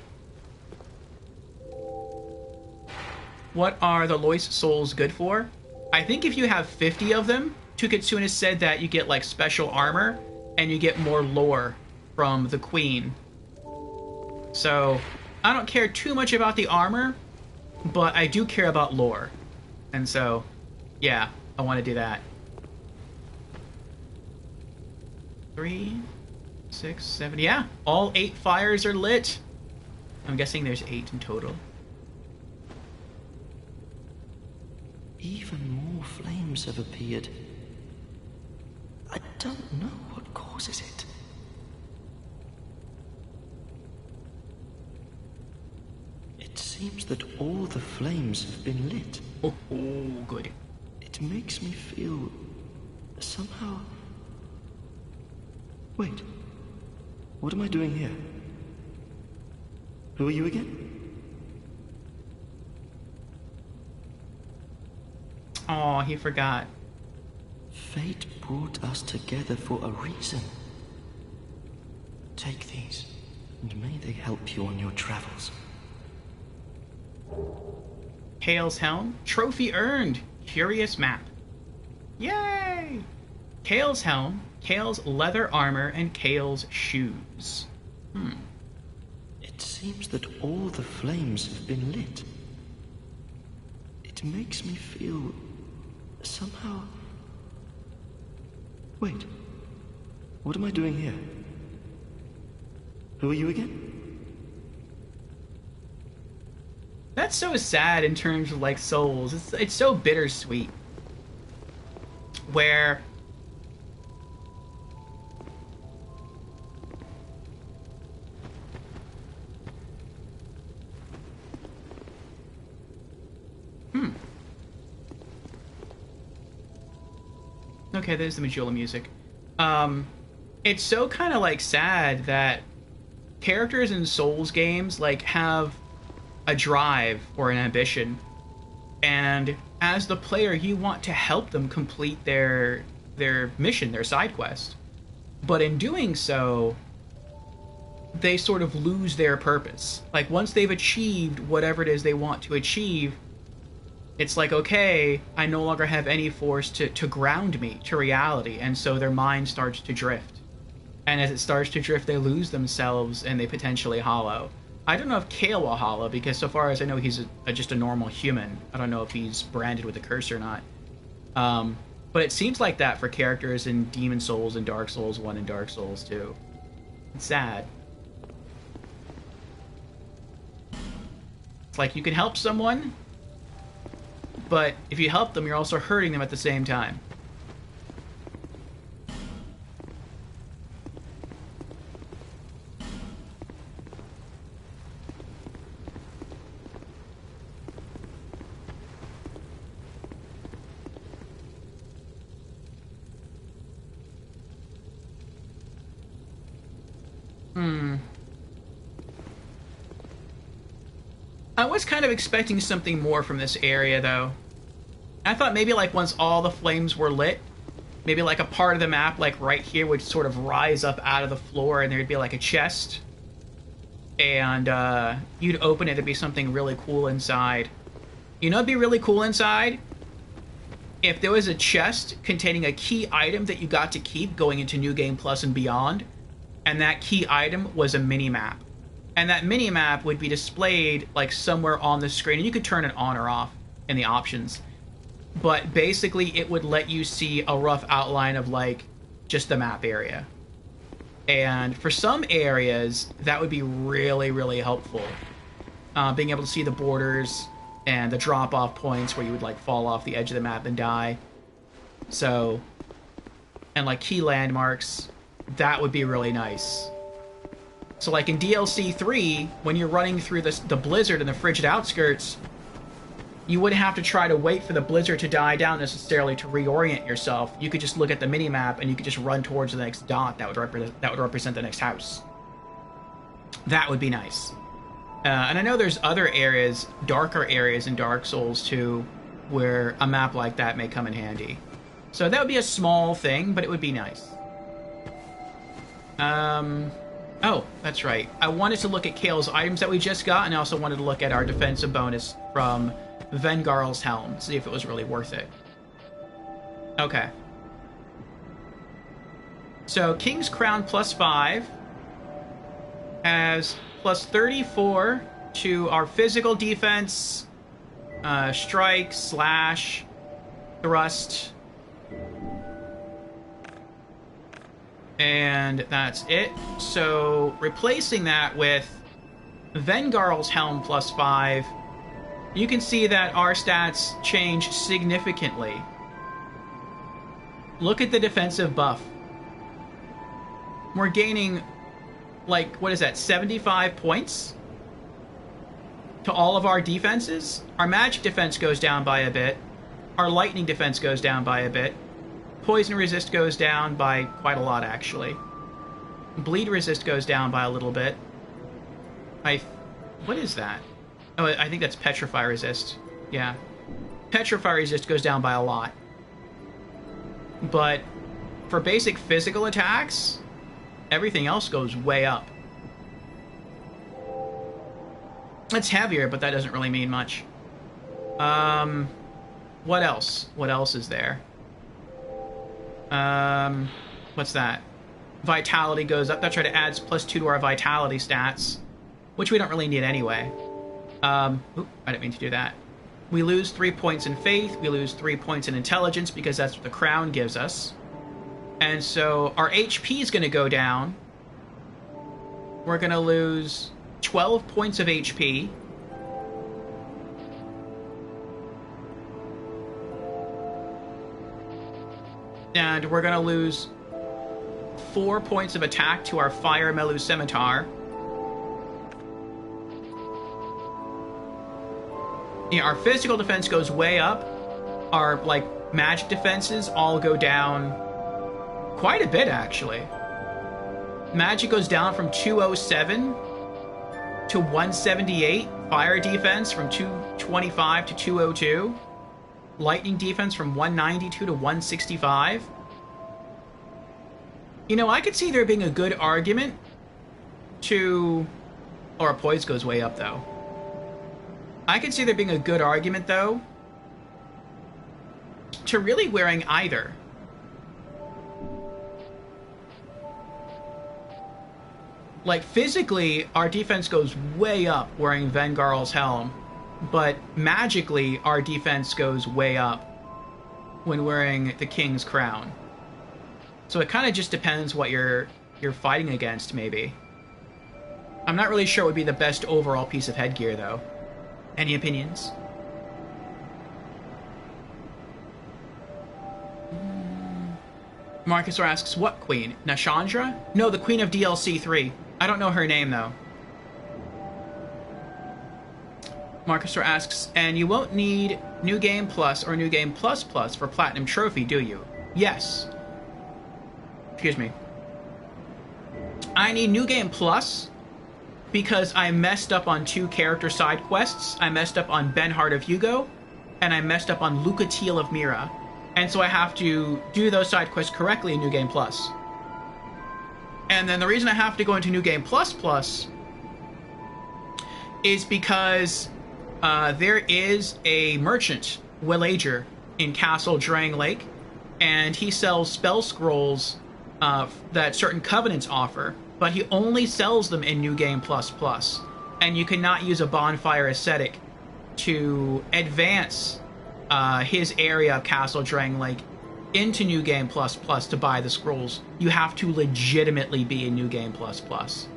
What are the Lois souls good for? I think if you have 50 of them, Tukitsuna said that you get like special armor, and you get more lore from the queen. So, I don't care too much about the armor, but I do care about lore. And so, yeah, I want to do that. 3, 6, 7, yeah, all 8 fires are lit. I'm guessing there's 8 in total. Even more flames have appeared. I don't know what causes it. It seems that all the flames have been lit. Oh, good. It makes me feel somehow... Wait, what am I doing here? Who are you again? Oh, he forgot. Fate brought us together for a reason. Take these, and may they help you on your travels. Kale's helm. Trophy earned. Curious map. Yay! Kale's helm, Kale's leather armor, and Kale's shoes. It seems that all the flames have been lit. It makes me feel... somehow... Wait, what am I doing here? Who are you again? That's so sad in terms of, like, souls. It's so bittersweet. Where... Okay, there's the Majula music. It's so kind of, like, sad that characters in Souls games, like, have a drive or an ambition, and as the player, you want to help them complete their mission, their side quest. But in doing so, they sort of lose their purpose. Like, once they've achieved whatever it is they want to achieve, it's like, okay, I no longer have any force to ground me to reality, and so their mind starts to drift. And as it starts to drift, they lose themselves, and they potentially hollow. I don't know if Kale will hollow, because so far as I know, he's just a normal human. I don't know if he's branded with a curse or not. But it seems like that for characters in Demon Souls and Dark Souls 1 and Dark Souls 2. It's sad. It's like you can help someone, but if you help them, you're also hurting them at the same time. I was kind of expecting something more from this area, though. I thought maybe, like, once all the flames were lit, maybe, like, a part of the map, like, right here would sort of rise up out of the floor and there'd be, like, a chest. And, you'd open it, there'd be something really cool inside. You know what'd be really cool inside? If there was a chest containing a key item that you got to keep going into New Game Plus and beyond, and that key item was a mini-map. And that mini-map would be displayed, like, somewhere on the screen, and you could turn it on or off in the options. But basically, it would let you see a rough outline of, like, just the map area. And for some areas, that would be really, really helpful. Being able to see the borders and the drop-off points where you would, like, fall off the edge of the map and die. So, and, like, key landmarks, that would be really nice. So, like, in DLC 3, when you're running through the blizzard and the frigid outskirts, you wouldn't have to try to wait for the blizzard to die down necessarily to reorient yourself. You could just look at the minimap and you could just run towards the next dot that would represent the next house. That would be nice. And I know there's other areas, darker areas in Dark Souls 2, where a map like that may come in handy. So that would be a small thing, but it would be nice. Oh, that's right. I wanted to look at Kale's items that we just got, and I also wanted to look at our defensive bonus from Vengarl's Helm, see if it was really worth it. Okay. So, King's Crown +5 has +34 to our physical defense, strike, slash, thrust, and that's it. So, replacing that with Vengarl's Helm +5, you can see that our stats change significantly. Look at the defensive buff. We're gaining, like, what is that, 75 points to all of our defenses? Our magic defense goes down by a bit. Our lightning defense goes down by a bit. Poison resist goes down by quite a lot, actually. Bleed resist goes down by a little bit. What is that? Oh, I think that's petrify resist. Yeah. Petrify resist goes down by a lot. But for basic physical attacks, everything else goes way up. It's heavier, but that doesn't really mean much. What else? What else is there? What's that? Vitality goes up. That's right, it adds +2 to our vitality stats, which we don't really need anyway. Oop, I didn't mean to do that. We lose 3 points in faith, we lose 3 points in intelligence because that's what the crown gives us. And so our HP is going to go down. We're going to lose 12 points of HP. And we're going to lose 4 points of attack to our Fire Melu Scimitar. Yeah, our physical defense goes way up. Our, like, magic defenses all go down quite a bit, actually. Magic goes down from 207 to 178. Fire defense from 225 to 202. Lightning defense from 192 to 165. You know, I could see there being a good argument to... Or our poise goes way up, though. I could see there being a good argument, though, to really wearing either. Like, physically, our defense goes way up wearing Vengarl's Helm, but magically, our defense goes way up when wearing the King's Crown. So it kind of just depends what you're you're fighting against, maybe. I'm not really sure it would be the best overall piece of headgear, though. Any opinions? Marcus asks, what queen? Nashandra? No, the queen of DLC 3. I don't know her name, though. Marcus asks, and you won't need New Game Plus or New Game Plus Plus for Platinum Trophy, do you? Yes. Excuse me. I need New Game Plus because I messed up on 2 character side quests. I messed up on Benhard of Hugo, and I messed up on Lucatiel of Mira. And so I have to do those side quests correctly in New Game Plus. And then the reason I have to go into New Game Plus Plus is because there is a merchant, Willager, in Castle Drang Lake, and he sells spell scrolls that certain covenants offer, but he only sells them in New Game Plus Plus. And you cannot use a bonfire ascetic to advance his area of Castle Drang Lake into New Game Plus Plus to buy the scrolls. You have to legitimately be in New Game Plus Plus.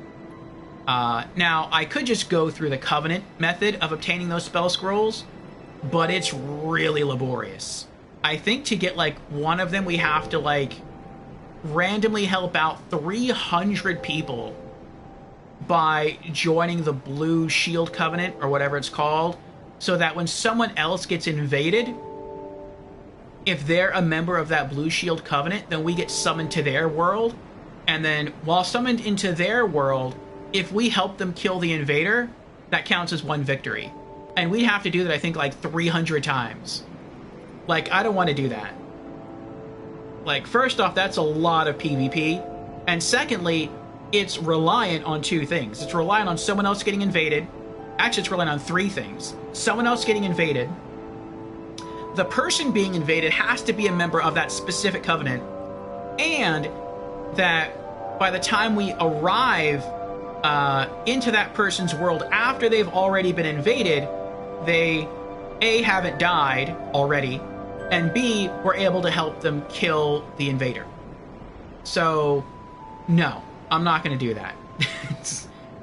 Now, I could just go through the Covenant method of obtaining those spell scrolls, but it's really laborious. I think to get, like, one of them, we have to, like, randomly help out 300 people by joining the Blue Shield Covenant, or whatever it's called, so that when someone else gets invaded, if they're a member of that Blue Shield Covenant, then we get summoned to their world, and then while summoned into their world, if we help them kill the invader, that counts as 1 victory. And we have to do that, I think, like 300 times. Like, I don't want to do that. Like, first off, that's a lot of PvP. And secondly, it's reliant on 2 things. It's reliant on someone else getting invaded. Actually, it's reliant on 3 things. Someone else getting invaded. The person being invaded has to be a member of that specific covenant. And that by the time we arrive into that person's world after they've already been invaded, they A, haven't died already, and B, we're able to help them kill the invader. So, no, I'm not going to do that.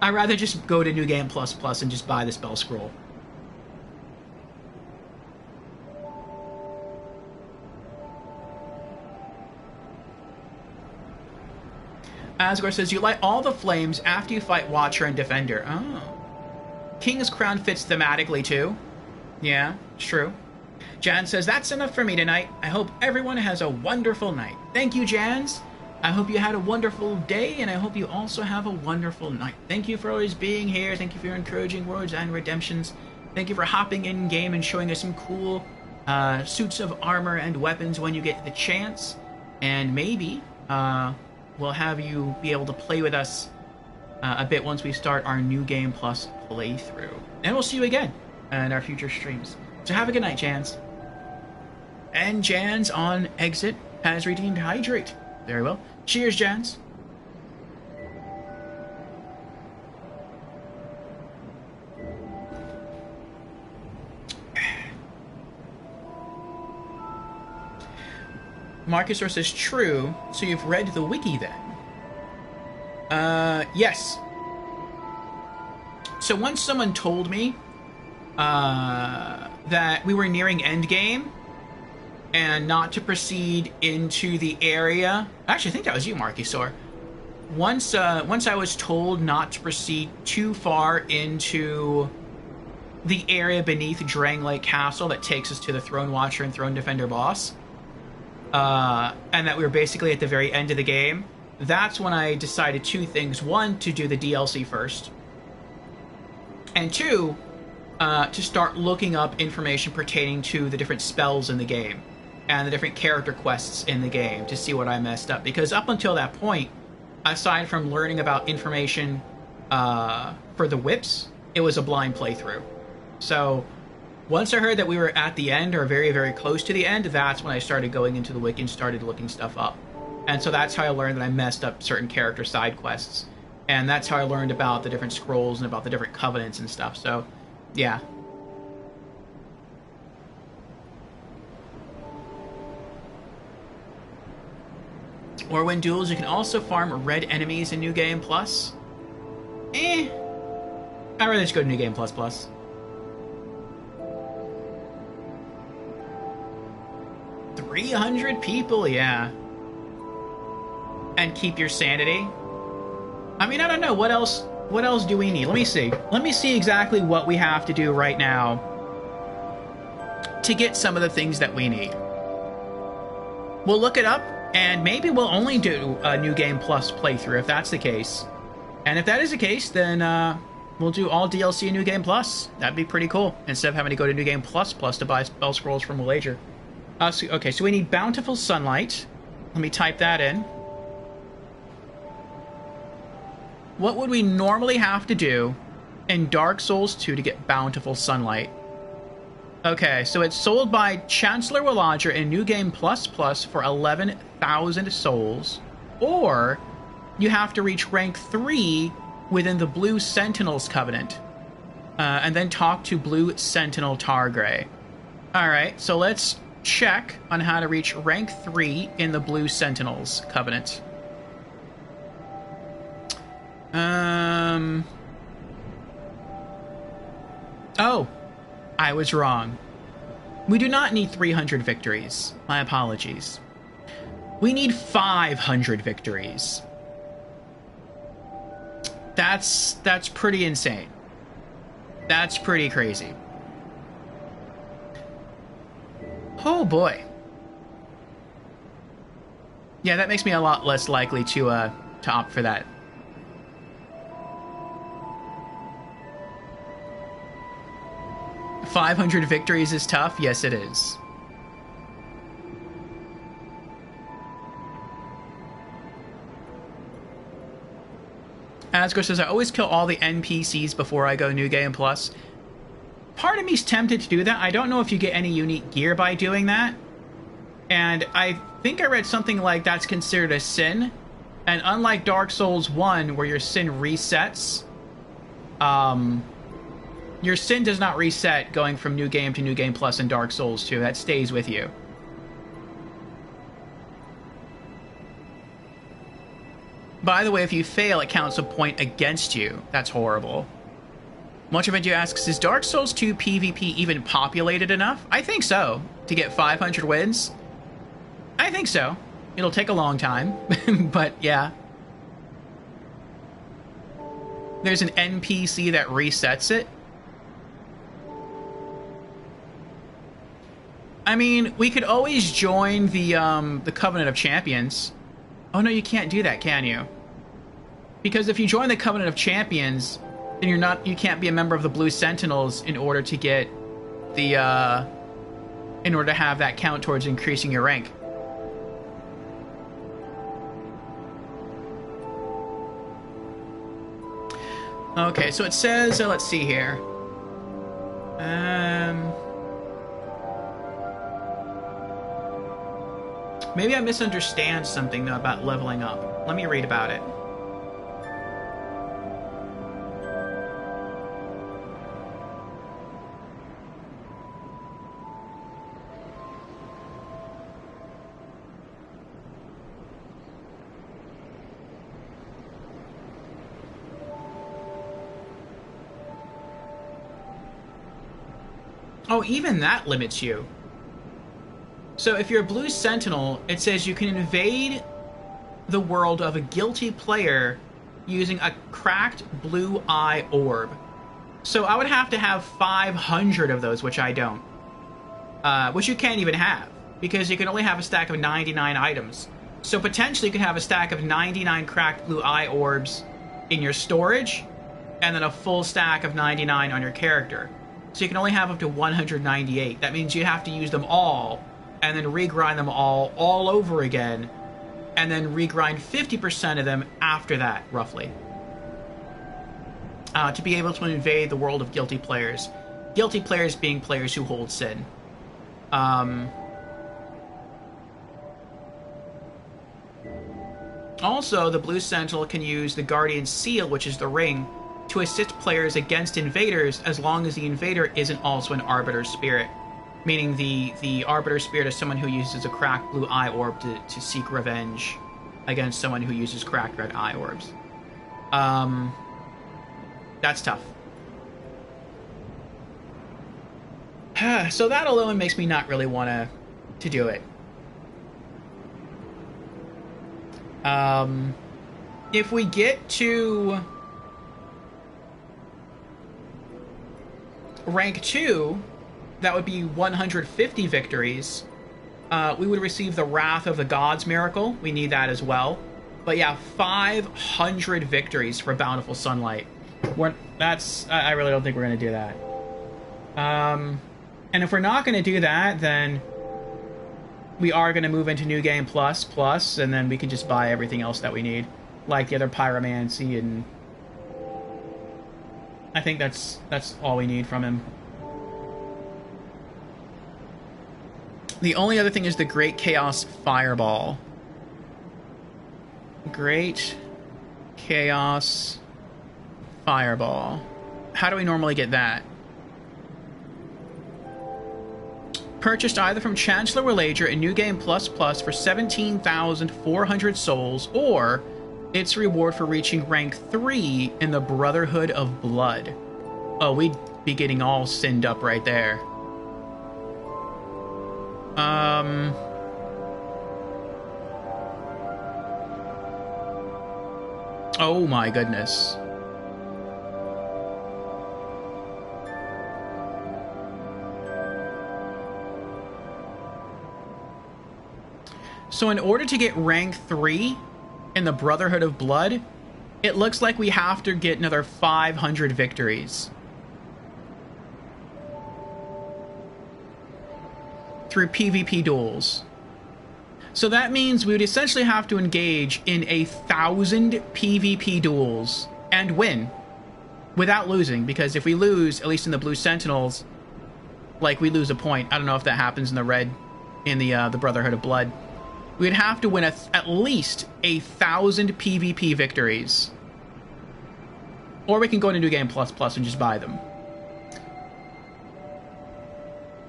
I'd rather just go to New Game Plus Plus and just buy the spell scroll. Asgore says, you light all the flames after you fight Watcher and Defender. Oh. King's Crown fits thematically, too. Yeah, it's true. Jan says, that's enough for me tonight. I hope everyone has a wonderful night. Thank you, Jans. I hope you had a wonderful day, and I hope you also have a wonderful night. Thank you for always being here. Thank you for your encouraging words and redemptions. Thank you for hopping in-game and showing us some cool suits of armor and weapons when you get the chance. And maybe we'll have you be able to play with us a bit once we start our New Game Plus playthrough. And we'll see you again in our future streams. So have a good night, Jans. And Jans on exit has redeemed Hydrate. Very well. Cheers, Jans. Marcus says, true, so you've read the wiki then? Yes. So once someone told me that we were nearing endgame and not to proceed into the area... Actually, I think that was you, Marcusor. Once I was told not to proceed too far into the area beneath Drang Lake Castle that takes us to the Throne Watcher and Throne Defender boss, and that we were basically at the very end of the game, that's when I decided 2 things. 1, to do the DLC first. And 2, to start looking up information pertaining to the different spells in the game and the different character quests in the game to see what I messed up. Because up until that point, aside from learning about information for the whips, it was a blind playthrough. So once I heard that we were at the end or very, very close to the end, that's when I started going into the wiki and started looking stuff up. And so that's how I learned that I messed up certain character side quests. And that's how I learned about the different scrolls and about the different covenants and stuff. So, yeah. Or when duels, you can also farm red enemies in New Game Plus. I'd rather just go to New Game Plus Plus. $300 people, yeah. And keep your sanity. I mean, I don't know. What else do we need? Let me see. Let me see exactly what we have to do right now to get some of the things that we need. We'll look it up, and maybe we'll only do a New Game Plus playthrough if that's the case. And if that is the case, then we'll do all DLC in New Game Plus. That'd be pretty cool, instead of having to go to New Game Plus to buy spell scrolls from Malaysia. Okay, so we need Bountiful Sunlight. Let me type that in. What would we normally have to do in Dark Souls 2 to get Bountiful Sunlight? Okay, so it's sold by Chancellor Willager in New Game Plus Plus for 11,000 souls. Or you have to reach rank 3 within the Blue Sentinels Covenant. And then talk to Blue Sentinel Targray. Alright, so let's check on how to reach rank 3 in the Blue Sentinels Covenant. Oh, I was wrong. We do not need 300 victories. My apologies. We need 500 victories. That's pretty insane. That's pretty crazy. Oh boy. Yeah, that makes me a lot less likely to opt for that. $500 victories is tough? Yes, it is. Asgore says, I always kill all the NPCs before I go New Game Plus. Part of me's tempted to do that. I don't know if you get any unique gear by doing that. And I think I read something like that's considered a sin. And unlike Dark Souls 1, where your sin resets, your sin does not reset going from New Game to New Game Plus in Dark Souls 2. That stays with you. By the way, if you fail, it counts a point against you. That's horrible. Much of it asks, is Dark Souls 2 PvP even populated enough? I think so. To get 500 wins? I think so. It'll take a long time, but yeah. There's an NPC that resets it. I mean, we could always join the Covenant of Champions. Oh no, you can't do that, can you? Because if you join the Covenant of Champions, then you can't be a member of the Blue Sentinels in order to get the in order to have that count towards increasing your rank. Okay, so it says, let's see here. Maybe I misunderstand something, though, about leveling up. Let me read about it. Oh, even that limits you. So if you're a Blue Sentinel, it says you can invade the world of a guilty player using a cracked blue eye orb. So I would have to have 500 of those, which I don't. Which you can't even have, because you can only have a stack of 99 items. So potentially you could have a stack of 99 cracked blue eye orbs in your storage, and then a full stack of 99 on your character. So you can only have up to 198. That means you have to use them all, and then regrind them all over again, and then regrind 50% of them after that, roughly. To be able to invade the world of guilty players. Guilty players being players who hold sin. Also, the Blue Sentinel can use the Guardian Seal, which is the ring, to assist players against invaders as long as the invader isn't also an Arbiter Spirit. Meaning the Arbiter Spirit is someone who uses a cracked blue eye orb to seek revenge against someone who uses cracked red eye orbs. That's tough. So that alone makes me not really want to do it. If we get to rank 2, that would be 150 victories. We would receive the Wrath of the Gods miracle. We need that as well. But yeah, 500 victories for Bountiful Sunlight. I really don't think we're going to do that. And if we're not going to do that, then we are going to move into New Game Plus, and then we can just buy everything else that we need. Like the other Pyromancy, and I think that's all we need from him. The only other thing is the Great Chaos Fireball. Great Chaos Fireball. How do we normally get that? Purchased either from Chancellor Willager in New Game Plus for 17,400 souls, or its reward for reaching rank 3 in the Brotherhood of Blood. Oh, we'd be getting all sinned up right there. Oh my goodness. So in order to get rank 3 in the Brotherhood of Blood, it looks like we have to get another 500 victories. Through PvP duels. So that means we would essentially have to engage in 1,000 PvP duels and win without losing, because if we lose, at least in the Blue Sentinels, like, we lose a point. I don't know if that happens in the red, in the Brotherhood of Blood. We'd have to win at least 1,000 PvP victories. Or we can go into New Game Plus and just buy them.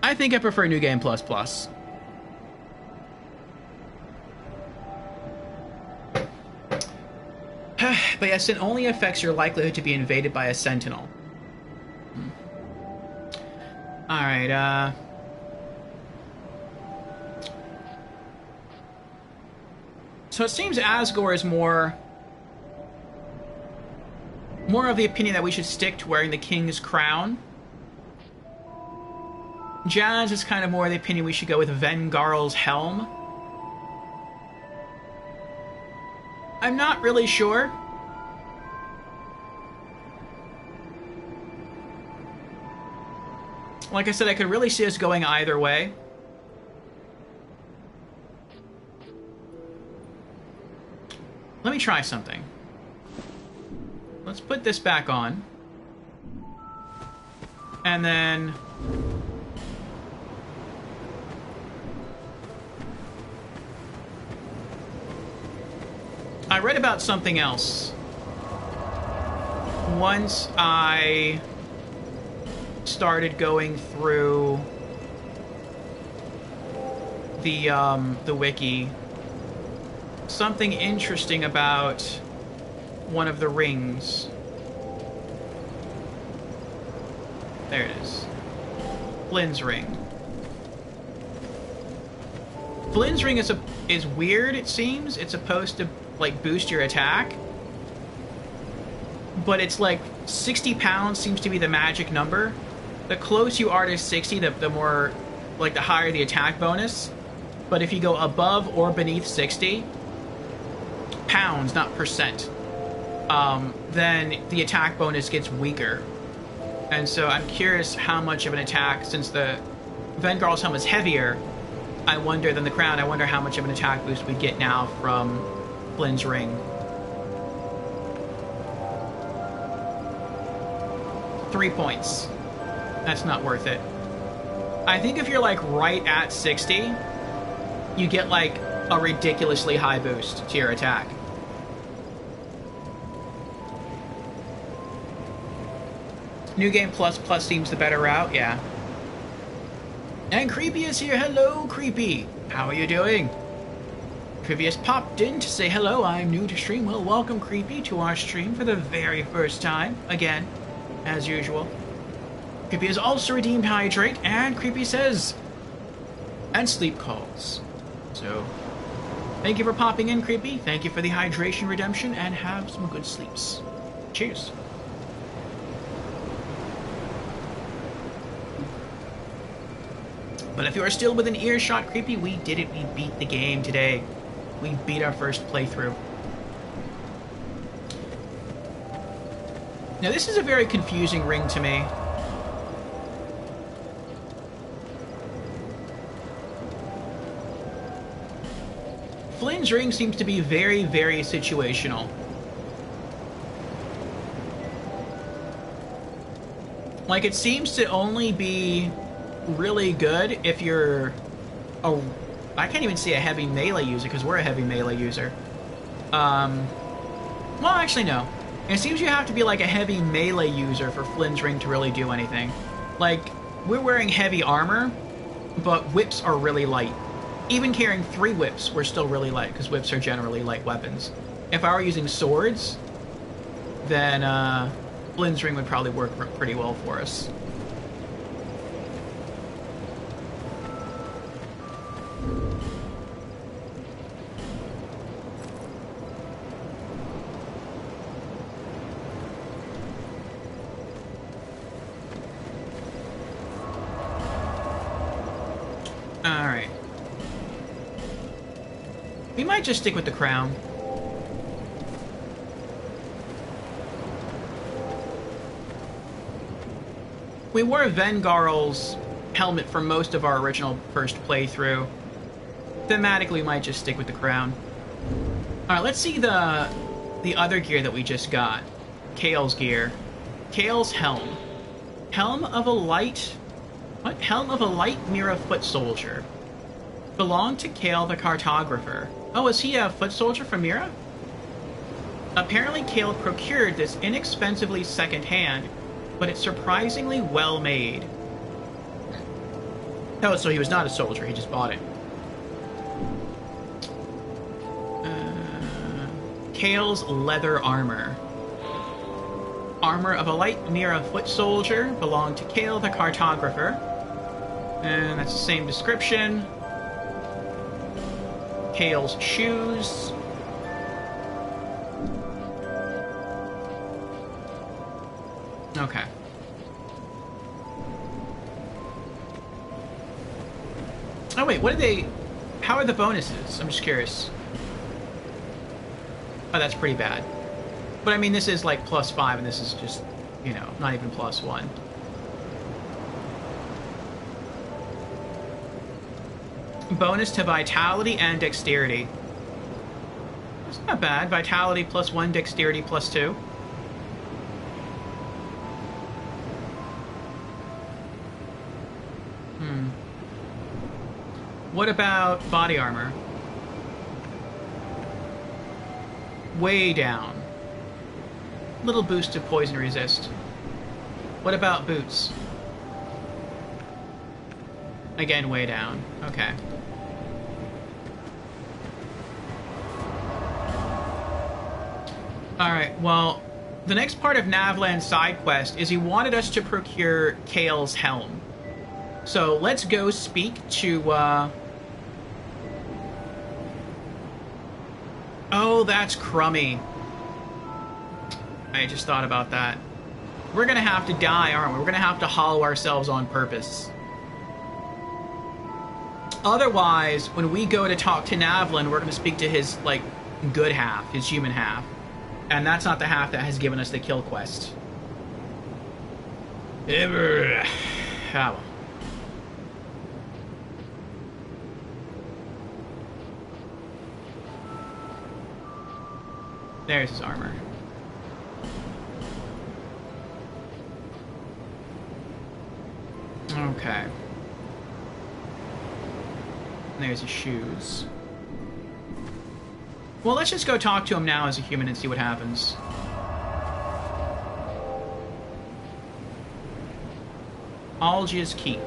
I think I prefer New Game Plus. But yes, it only affects your likelihood to be invaded by a Sentinel. Alright, so it seems Asgore is more of the opinion that we should stick to wearing the King's Crown. Jazz is kind of more of the opinion we should go with Vengarl's Helm. I'm not really sure. Like I said, I could really see us going either way. Let me try something. Let's put this back on. And then... I read about something else. Once I started going through the wiki, something interesting about one of the rings. There it is. Flynn's ring. Flynn's ring is weird, it seems. It's supposed to, like, boost your attack. But it's like 60 pounds seems to be the magic number. The closer you are to 60, the more, like, the higher the attack bonus. But if you go above or beneath 60 pounds, not percent, then the attack bonus gets weaker. And so I'm curious how much of an attack, since the Vengarl's Helm is heavier, I wonder, than the crown, I wonder how much of an attack boost we get now from Flynn's ring. 3 points. That's not worth it. I think if you're, like, right at 60, you get, like, a ridiculously high boost to your attack. New Game Plus seems the better route, yeah. And Creepy is here. Hello, Creepy. How are you doing? Creepy has popped in to say hello. I'm new to stream. Well, welcome, Creepy, to our stream for the very first time. Again, as usual. Creepy has also redeemed Hydrate, and Creepy says, and sleep calls. So, thank you for popping in, Creepy. Thank you for the hydration redemption, and have some good sleeps. Cheers. But if you are still within earshot, Creepy, we did it. We beat the game today. We beat our first playthrough. Now, this is a very confusing ring to me. Flynn's ring seems to be very, very situational. Like, it seems to only be really good if you're a... I can't even say a heavy melee user, because we're a heavy melee user. Well, actually, no. It seems you have to be, like, a heavy melee user for Flynn's ring to really do anything. Like, we're wearing heavy armor, but whips are really light. Even carrying 3 whips, we're still really light, because whips are generally light weapons. If I were using swords, then, Flynn's ring would probably work pretty well for us. Alright. We might just stick with the crown. We wore Vengarl's helmet for most of our original first playthrough. Thematically, we might just stick with the crown. Alright, let's see the other gear that we just got. Kale's gear. Kale's helm. Helm of a light... What? Helm of a light Mira foot soldier. Belonged to Kale the cartographer. Oh, is he a foot soldier from Mira? Apparently Kale procured this inexpensively second-hand, but it's surprisingly well made. Oh, so he was not a soldier, he just bought it. Kale's leather armor. Armor of a light Mira foot soldier, belonged to Kale the cartographer. And that's the same description. Kale's shoes. Okay. Oh wait, what did they... How are the bonuses? I'm just curious. Oh, that's pretty bad. But I mean, this is like +5, and this is just, you know, not even +1. Bonus to Vitality and Dexterity. It's not bad. Vitality +1, Dexterity +2. What about body armor? Way down. Little boost to poison resist. What about boots? Again, way down. Okay. Alright, well, the next part of Navlan's side quest is he wanted us to procure Kale's helm. So let's go speak to, Oh, that's crummy. I just thought about that. We're gonna have to die, aren't we? We're gonna have to hollow ourselves on purpose. Otherwise, when we go to talk to Navlan, we're gonna speak to his, like, good half, his human half. And that's not the half that has given us the kill quest. Ever. Oh. There's his armor. Okay. There's his shoes. Well, let's just go talk to him now as a human and see what happens. Algia's Keep.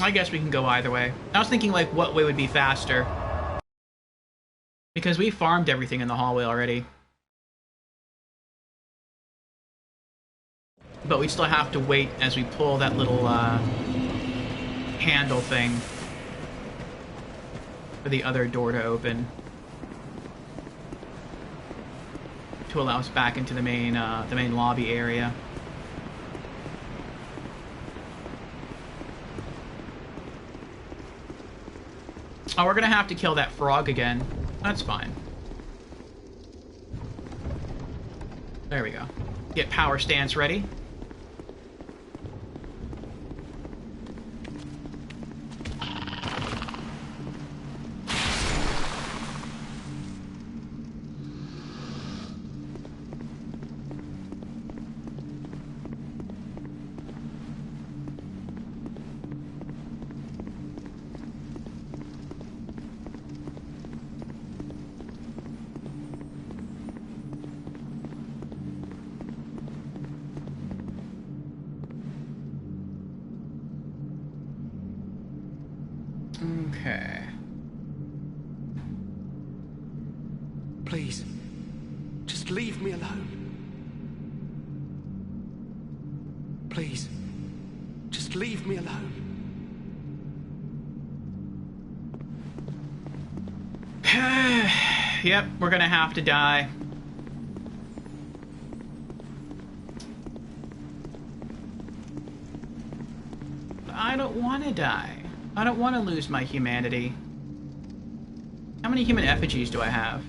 I guess we can go either way. I was thinking, like, what way would be faster? Because we farmed everything in the hallway already. But we still have to wait as we pull that little, handle thing for the other door to open. To allow us back into the main lobby area. Oh, we're gonna have to kill that frog again. That's fine. There we go. Get power stance ready. Okay. Please, just leave me alone. Please, just leave me alone. Yep, we're gonna have to die. I don't want to die. I don't want to lose my humanity. How many human effigies do I have?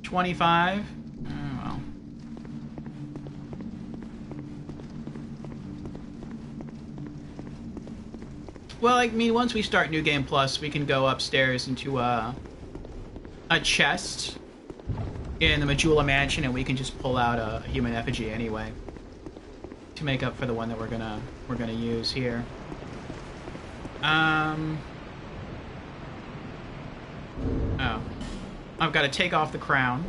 25? Oh, well. Well, I mean, once we start New Game Plus, we can go upstairs into a chest in the Majula Mansion, and we can just pull out a human effigy anyway to make up for the one that we're gonna use here. Oh. I've got to take off the crown.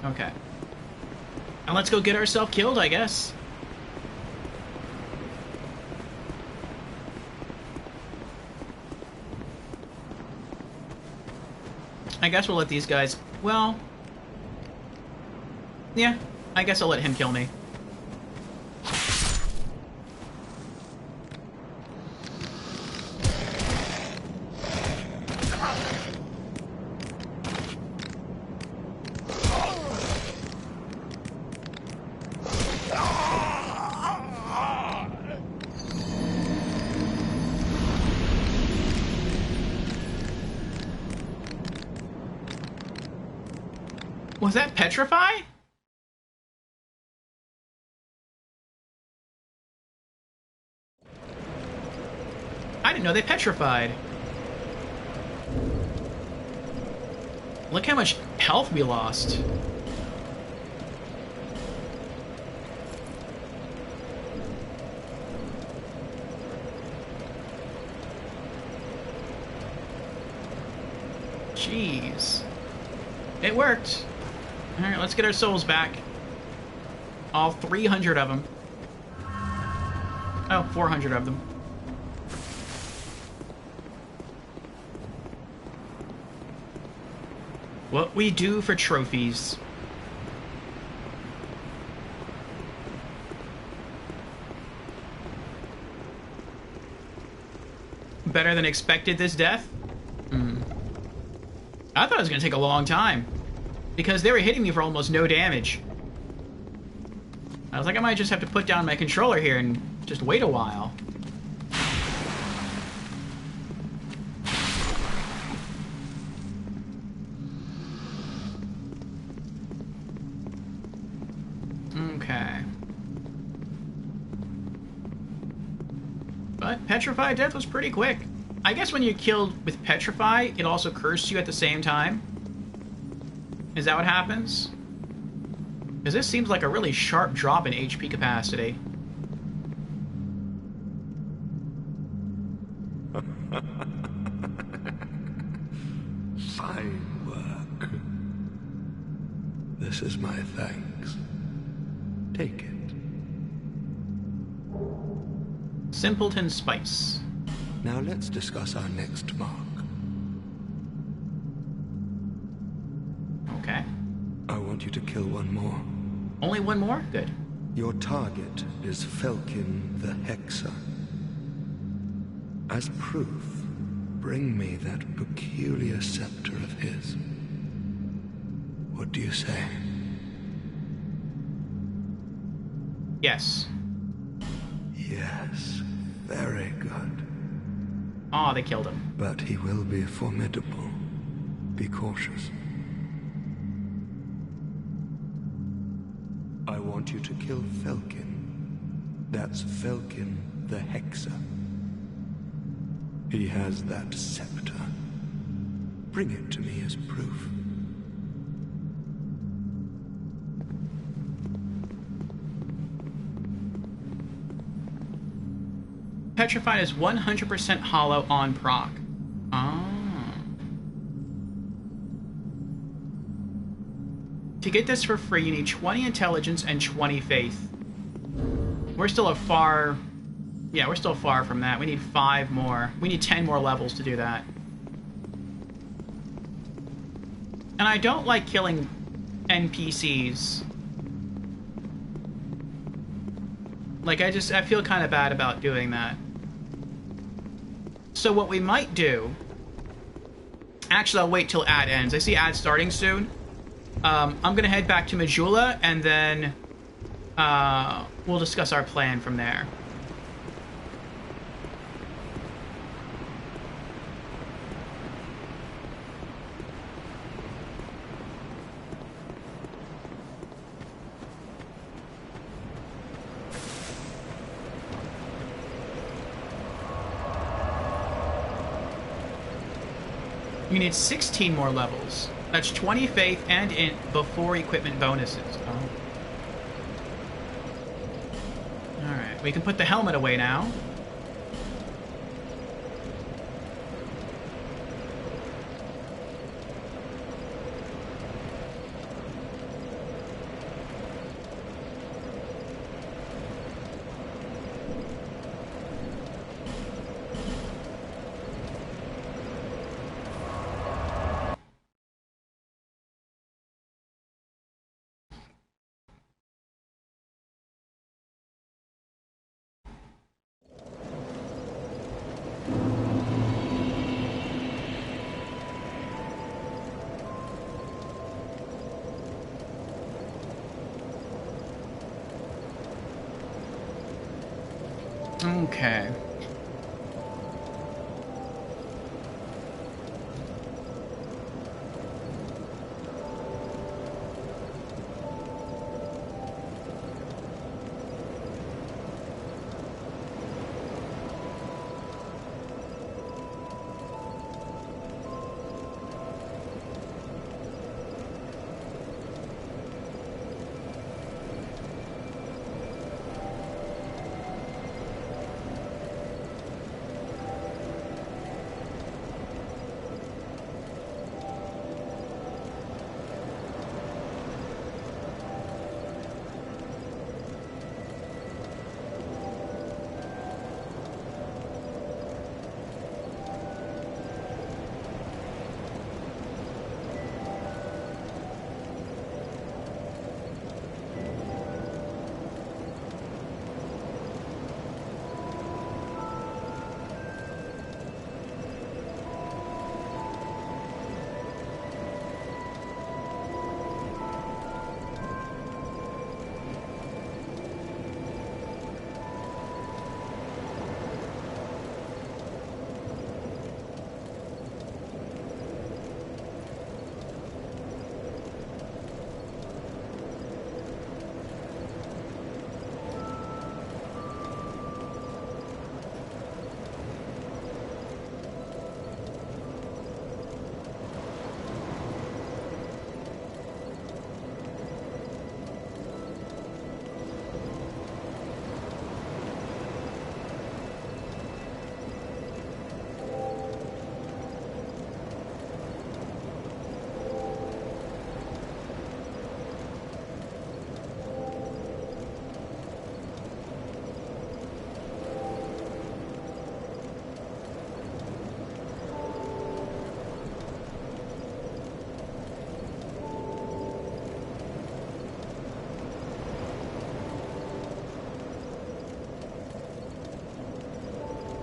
Okay. And let's go get ourselves killed, I guess. I guess we'll let these guys... Well... Yeah, I guess I'll let him kill me. Was that petrify? I didn't know they petrified. Look how much health we lost. Jeez. It worked. Alright, let's get our souls back. All 300 of them. Oh, 400 of them. What we do for trophies. Better than expected, this death? I thought it was going to take a long time. Because they were hitting me for almost no damage. I was like, I might just have to put down my controller here and just wait a while. Okay. But Petrify death was pretty quick. I guess when you're killed with Petrify, it also cursed you at the same time. Is that what happens? Because this seems like a really sharp drop in HP capacity. Fine work. This is my thanks. Take it. Simpleton Spice. Now let's discuss our next mark. Okay. I want you to kill one more. Only one more? Good. Your target is Felkin the Hexer. As proof, bring me that peculiar scepter of his. What do you say? Yes. Yes, very good. Oh, they killed him. But he will be formidable. Be cautious. I want you to kill Felkin. That's Felkin the Hexer. He has that scepter. Bring it to me as proof. Petrified is 100% hollow on proc. Ah. To get this for free, you need 20 intelligence and 20 faith. We're still far from that. We need 5 more. We need 10 more levels to do that. And I don't like killing NPCs. Like, I feel kind of bad about doing that. So what we might do... Actually, I'll wait till ad ends. I see ad starting soon. I'm gonna head back to Majula, and then we'll discuss our plan from there. You need 16 more levels. That's 20 faith and int before equipment bonuses. Oh. Alright, we can put the helmet away now. Okay.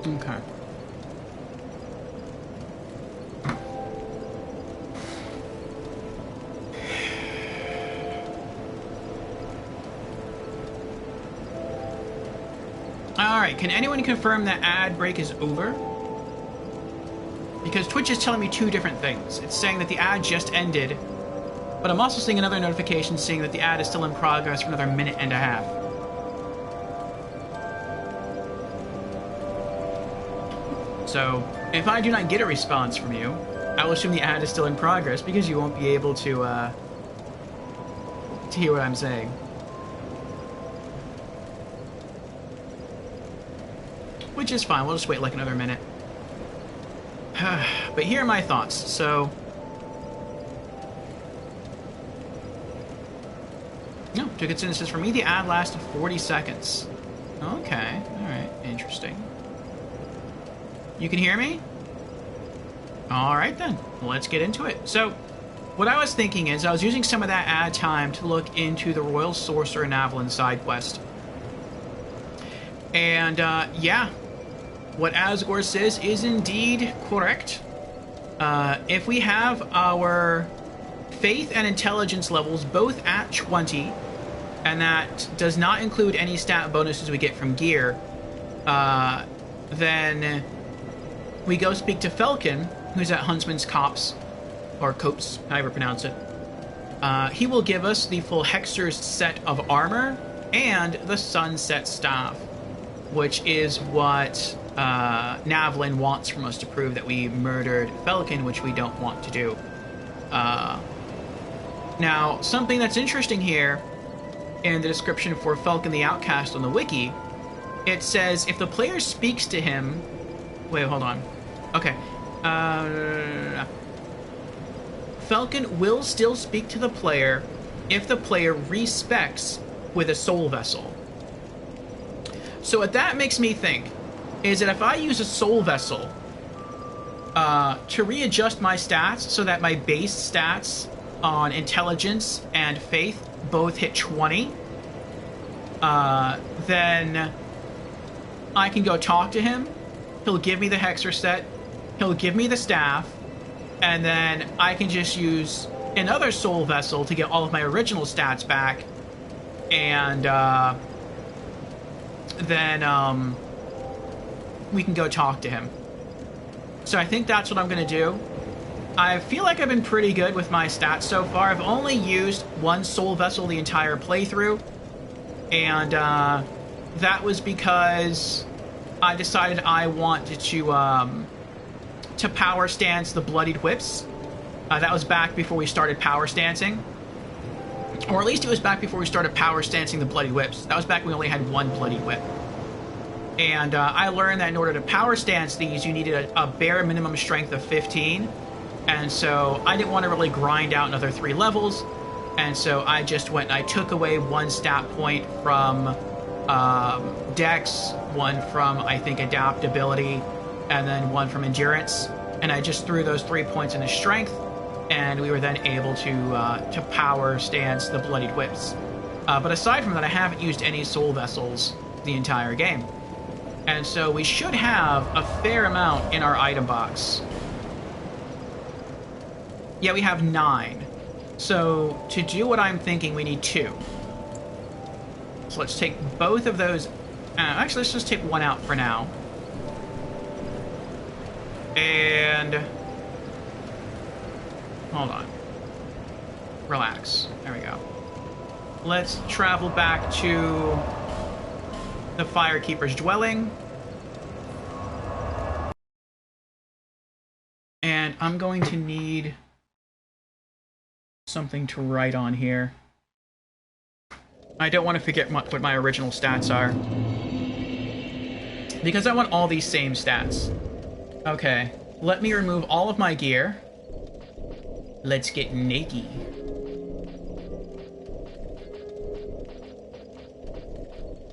Okay. Alright, can anyone confirm that ad break is over? Because Twitch is telling me two different things. It's saying that the ad just ended, but I'm also seeing another notification saying that the ad is still in progress for another minute and a half. So, if I do not get a response from you, I will assume the ad is still in progress because you won't be able to hear what I'm saying. Which is fine, we'll just wait like another minute. But here are my thoughts. So, no, to consider this is for me, the ad lasted 40 seconds. Okay, alright, interesting. You can hear me? Alright then, let's get into it. So, what I was thinking is I was using some of that ad time to look into the Royal Sorcerer Navalin side quest. And, yeah, what Asgore says is indeed correct. If we have our faith and intelligence levels both at 20, and that does not include any stat bonuses we get from gear, then we go speak to Falcon, who's at Huntsman's Copse, or Copse, however you pronounce it. He will give us the full Hexer's set of armor and the Sunset Staff, which is what Navalin wants from us to prove that we murdered Falcon, which we don't want to do. Now, something that's interesting here in the description for Falcon the Outcast on the wiki, it says if the player speaks to him... Wait, hold on. Okay. Falcon will still speak to the player if the player respecs with a soul vessel. So what that makes me think is that if I use a soul vessel to readjust my stats so that my base stats on intelligence and faith both hit 20, then I can go talk to him. He'll give me the Hexer set, he'll give me the staff, and then I can just use another soul vessel to get all of my original stats back, and then we can go talk to him. So I think that's what I'm going to do. I feel like I've been pretty good with my stats so far. I've only used one soul vessel the entire playthrough, and that was because I decided I wanted to power stance the Bloodied Whips. That was back before we started power stancing. Or at least it was back before we started power stancing the Bloody Whips. That was back when we only had one Bloody Whip. And I learned that in order to power stance these, you needed a bare minimum strength of 15. And so I didn't want to really grind out another 3 levels. And so I just went and I took away one stat point from Dex, one from, I think, Adaptability, and then one from Endurance. And I just threw those 3 points into Strength, and we were then able to power stance the Bloodied Whips. But aside from that, I haven't used any Soul Vessels the entire game. And so we should have a fair amount in our item box. Yeah, we have 9. So to do what I'm thinking, we need 2. So let's take both of those. Actually, let's just take one out for now. And hold on. Relax. There we go. Let's travel back to the Firekeeper's dwelling. And I'm going to need something to write on here. I don't want to forget what my original stats are, because I want all these same stats. Okay, let me remove all of my gear. Let's get naked.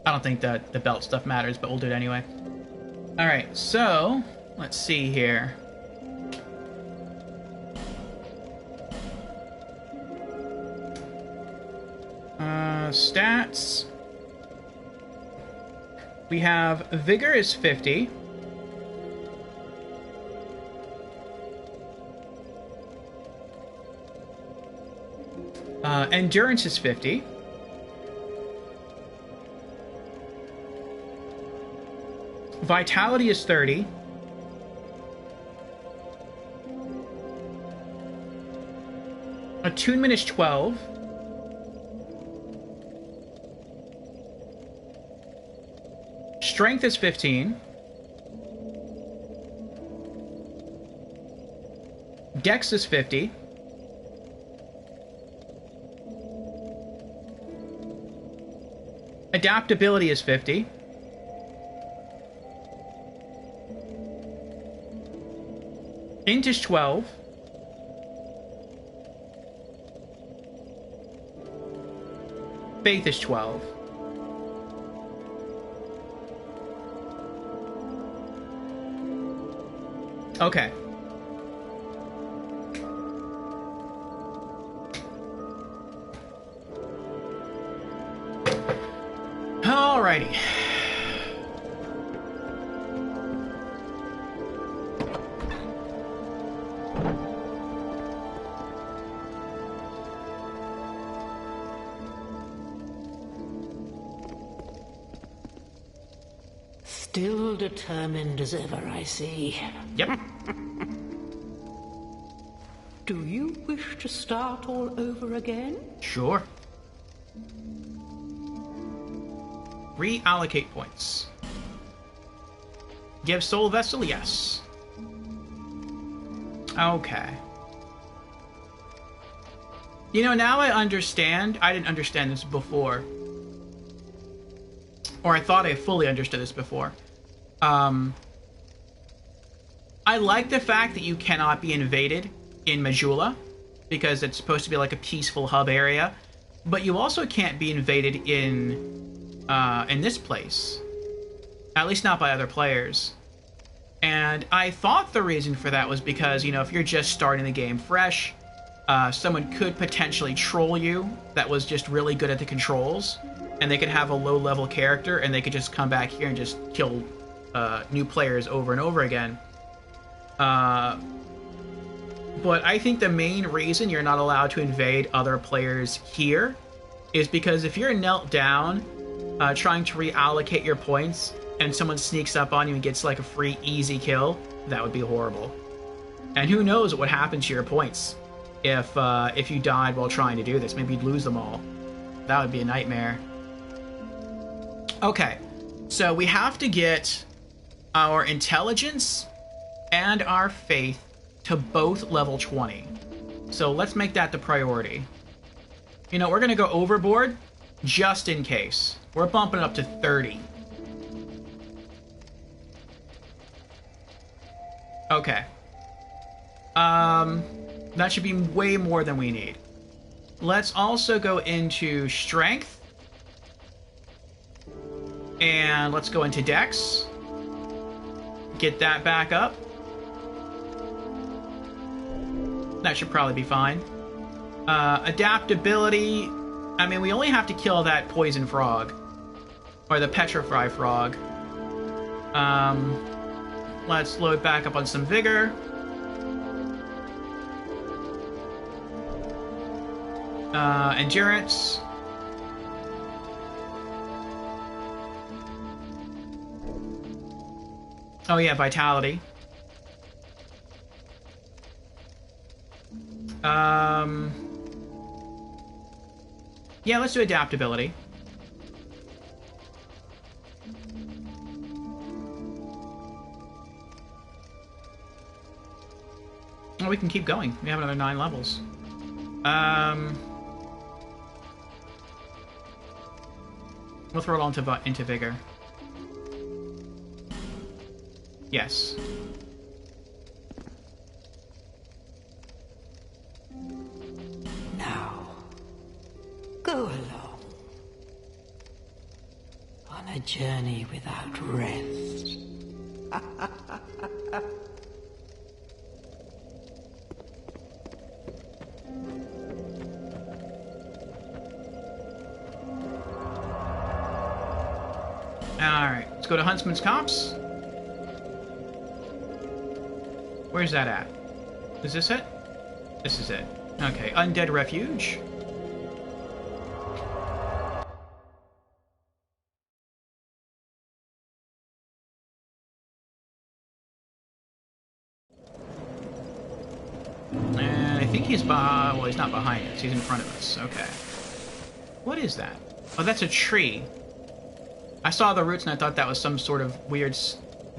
I don't think that the belt stuff matters, but we'll do it anyway. Alright, so let's see here. Stats. We have Vigor is 50. Endurance is 50. Vitality is 30. Attunement is 12. Strength is 15. Dex is 50. Adaptability is 50. Int is 12. Faith is 12. Okay. Alrighty. Still determined as ever, I see. Yep. Do you wish to start all over again? Sure. Reallocate points. Give soul vessel, yes. Okay. You know, now I understand. I didn't understand this before. Or I thought I fully understood this before. I like the fact that you cannot be invaded in Majula, because it's supposed to be like a peaceful hub area. But you also can't be invaded in this place. At least not by other players. And I thought the reason for that was because, you know, if you're just starting the game fresh, someone could potentially troll you that was just really good at the controls, and they could have a low-level character, and they could just come back here and just kill new players over and over again. But I think the main reason you're not allowed to invade other players here is because if you're knelt down trying to reallocate your points and someone sneaks up on you and gets like a free easy kill, that would be horrible. And who knows what would happen to your points if you died while trying to do this. Maybe you'd lose them all. That would be a nightmare. Okay, so we have to get our intelligence and our faith to both level 20. So let's make that the priority. You know, we're going to go overboard just in case. We're bumping it up to 30. Okay. That should be way more than we need. Let's also go into strength. And let's go into dex. Get that back up. That should probably be fine. Adaptability. I mean, we only have to kill that poison frog. Or the petrify frog. Let's load back up on some vigor. Endurance. Oh yeah, vitality. Yeah, let's do adaptability. Oh, we can keep going. We have another 9 levels. We'll throw it all into vigor. Yes. Now, go along on a journey without rest. Alright, let's go to Huntsman's Copse. Where's that at? Is this it? This is it. Okay, Undead Refuge. think he's well, he's not behind us. He's in front of us. Okay. What is that? Oh, that's a tree. I saw the roots and I thought that was some sort of weird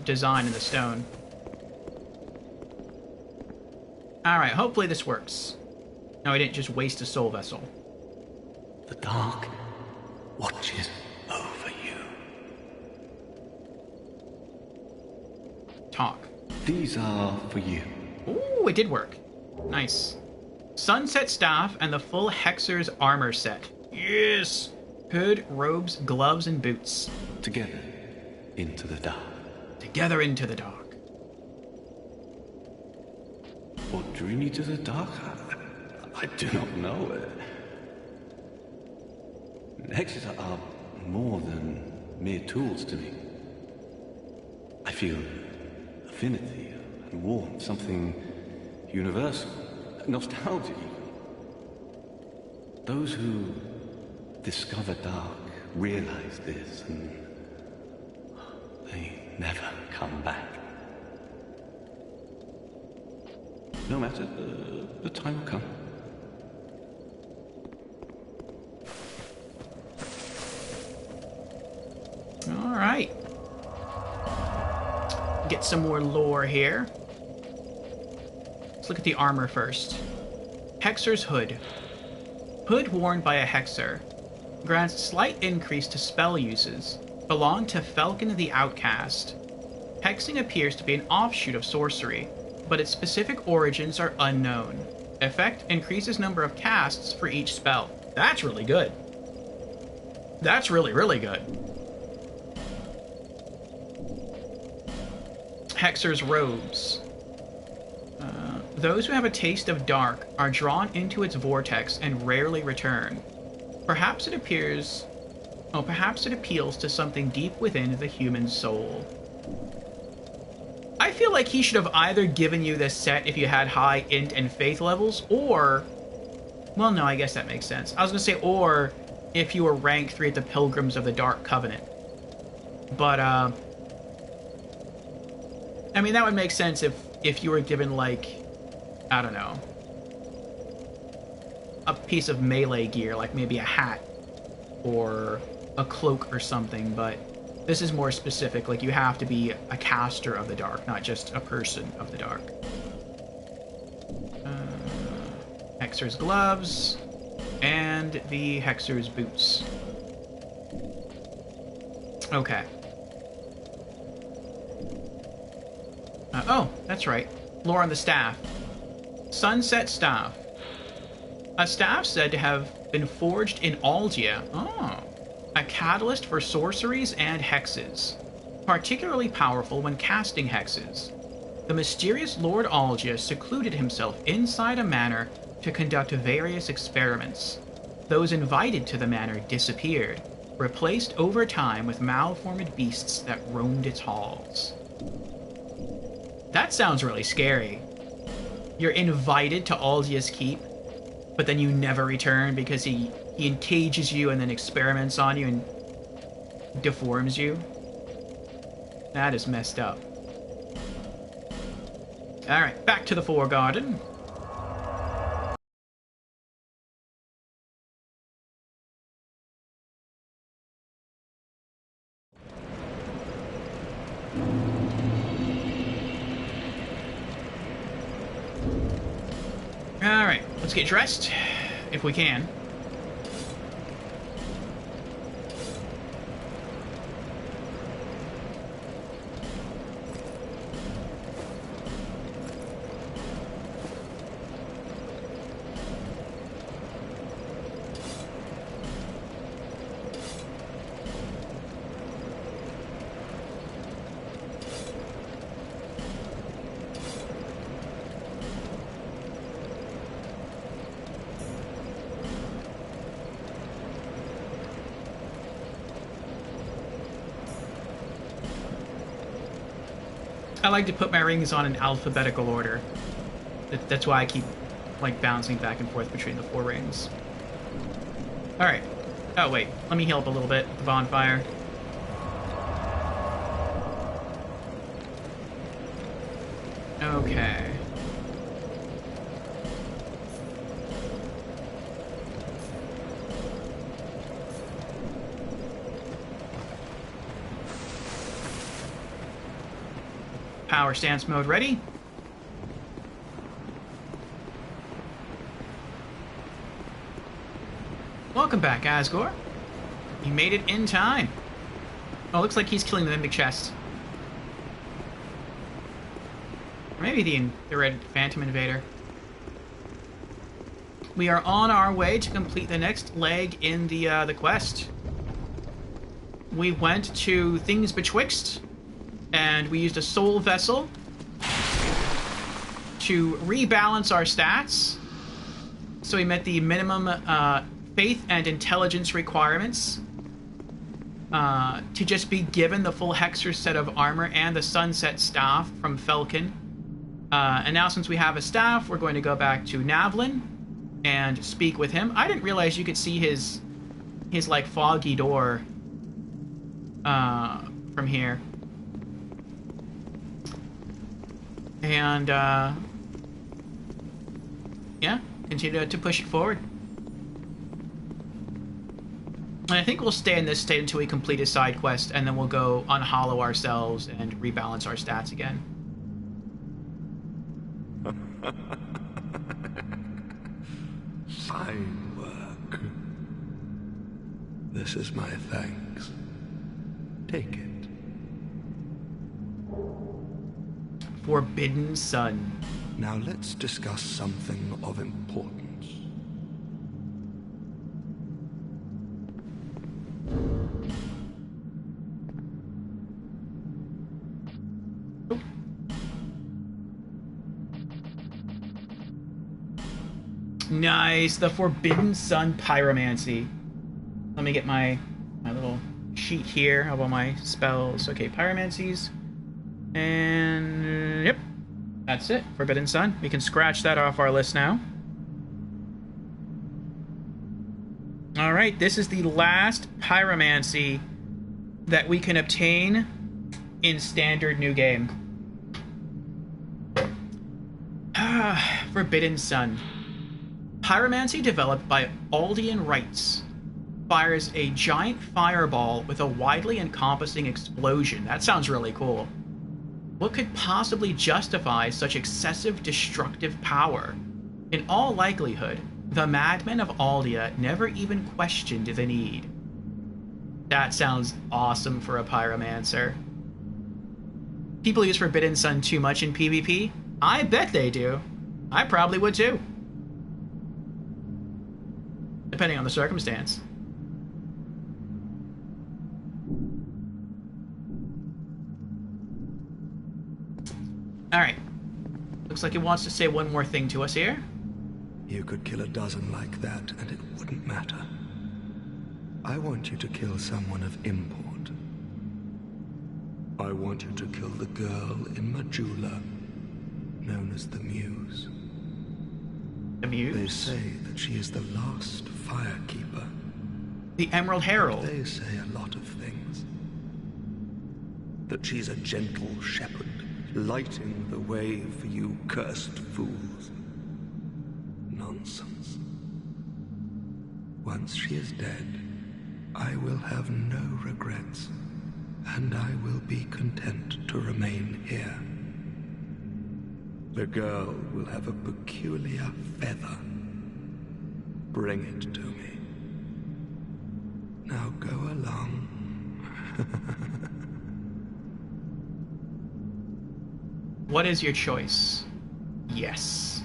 design in the stone. Alright, hopefully this works. No, I didn't just waste a soul vessel. The dark watches over you. Talk. These are for you. Ooh, it did work. Nice. Sunset staff and the full Hexer's armor set. Yes! Hood, robes, gloves, and boots. Together into the dark. Together into the dark. What drew me to the dark? I do not know. Hexes are more than mere tools to me. I feel affinity and warmth, something universal, nostalgia even. Those who discover dark realize this, and they never come back. No matter, the time will come. All right. Get some more lore here. Let's look at the armor first. Hexer's Hood. Hood worn by a Hexer. Grants slight increase to spell uses. Belong to Falcon the Outcast. Hexing appears to be an offshoot of sorcery, but its specific origins are unknown. Effect increases number of casts for each spell. That's really good. That's really, really good. Hexer's Robes. Those who have a taste of dark are drawn into its vortex and rarely return. Perhaps it appeals to something deep within the human soul. I feel like he should have either given you this set if you had high int and faith levels, or... Well, no, I guess that makes sense. I was going to say, or if you were rank 3 at the Pilgrims of the Dark Covenant. But, I mean, that would make sense if you were given, like, I don't know, a piece of melee gear, like maybe a hat or a cloak or something, but this is more specific. Like, you have to be a caster of the dark, not just a person of the dark. Hexer's gloves and the Hexer's boots. Okay. Oh, that's right. Lore on the staff. Sunset staff. A staff said to have been forged in Aldia. Oh. A catalyst for sorceries and hexes. Particularly powerful when casting hexes. The mysterious Lord Algia secluded himself inside a manor to conduct various experiments. Those invited to the manor disappeared, replaced over time with malformed beasts that roamed its halls. That sounds really scary. You're invited to Aldia's Keep, but then you never return because he encages you and then experiments on you and deforms you. That is messed up. Alright, back to the Foregarden. Alright, let's get dressed, if we can. I like to put my rings on in alphabetical order. That's why I keep, like, bouncing back and forth between the 4 rings. Alright. Oh, wait. Let me heal up a little bit with the bonfire. Okay. Power stance mode ready. Welcome back, Asgore. You made it in time. Oh, looks like he's killing the Mimic chest. Or maybe the Red Phantom Invader. We are on our way to complete the next leg in the quest. We went to Things Betwixt, and we used a soul vessel to rebalance our stats. So we met the minimum faith and intelligence requirements to just be given the full Hexer set of armor and the Sunset Staff from Felkin. And now since we have a staff, we're going to go back to Navlin and speak with him. I didn't realize you could see his like foggy door from here. And yeah, continue to push it forward. And I think we'll stay in this state until we complete a side quest, and then we'll go unhollow ourselves and rebalance our stats again. Fine work. This is my thanks. Take it. Forbidden Sun. Now let's discuss something of importance. Nice, the Forbidden Sun Pyromancy. Let me get my little sheet here of all my spells. Okay, Pyromancies. And yep, that's it. Forbidden Sun. We can scratch that off our list now. Alright, this is the last Pyromancy that we can obtain in standard new game. Forbidden Sun. Pyromancy developed by Aldean Rites. Fires a giant fireball with a widely encompassing explosion. That sounds really cool. What could possibly justify such excessive destructive power? In all likelihood, the madmen of Aldea never even questioned the need. That sounds awesome for a pyromancer. People use Forbidden Sun too much in PvP? I bet they do. I probably would too. Depending on the circumstance. Alright. Looks like it wants to say one more thing to us here. You could kill a dozen like that, and it wouldn't matter. I want you to kill someone of import. I want you to kill the girl in Majula, known as the Muse. The Muse? They say that she is the last Firekeeper. The Emerald Herald. They say a lot of things. That she's a gentle shepherd, lighting the way for you cursed fools. Nonsense. Once she is dead, I will have no regrets, and I will be content to remain here. The girl will have a peculiar feather. Bring it to me. Now go along. What is your choice? Yes.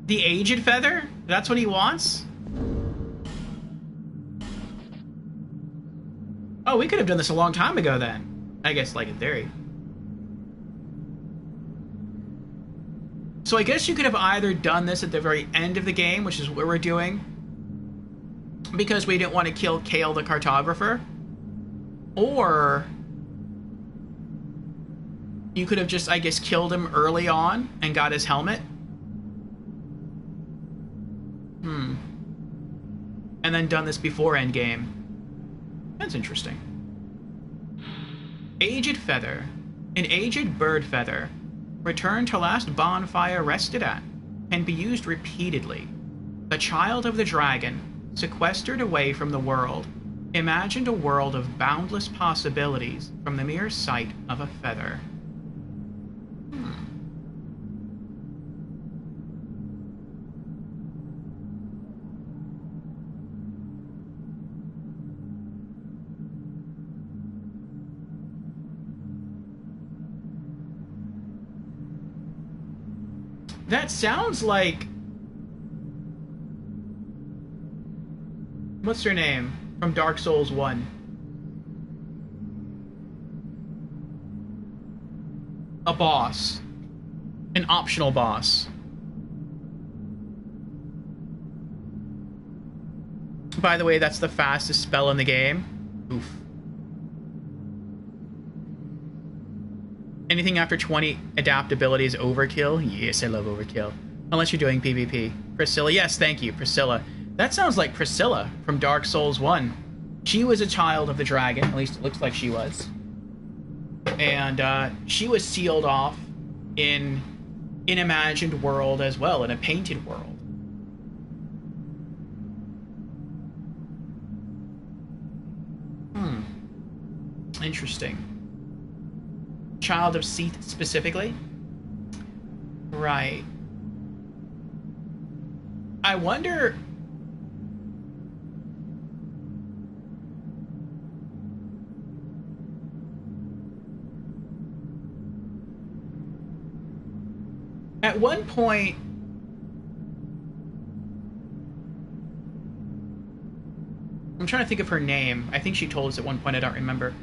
The Aged Feather? That's what he wants? Oh, we could have done this a long time ago then. I guess, like, in theory. So I guess you could have either done this at the very end of the game, which is what we're doing, because we didn't want to kill Kale the Cartographer, or you could have just, I guess, killed him early on and got his helmet. And then done this before endgame. That's interesting. Aged Feather. An aged bird feather. Return to last bonfire rested at. Can be used repeatedly. The child of the dragon, sequestered away from the world. Imagined a world of boundless possibilities from the mere sight of a feather. That sounds like... What's her name? From Dark Souls 1. A boss. An optional boss. By the way, that's the fastest spell in the game. Oof. Anything after 20 adaptability is overkill? Yes, I love overkill. Unless you're doing PvP. Priscilla, yes, thank you, Priscilla. That sounds like Priscilla from Dark Souls 1. She was a child of the dragon, at least it looks like she was. And she was sealed off in an imagined world as well, in a painted world. Interesting. Child of Seath specifically? Right. I wonder... At one point... I'm trying to think of her name. I think she told us at one point, I don't remember.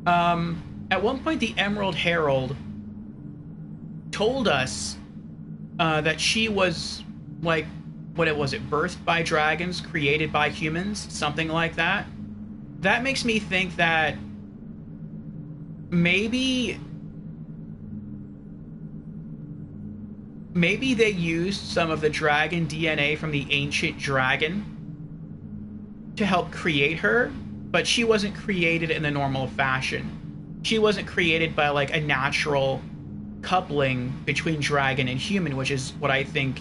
At one point, the Emerald Herald told us that she was, like, what was it, birthed by dragons, created by humans, something like that. That makes me think that maybe they used some of the dragon DNA from the ancient dragon to help create her, but she wasn't created in the normal fashion. She wasn't created by, like, a natural coupling between dragon and human, which is what I think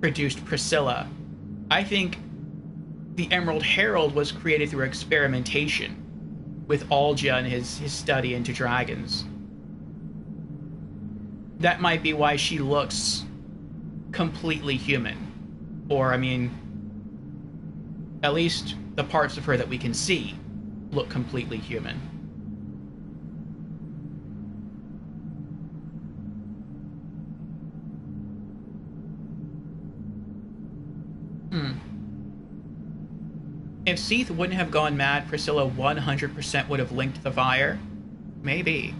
produced Priscilla. I think the Emerald Herald was created through experimentation with Alja and his study into dragons. That might be why she looks completely human. Or, I mean, at least the parts of her that we can see look completely human. If Seath wouldn't have gone mad, Priscilla 100% would have linked the fire. Maybe.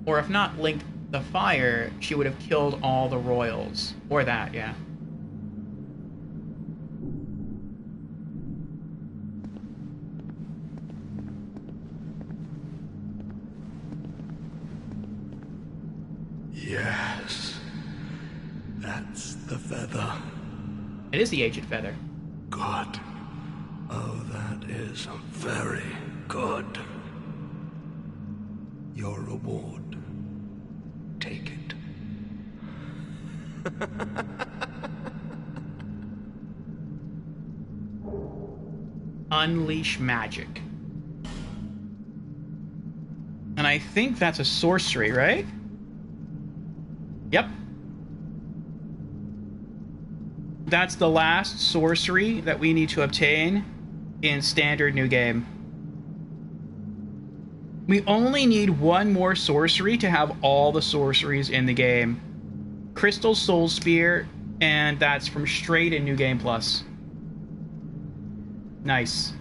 Or if not linked the fire, she would have killed all the royals. Or that, yeah. Yes. That's the feather. It is the aged feather. Good. Oh, that is very good. Your reward. Take it. Unleash magic. And I think that's a sorcery, right? Yep. That's the last sorcery that we need to obtain in standard new game. We only need one more sorcery to have all the sorceries in the game. Crystal Soul Spear, and that's from straight in New Game Plus. Nice.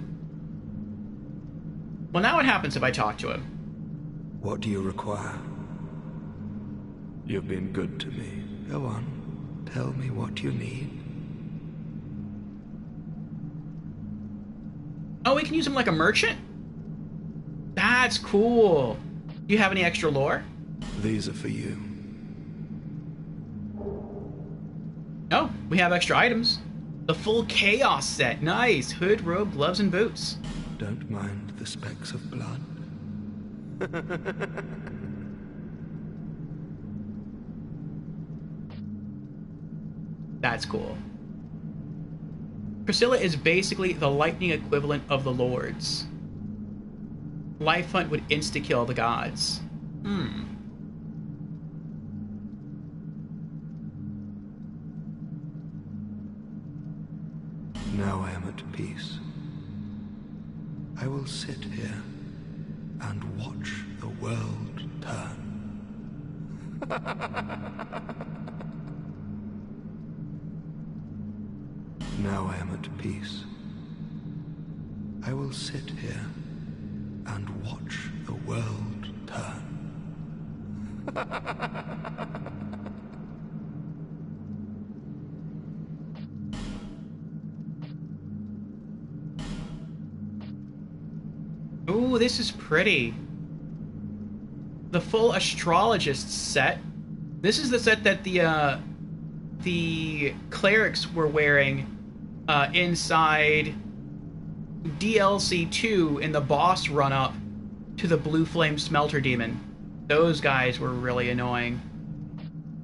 Well, now what happens if I talk to him? What do you require? You've been good to me. Go on. Tell me what you need. Oh, we can use him like a merchant? That's cool. Do you have any extra lore? These are for you. Oh, we have extra items. The full Chaos set. Nice. Hood, robe, gloves, and boots. Don't mind the specks of blood. That's cool. Priscilla is basically the lightning equivalent of the lords. Life Hunt would insta-kill the gods. Now I am at peace. I will sit here and watch the world turn. Now I am at peace. I will sit here and watch the world turn. Ooh, this is pretty. The full astrologist set. This is the set that the clerics were wearing inside DLC 2 in the boss run-up to the Blue Flame Smelter Demon. Those guys were really annoying.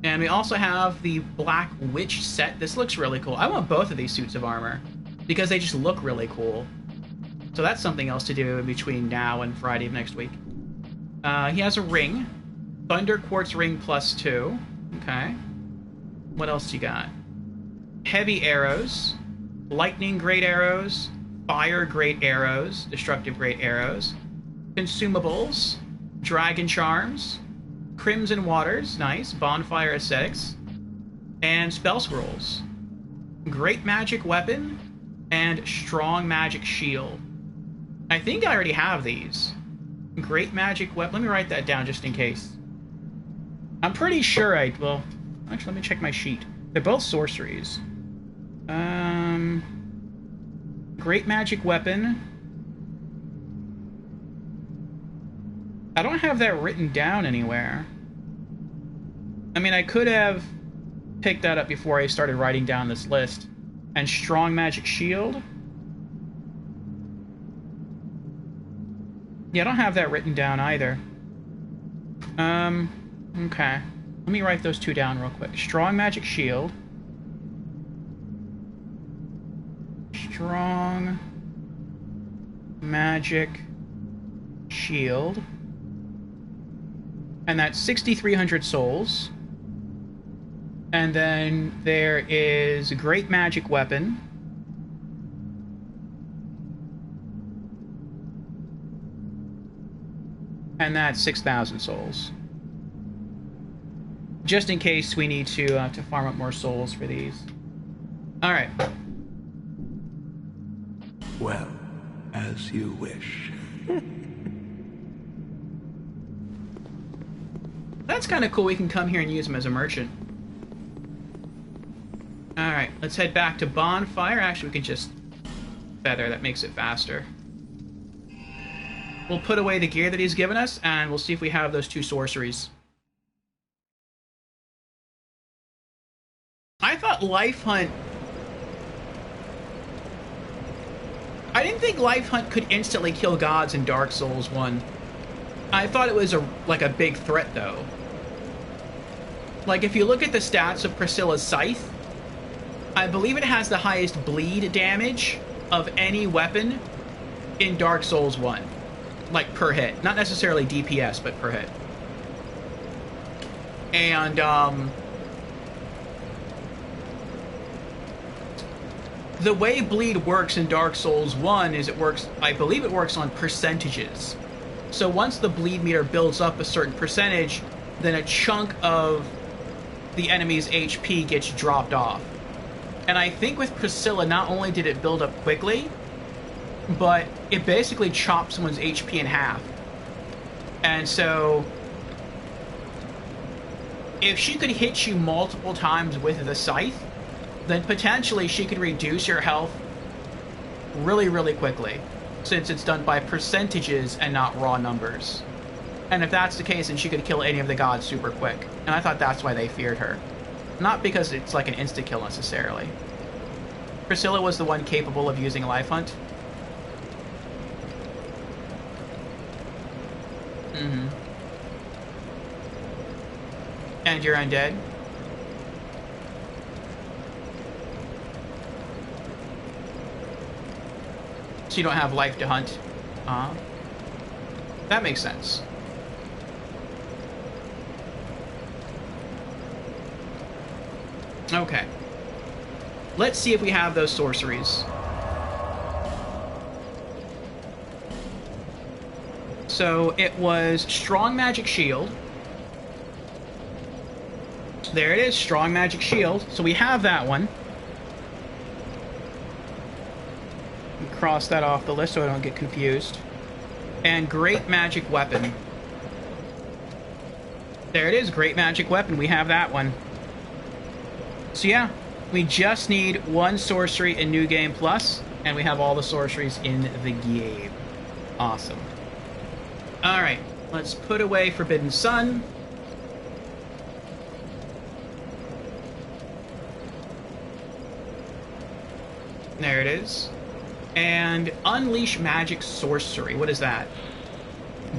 And we also have the Black Witch set. This looks really cool. I want both of these suits of armor because they just look really cool. So that's something else to do in between now and Friday of next week. He has a ring. Thunder Quartz ring +2. Okay. What else you got? Heavy arrows. Lightning great arrows. Fire great arrows. Destructive great arrows. Consumables. Dragon charms. Crimson waters. Nice. Bonfire ascetics. And spell scrolls. Great magic weapon. And strong magic shield. I think I already have these. Great magic weapon. Let me write that down just in case. I'm pretty sure well, actually, let me check my sheet. They're both sorceries. Great magic weapon. I don't have that written down anywhere. I mean, I could have picked that up before I started writing down this list. And strong magic shield. Yeah, I don't have that written down either. Okay. Let me write those two down real quick. Strong magic shield. Strong magic shield. And that's 6,300 souls. And then there is a great magic weapon. And that's 6,000 souls. Just in case we need to farm up more souls for these. All right. Well, as you wish. That's kind of cool. We can come here and use them as a merchant. All right, let's head back to Bonfire. Actually, we can just feather. That makes it faster. We'll put away the gear that he's given us, and we'll see if we have those two sorceries. I thought Life Hunt... I didn't think Life Hunt could instantly kill gods in Dark Souls 1. I thought it was like a big threat, though. Like, if you look at the stats of Priscilla's Scythe, I believe it has the highest bleed damage of any weapon in Dark Souls 1. Like, per hit. Not necessarily DPS, but per hit. And, the way bleed works in Dark Souls 1 is I believe it works on percentages. So once the bleed meter builds up a certain percentage, then a chunk of the enemy's HP gets dropped off. And I think with Priscilla, not only did it build up quickly, but it basically chopped someone's HP in half. And so, if she could hit you multiple times with the scythe, then potentially she could reduce your health really, really quickly, since it's done by percentages and not raw numbers. And if that's the case, then she could kill any of the gods super quick. And I thought that's why they feared her. Not because it's like an insta-kill necessarily. Priscilla was the one capable of using Life Hunt. Mm-hmm. And you're undead? So you don't have life to hunt. That makes sense. Okay. Let's see if we have those sorceries. So it was Strong Magic Shield. There it is, Strong Magic Shield. So we have that one. Cross that off the list so I don't get confused. And Great Magic Weapon. There it is, Great Magic Weapon. We have that one. So yeah, we just need one sorcery in New Game Plus, and we have all the sorceries in the game. Awesome. Alright, let's put away Forbidden Sun. There it is. And Unleash Magic Sorcery. What is that?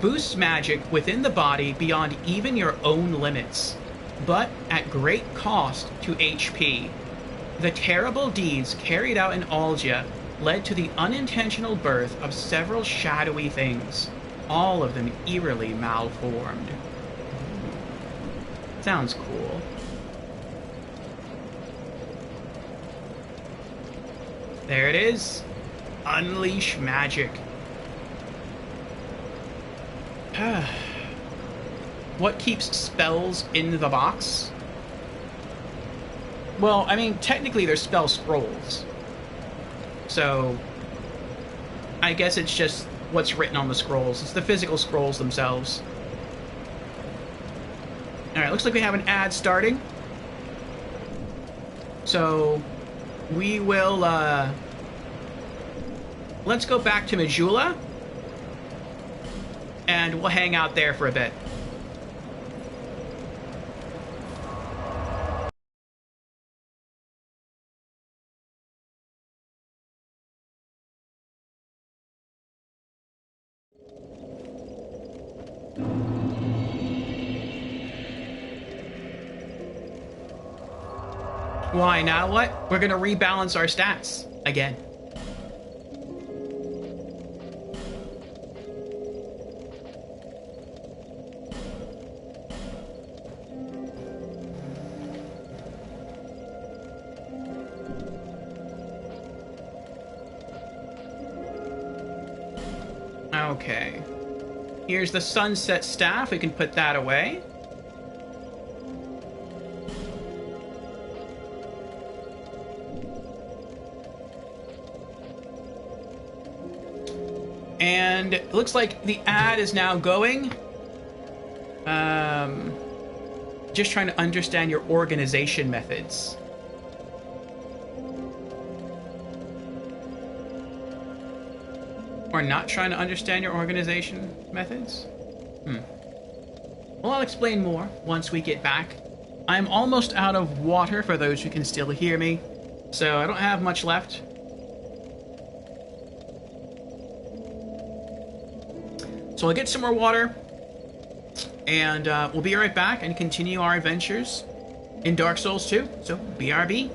Boosts magic within the body beyond even your own limits, but at great cost to HP. The terrible deeds carried out in Algia led to the unintentional birth of several shadowy things, all of them eerily malformed. Sounds cool. There it is. Unleash magic. What keeps spells in the box? Well, I mean, technically they're spell scrolls. So, I guess it's just what's written on the scrolls. It's the physical scrolls themselves. Alright, looks like we have an ad starting. So, we will, let's go back to Majula. And we'll hang out there for a bit. Why, now what? We're gonna rebalance our stats again. Okay. Here's the Sunset Staff. We can put that away. And it looks like the ad is now going. Just trying to understand your organization methods. Or not trying to understand your organization methods? Well, I'll explain more once we get back. I'm almost out of water for those who can still hear me, so I don't have much left. So I'll get some more water, and we'll be right back and continue our adventures in Dark Souls 2. So, BRB.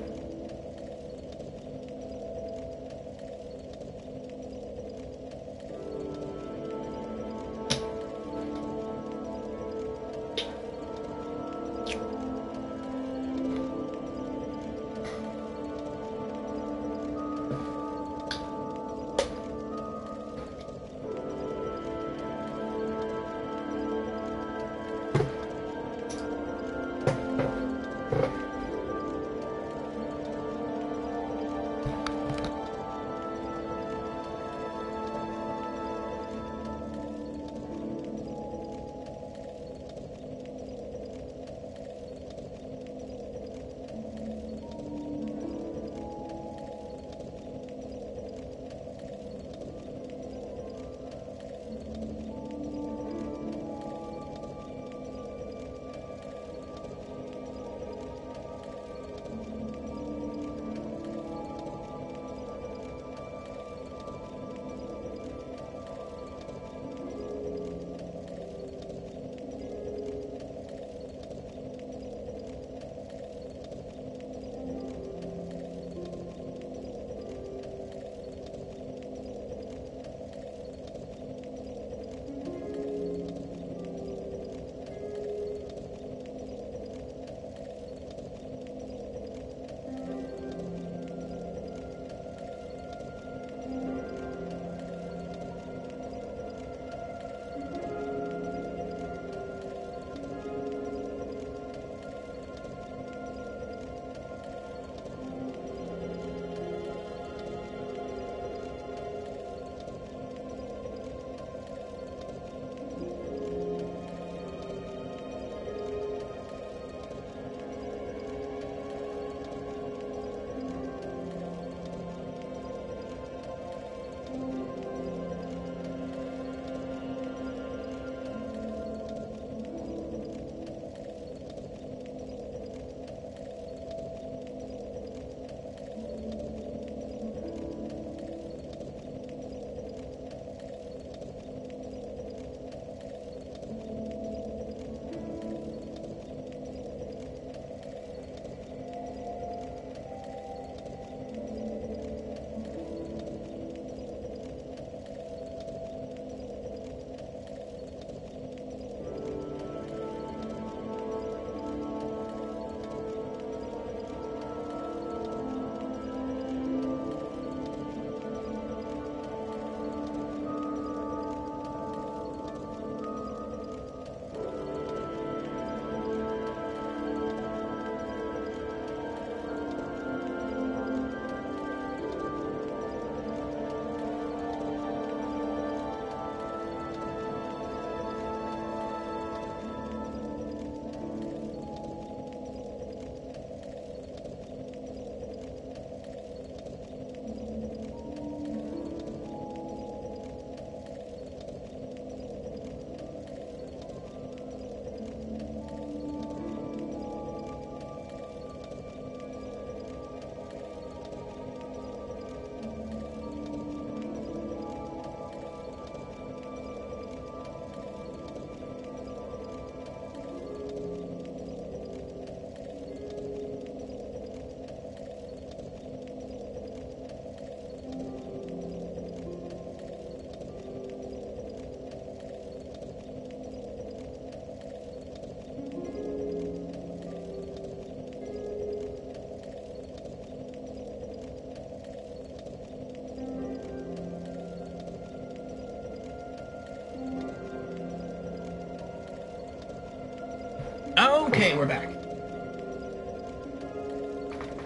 Okay, we're back.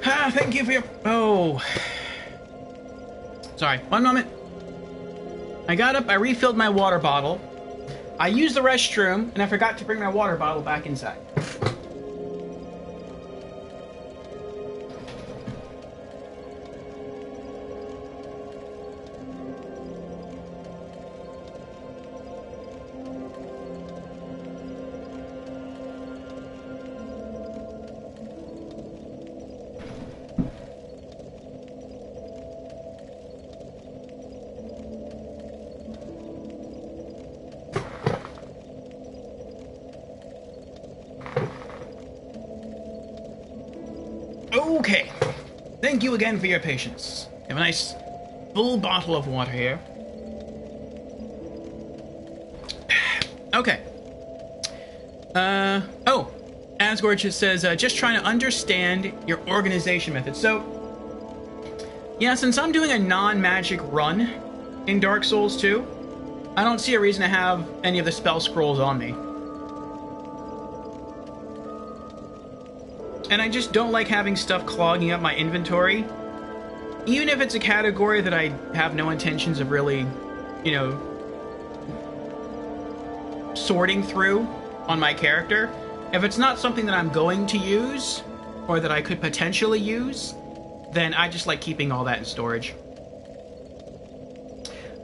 Ah, thank you for your... Oh. Sorry, one moment. I got up, I refilled my water bottle. I used the restroom, and I forgot to bring my water bottle back inside. Okay. Thank you again for your patience. Have a nice full bottle of water here. Okay. Oh. Asgore just says, just trying to understand your organization method. So, yeah, since I'm doing a non-magic run in Dark Souls 2, I don't see a reason to have any of the spell scrolls on me. And I just don't like having stuff clogging up my inventory. Even if it's a category that I have no intentions of really, you know, sorting through on my character. If it's not something that I'm going to use, or that I could potentially use, then I just like keeping all that in storage.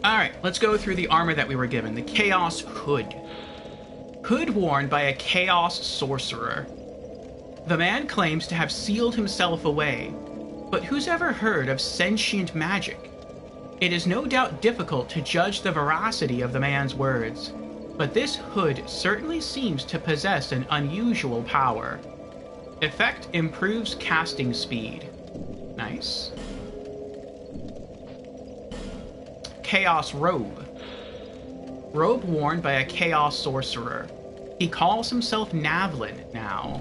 Alright, let's go through the armor that we were given. The Chaos Hood. Hood worn by a Chaos Sorcerer. The man claims to have sealed himself away, but who's ever heard of sentient magic? It is no doubt difficult to judge the veracity of the man's words, but this hood certainly seems to possess an unusual power. Effect improves casting speed. Nice. Chaos Robe. Robe worn by a Chaos Sorcerer. He calls himself Navlin now.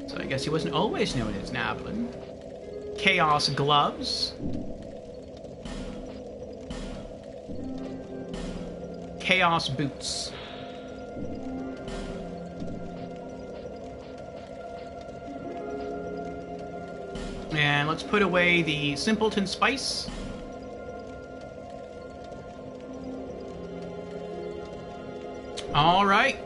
So I guess he wasn't always known as Navlin. Chaos Gloves. Chaos Boots. And let's put away the Simpleton Spice. All right.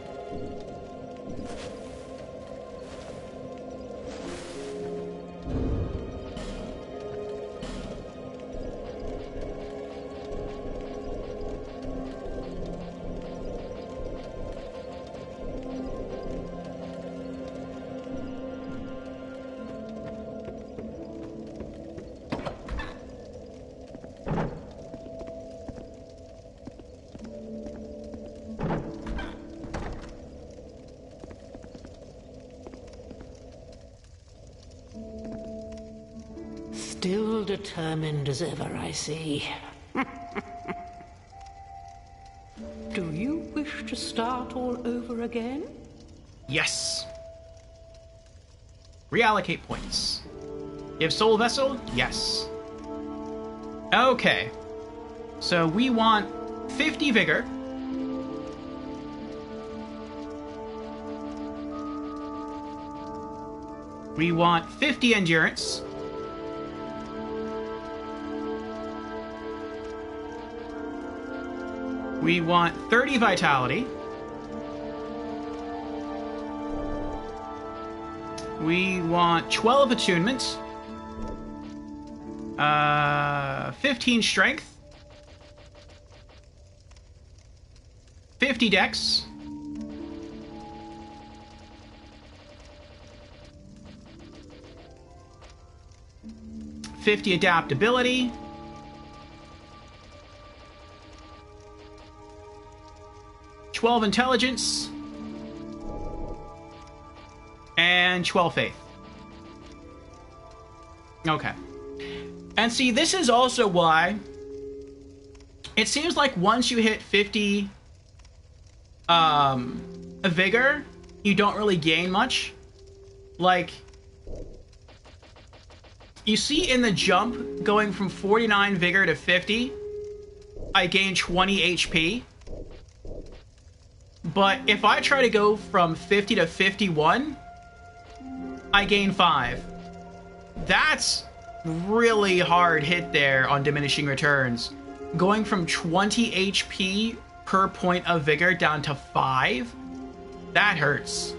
Still determined as ever, I see. Do you wish to start all over again? Yes. Reallocate points. Give Soul Vessel? Yes. Okay. So we want 50 Vigor. We want 50 Endurance. We want 30 Vitality. We want 12 Attunement. 15 Strength. 50 Dex. $50 Adaptability. $12 Intelligence. And 12 Faith. Okay. And see, this is also why it seems like once you hit 50 Vigor, you don't really gain much. Like, you see in the jump, going from 49 Vigor to 50, I gain 20 HP. But if I try to go from 50 to 51, I gain 5. That's really hard hit there on diminishing returns. Going from 20 HP per point of vigor down to 5, that hurts.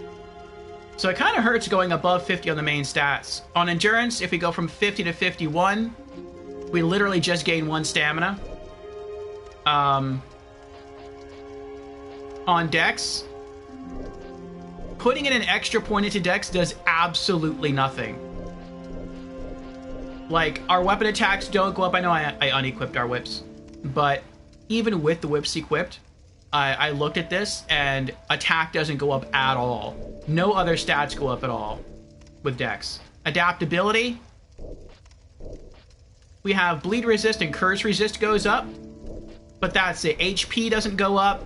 So it kind of hurts going above 50 on the main stats. On endurance, if we go from 50 to 51, we literally just gain 1 stamina. On dex, putting in an extra point into dex does absolutely nothing. Like, our weapon attacks don't go up. I know I unequipped our whips, but even with the whips equipped, I looked at this and attack doesn't go up at all. No other stats go up at all with dex. Adaptability, we have bleed resist and curse resist goes up, but that's it. HP doesn't go up,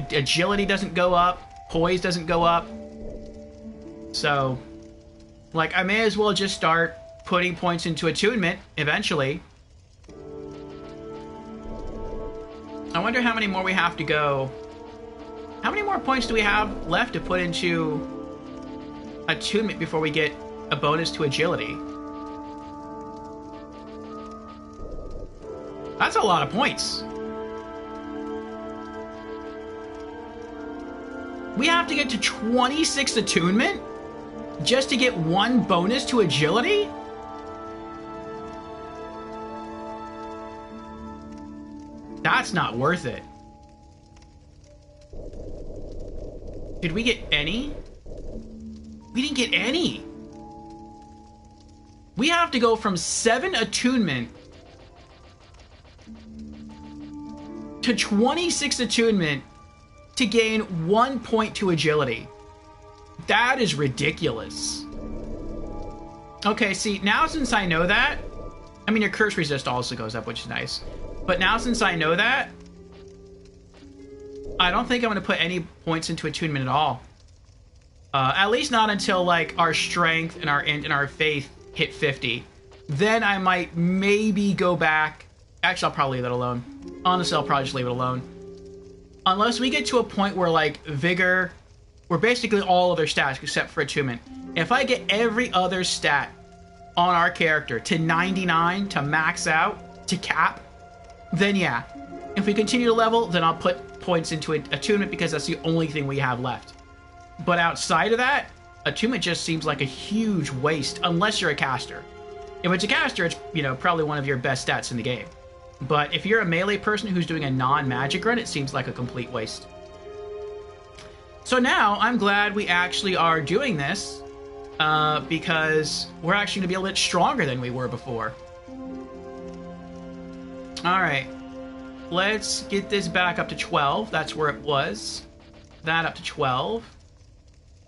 agility doesn't go up, poise doesn't go up. So, like, I may as well just start putting points into attunement eventually. I wonder how many more we have to go. How many more points do we have left to put into attunement before we get a bonus to agility? That's a lot of points. We have to get to 26 attunement just to get 1 bonus to agility? That's not worth it. Did we get any? We didn't get any. We have to go from 7 attunement to 26 attunement to gain 1 point to agility. That is ridiculous. Okay, see, now since I know that, I mean, your curse resist also goes up, which is nice. But now since I know that, I don't think I'm going to put any points into attunement at all. At least not until, like, our strength and our int and our faith hit 50. Then I might maybe go back. Actually, I'll probably leave it alone. Honestly, I'll probably just leave it alone. Unless we get to a point where, like, vigor, we're basically all other stats except for attunement. If I get every other stat on our character to 99 to max out, to cap, then yeah. If we continue to level, then I'll put points into attunement because that's the only thing we have left. But outside of that, attunement just seems like a huge waste unless you're a caster. If it's a caster, it's, you know, probably one of your best stats in the game. But if you're a melee person who's doing a non-magic run, it seems like a complete waste. So now, I'm glad we actually are doing this, because we're actually going to be a little bit stronger than we were before. Alright, let's get this back up to 12. That's where it was. That up to 12.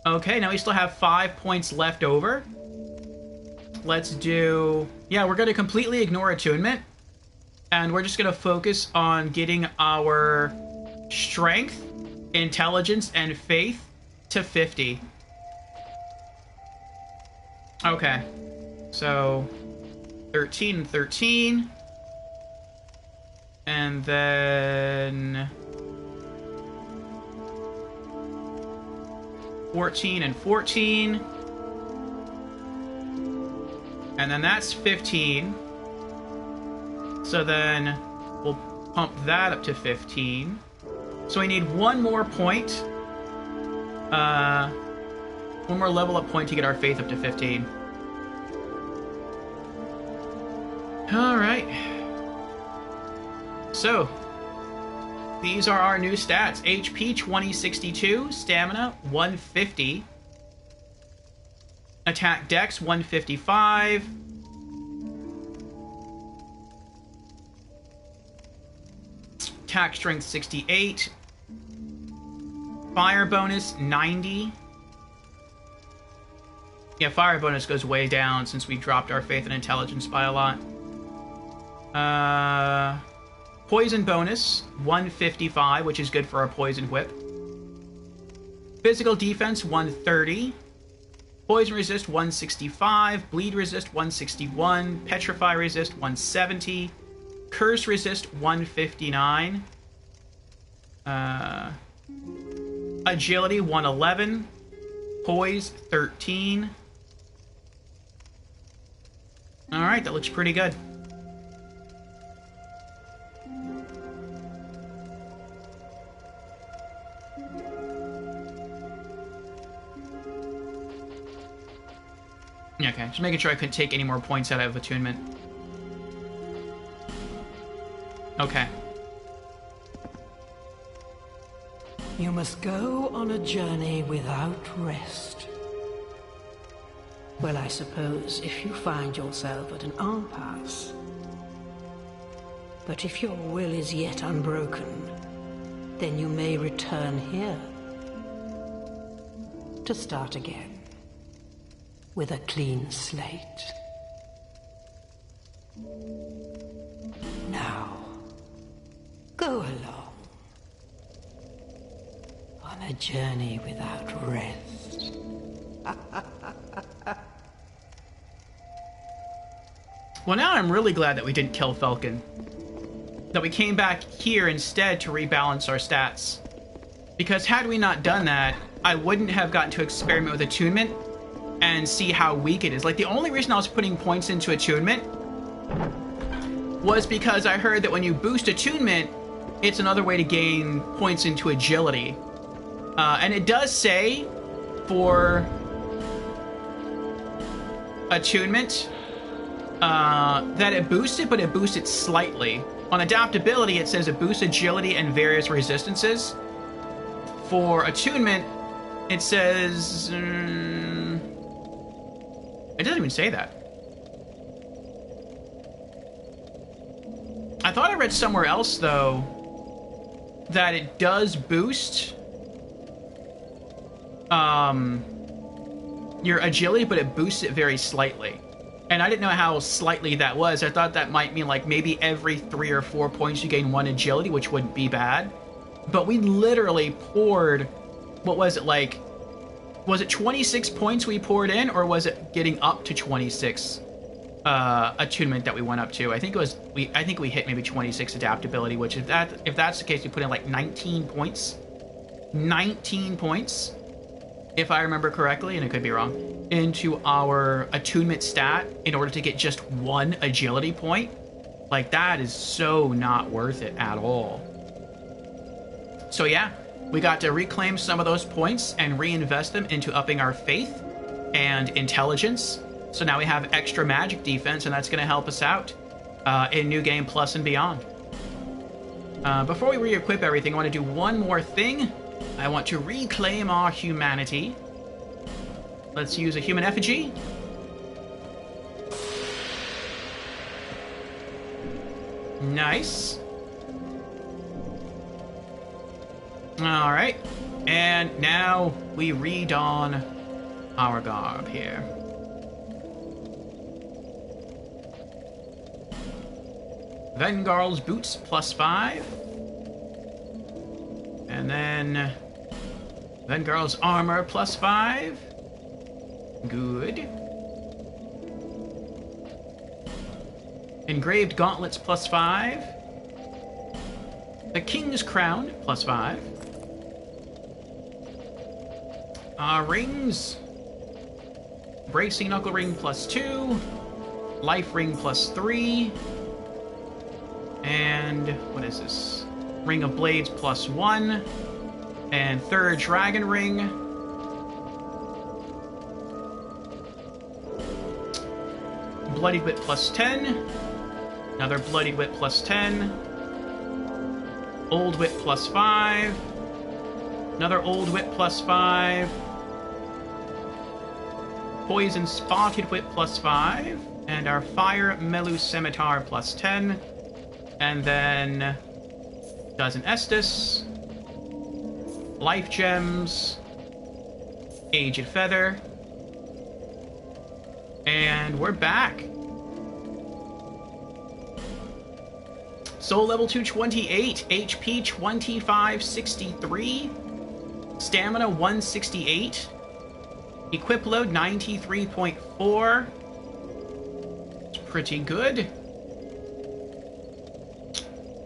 Okay, now we still have 5 points left over. Let's do... Yeah, we're going to completely ignore attunement. And we're just going to focus on getting our strength, intelligence, and faith to 50. Okay. So, 13 and 13. And then... 14 and 14. And then that's 15. So then we'll pump that up to 15. So we need 1 more point. 1 more level up point to get our faith up to 15. Alright. So, these are our new stats. HP 2062, Stamina 150, Attack Dex 155, Attack Strength 68, Fire Bonus 90. Yeah, Fire Bonus goes way down since we dropped our Faith and Intelligence by a lot. Poison bonus, 155, which is good for our Poison Whip. Physical defense, 130. Poison resist, 165. Bleed resist, 161. Petrify resist, 170. Curse resist, 159. Agility 111. Poise 13. Alright, that looks pretty good. Okay, just making sure I couldn't take any more points out of attunement. Okay. You must go on a journey without rest. Well, I suppose if you find yourself at an impasse. But if your will is yet unbroken, then you may return here to start again with a clean slate. Now, go along on a journey without rest. Well, now I'm really glad that we didn't kill Falcon. That we came back here instead to rebalance our stats. Because had we not done that, I wouldn't have gotten to experiment with attunement and see how weak it is. Like, the only reason I was putting points into attunement was because I heard that when you boost attunement, it's another way to gain points into agility. And it does say for attunement that it boosts it, but it boosts it slightly. On adaptability, it says it boosts agility and various resistances. For attunement, it says... it doesn't even say that. I thought I read somewhere else, though, that it does boost your agility, but it boosts it very slightly. And I didn't know how slightly that was. I thought that might mean like maybe every 3 or 4 points you gain 1 agility, which wouldn't be bad. But we literally poured, what was it, like, was it 26 points we poured in, or was it getting up to 26 attunement that we went up to? I think it was, I think we hit maybe 26 adaptability, which if that's the case, we put in like 19 points. 19 points, if I remember correctly, and it could be wrong, into our attunement stat in order to get just 1 agility point. Like, that is so not worth it at all. So yeah, we got to reclaim some of those points and reinvest them into upping our faith and intelligence. So now we have extra magic defense, and that's going to help us out in New Game Plus and beyond. Before we re-equip everything, I want to do one more thing. I want to reclaim our humanity. Let's use a human effigy. Nice. Alright. And now we redon our garb here. Vengarl's boots +5. And then Vengarl's armor +5. Good. Engraved gauntlets +5. The King's Crown +5. Rings. Bracing Knuckle Ring +2. Life Ring +3. And what is this? Ring of Blades +1. And third Dragon Ring. Bloodied Whip +10. Another Bloodied Whip +10. Old Whip +5. Another Old Whip +5. Poison Spotted Whip +5. And our Fire Melu Scimitar +10. And then Dozen Estus. Life Gems. Aged Feather. And we're back. Soul level 228, HP 2563, Stamina 168, Equip load 93.4. It's pretty good.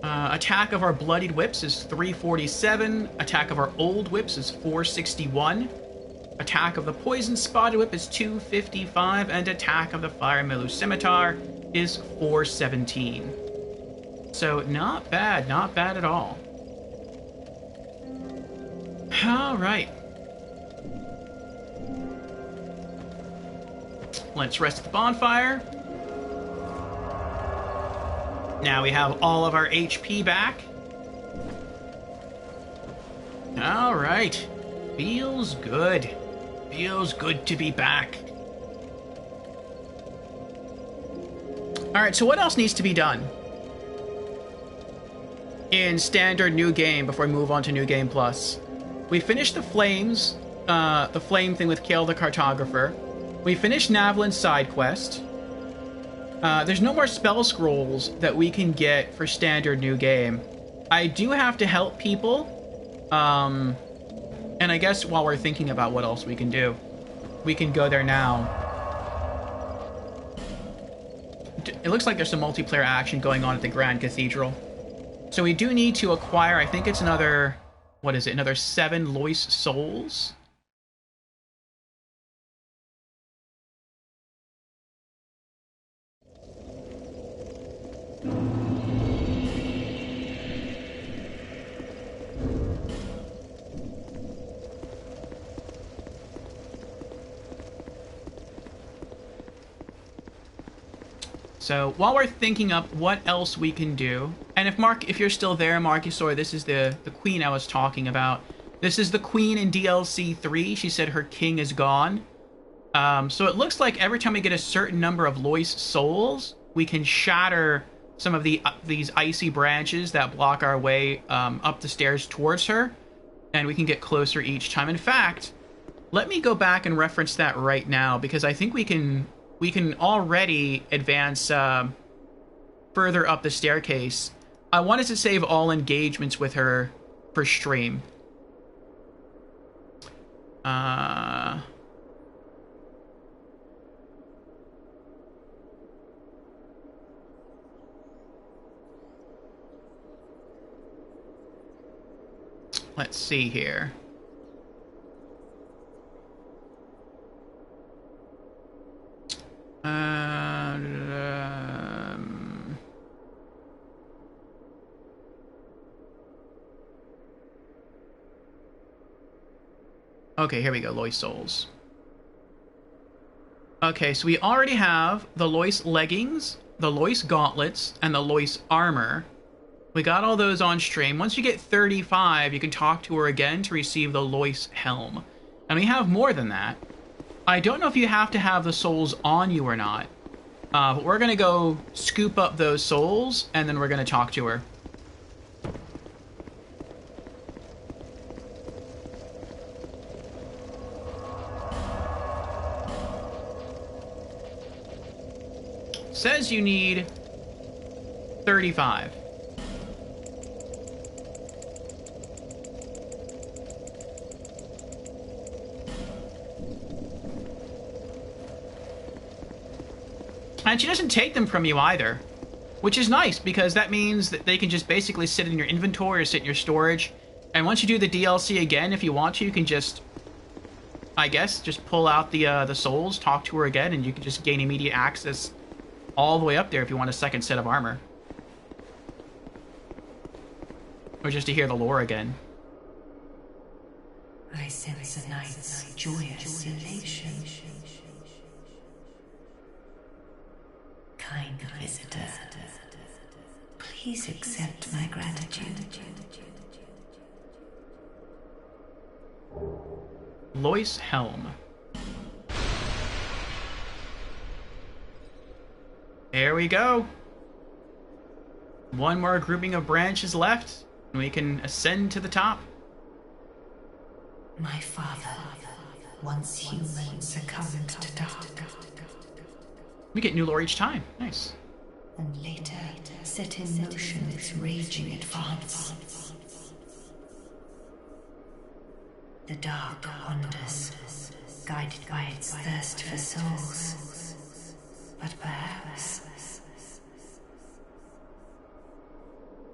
Attack of our bloodied whips is 347. Attack of our old whips is 461. Attack of the poison spotted whip is 255. And attack of the fire Milu scimitar is 417. So not bad at all. All right. Let's rest at the bonfire. Now we have all of our HP back. All right. Feels good. Feels good to be back. All right, so what else needs to be done in standard new game before we move on to new game plus? We finished the flames, the flame thing with Kale the Cartographer. We finished Navlin's side quest. There's no more spell scrolls that we can get for standard new game. I do have to help people. And I guess while we're thinking about what else we can do, we can go there now. It looks like there's some multiplayer action going on at the Grand Cathedral. So we do need to acquire, I think it's another, what is it, another 7 Lois souls? So while we're thinking up what else we can do, and if you're still there, Marcusaur, this is the queen I was talking about. This is the queen in DLC 3. She said her king is gone. So it looks like every time we get a certain number of Lois souls, we can shatter some of these icy branches that block our way up the stairs towards her, and we can get closer each time. In fact, let me go back and reference that right now, because I think we can already advance further up the staircase. I wanted to save all engagements with her for stream. Let's see here. Okay, here we go, Lois souls. Okay, so we already have the Lois leggings, the Lois gauntlets, and the Lois armor. We got all those on stream. Once you get 35, you can talk to her again to receive the Lois helm. And we have more than that. I don't know if you have to have the souls on you or not. But we're going to go scoop up those souls, and then we're going to talk to her. Says you need 35. And she doesn't take them from you either, which is nice, because that means that they can just basically sit in your inventory or sit in your storage. And once you do the DLC again, if you want to, you can just, I guess, just pull out the souls, talk to her again, and you can just gain immediate access all the way up there if you want a second set of armor. Or just to hear the lore again. I sense a night's joyous elation. Kind visitor, please accept my gratitude. Lois helm. There we go. One more grouping of branches left, and we can ascend to the top. My father, once human, succumbed to dark. We get new lore each time. Nice. And later set in motion its raging advance. The dark wanders, guided by its thirst for souls. But perhaps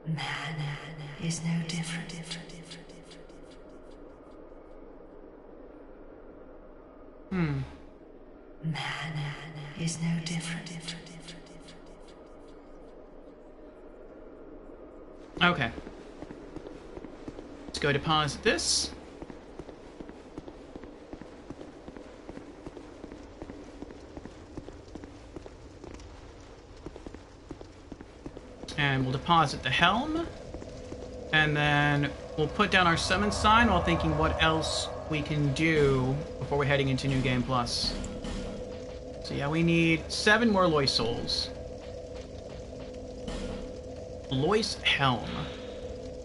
Man is no different. Man is no different. Okay. Let's go deposit this. And we'll deposit the helm. And then we'll put down our summon sign while thinking what else we can do before we're heading into New Game Plus. So yeah, we need 7 more Lois souls. Lois Helm.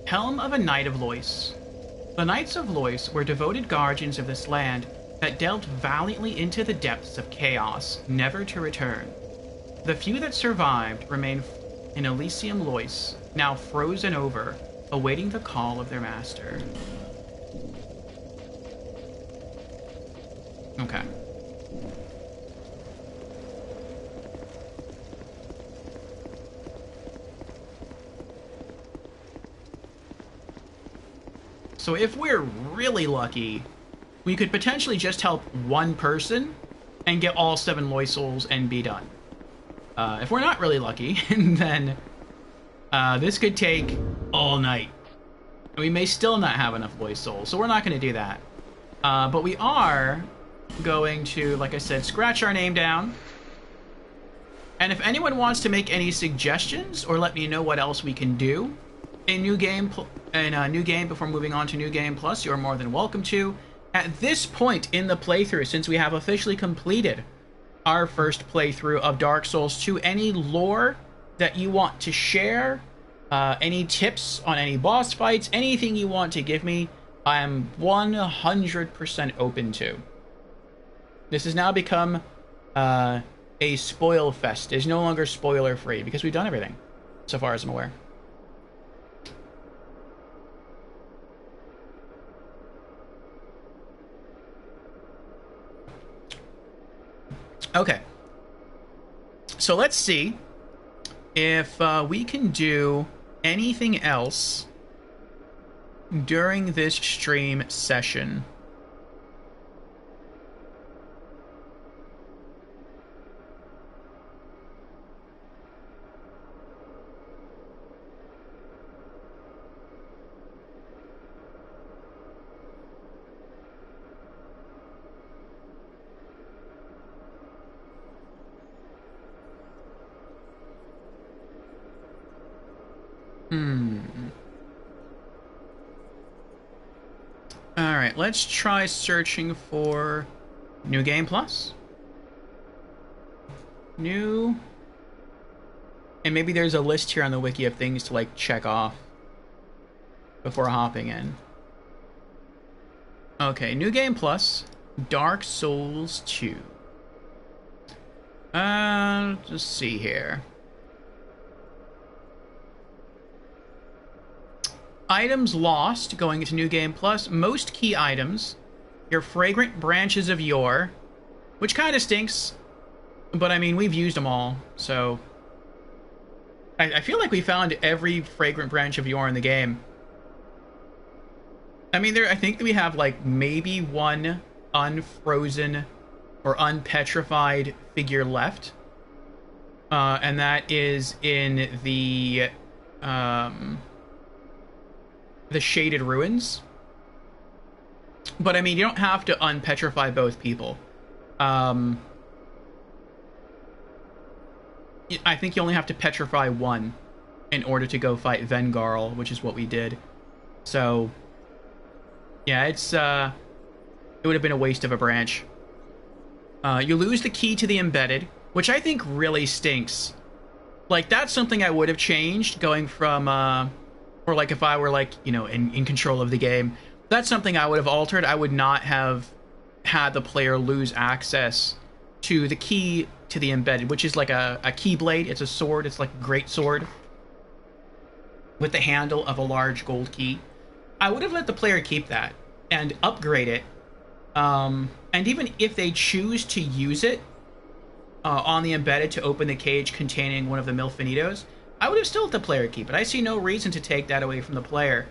Helm of a Knight of Lois. The Knights of Lois were devoted guardians of this land that delved valiantly into the depths of chaos, never to return. The few that survived remain in Elysium Lois, now frozen over, awaiting the call of their master. Okay. So if we're really lucky, we could potentially just help one person and get all 7 Lois souls and be done. If we're not really lucky, then this could take all night. We may still not have enough Lois souls, so we're not going to do that. But we are going to, like I said, scratch our name down. And if anyone wants to make any suggestions or let me know what else we can do in New Game before moving on to New Game Plus, you're more than welcome to. At this point in the playthrough, since we have officially completed our first playthrough of Dark Souls 2, any lore that you want to share, any tips on any boss fights, anything you want to give me, I am 100% open to. This has now become a spoil fest. It's no longer spoiler free because we've done everything, so far as I'm aware. Okay, so let's see if we can do anything else during this stream session. Alright, let's try searching for New Game Plus. New... And maybe there's a list here on the wiki of things to, like, check off before hopping in. Okay, New Game Plus, Dark Souls 2. Let's see here. Items lost going into New Game Plus. Most key items. Your Fragrant Branches of Yore, which kind of stinks, but I mean, we've used them all, so... I feel like we found every Fragrant Branch of Yore in the game. I mean, I think that we have, like, maybe one unfrozen or unpetrified figure left. And that is in the Shaded Ruins. But, I mean, you don't have to unpetrify both people. I think you only have to petrify one in order to go fight Vengarl, which is what we did. So, yeah, it would have been a waste of a branch. You lose the key to the embedded, which I think really stinks. Like, that's something I would have changed going from, or like if I were, like, you know, in control of the game. That's something I would have altered. I would not have had the player lose access to the key to the embedded, which is like a keyblade. It's a sword. It's like a great sword with the handle of a large gold key. I would have let the player keep that and upgrade it. And even if they choose to use it on the embedded to open the cage containing one of the Milfinitos, I would have still let the player keep it. I see no reason to take that away from the player.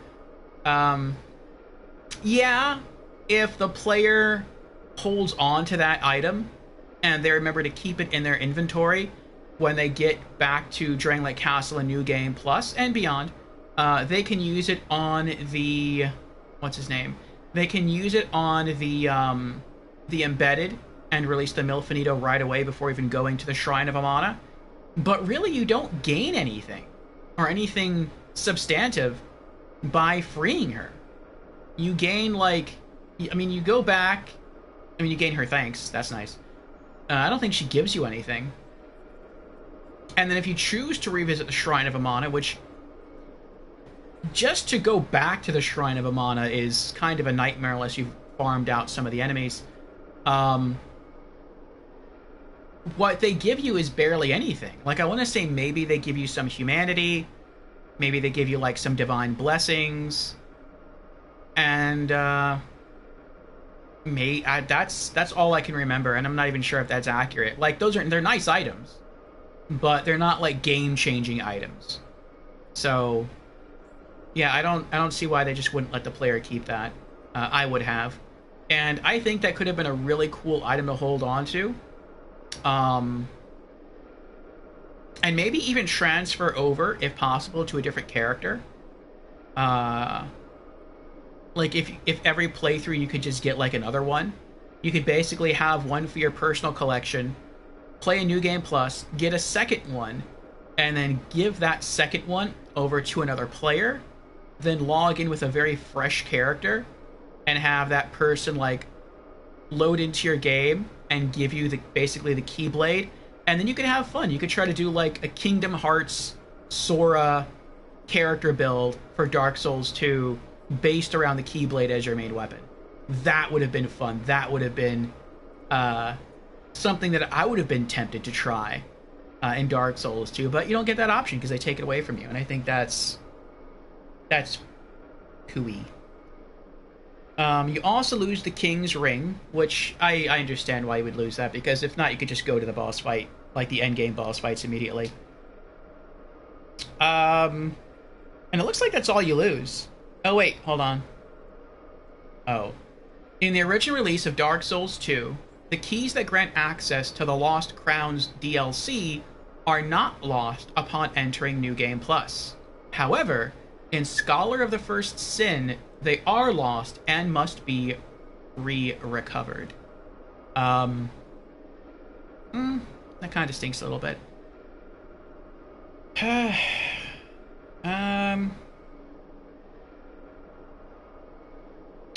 Yeah, if the player holds on to that item and they remember to keep it in their inventory when they get back to Drangleic Castle and New Game Plus and beyond, they can use it on the... what's his name? They can use it on the embedded and release the Milfinito right away before even going to the Shrine of Amana. But really, you don't gain anything or anything substantive by freeing her. You gain, like... I mean, you go back... I mean, you gain her thanks. That's nice. I don't think she gives you anything. And then if you choose to revisit the Shrine of Amana, which... just to go back to the Shrine of Amana is kind of a nightmare unless you've farmed out some of the enemies. What they give you is barely anything. Like, I want to say maybe they give you some humanity. Maybe they give you, like, some divine blessings. And, that's all I can remember, and I'm not even sure if that's accurate. Like, they're nice items, but they're not, like, game-changing items. So, yeah, I don't see why they just wouldn't let the player keep that. I would have. And I think that could have been a really cool item to hold on to. And maybe even transfer over, if possible, to a different character. Like, if every playthrough you could just get, like, another one. You could basically have one for your personal collection, play a New Game Plus, get a second one, and then give that second one over to another player, then log in with a very fresh character, and have that person, like, load into your game and give you basically the Keyblade, and then you can have fun. You could try to do, like, a Kingdom Hearts Sora character build for Dark Souls 2 based around the Keyblade as your main weapon. That would have been fun. That would have been something that I would have been tempted to try in Dark Souls 2, but you don't get that option because they take it away from you, and I think that's cooey. You also lose the King's Ring, which I understand why you would lose that, because if not, you could just go to the boss fight, like the endgame boss fights immediately. And it looks like that's all you lose. Oh wait, hold on. Oh. In the original release of Dark Souls 2, the keys that grant access to the Lost Crowns DLC are not lost upon entering New Game Plus. However, in Scholar of the First Sin, they are lost and must be recovered. That kind of stinks a little bit.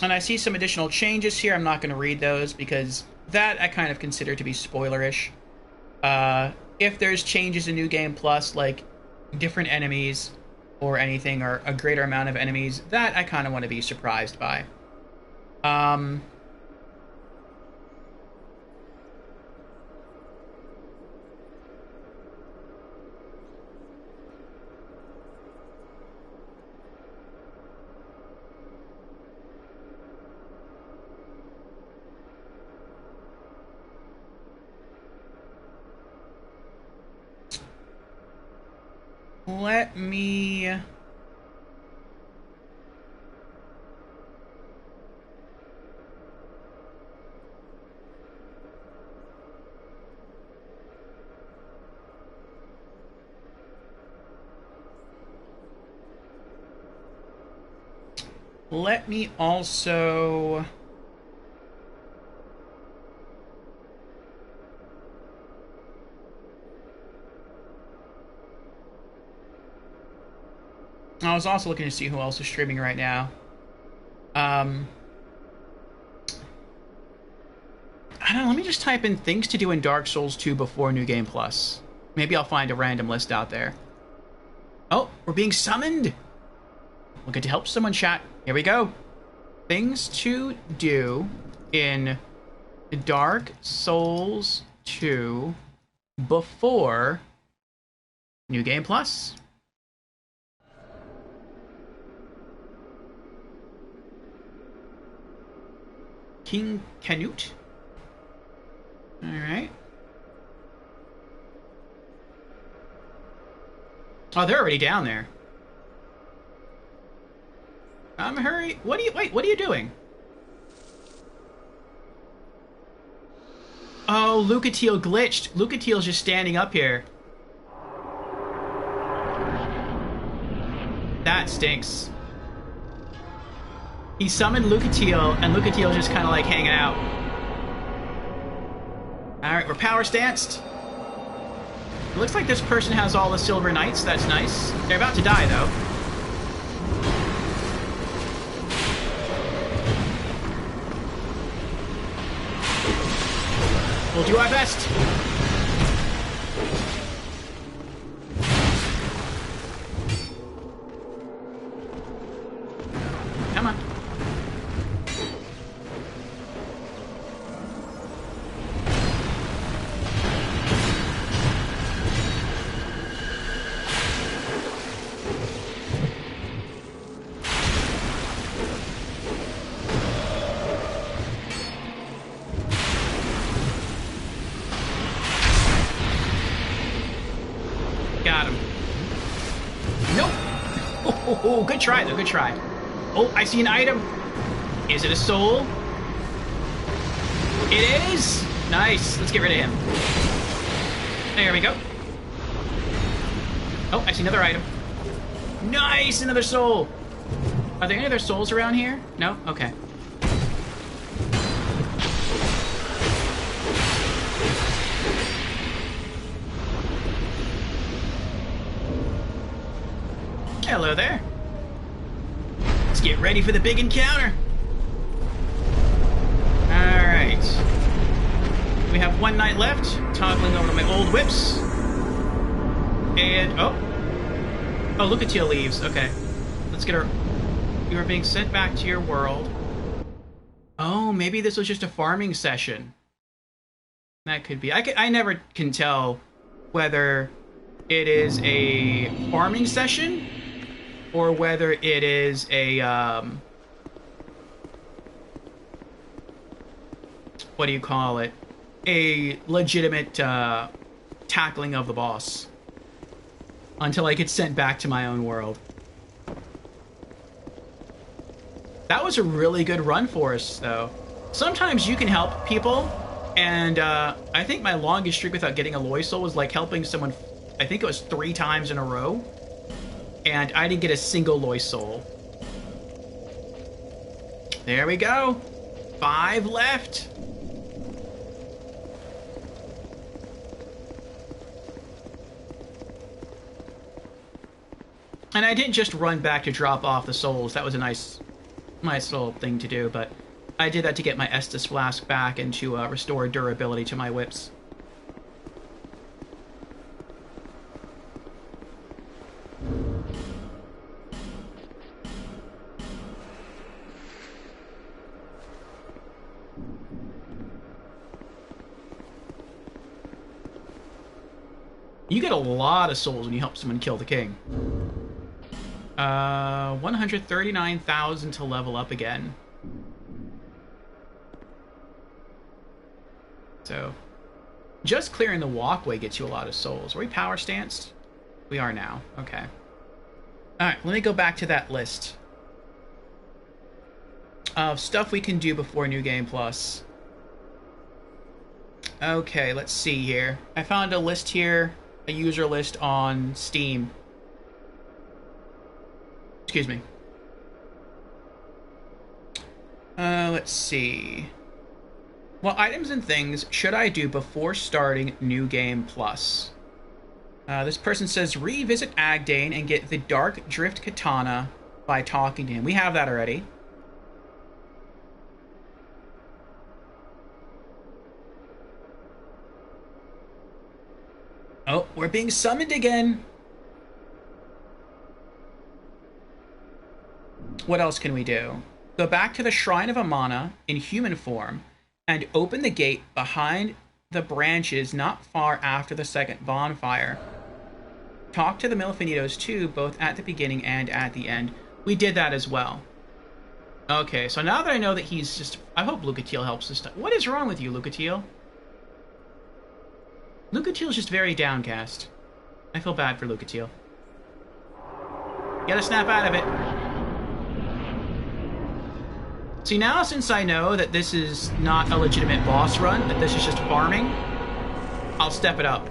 And I see some additional changes here. I'm not going to read those because that I kind of consider to be spoilerish. If there's changes in New Game Plus, like different enemies or anything, or a greater amount of enemies, that I kind of want to be surprised by. Let me... Let me also... I was also looking to see who else is streaming right now. I don't know, let me just type in things to do in Dark Souls 2 before New Game Plus. Maybe I'll find a random list out there. Oh, we're being summoned! We'll get to help someone, chat. Here we go. Things to do in Dark Souls 2 before New Game Plus. King Canute. Alright. Oh, they're already down there. Hurry. What are you doing? Oh, Lucatiel glitched. Lucatiel's just standing up here. That stinks. He summoned Lucatiel, and Lucatiel's just kind of like hanging out. Alright, we're power stanced. It looks like this person has all the Silver Knights. That's nice. They're about to die, though. We'll do our best. Come on. Got him. Nope. Oh, good try, though. Good try. Oh, I see an item. Is it a soul? It is. Nice. Let's get rid of him. There we go. Oh, I see another item. Nice, another soul. Are there any other souls around here? No? Okay. Hello there. Let's get ready for the big encounter. Alright. We have one knight left. Toggling over to my old whips. And, oh, Lucatiel leaves. Okay. Let's get her. You are being sent back to your world. Oh, maybe this was just a farming session. That could be. I never can tell whether it is a farming session or whether it is a, what do you call it? A legitimate, tackling of the boss. Until I get sent back to my own world. That was a really good run for us, though. Sometimes you can help people, and, I think my longest streak without getting a Loy Soul was, like, helping someone, I think it was 3 times in a row. And I didn't get a single Loy Soul. There we go. 5 left. And I didn't just run back to drop off the souls. That was a nice little thing to do, but I did that to get my Estus Flask back and to restore durability to my whips. You get a lot of souls when you help someone kill the king. 139,000 to level up again. So, just clearing the walkway gets you a lot of souls. Are we power stanced? We are now. Okay. Alright, let me go back to that list of stuff we can do before New Game Plus. Okay, let's see here. I found a list here, a user list on Steam. Excuse me. Let's see. What items and things should I do before starting New Game Plus? This person says revisit Agdane and get the Dark Drift Katana by talking to him. We have that already. Oh, we're being summoned again. What else can we do? Go back to the Shrine of Amana in human form and open the gate behind the branches not far after the second bonfire. Talk to the Milfinitos too, both at the beginning and at the end. We did that as well. Okay, so now that I know that he's just... I hope Lucatiel helps this time. What is wrong with you, Lucatiel? Lucatiel's just very downcast. I feel bad for Lucatiel. You gotta snap out of it. See, now since I know that this is not a legitimate boss run, that this is just farming, I'll step it up.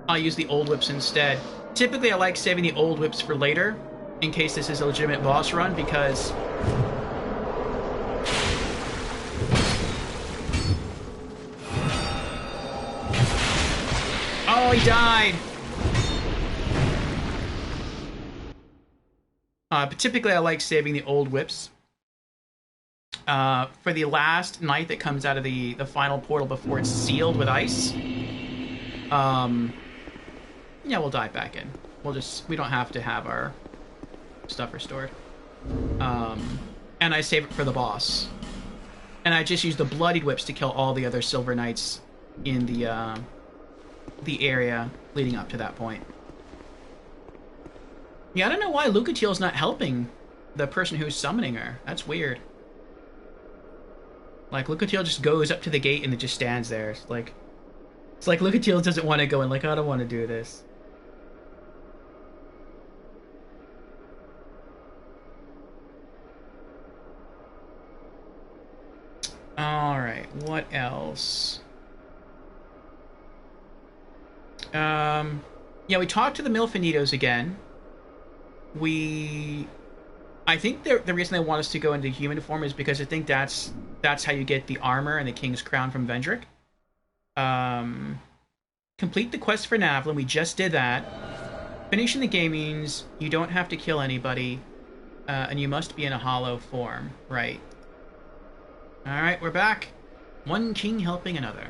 I'll use the old whips instead. Typically, I like saving the old whips for later, in case this is a legitimate boss run, because... Oh, he died! But typically, I like saving the old whips for the last knight that comes out of the final portal before it's sealed with ice. Yeah, we'll dive back in. We don't have to have our stuff restored. And I save it for the boss. And I just use the bloodied whips to kill all the other silver knights in the area leading up to that point. Yeah, I don't know why Lucatiel's not helping the person who's summoning her. That's weird. Like, Lucatiel just goes up to the gate and it just stands there. It's like Lucatiel doesn't want to go in, like, I don't want to do this. Alright, what else? Yeah, we talked to the Milfinitos again. I think the reason they want us to go into human form is because I think that's how you get the armor and the King's Crown from Vendrick. Complete the quest for Navlin. We just did that. Finishing the game means you don't have to kill anybody, and you must be in a hollow form. Right. Alright, we're back. One king helping another.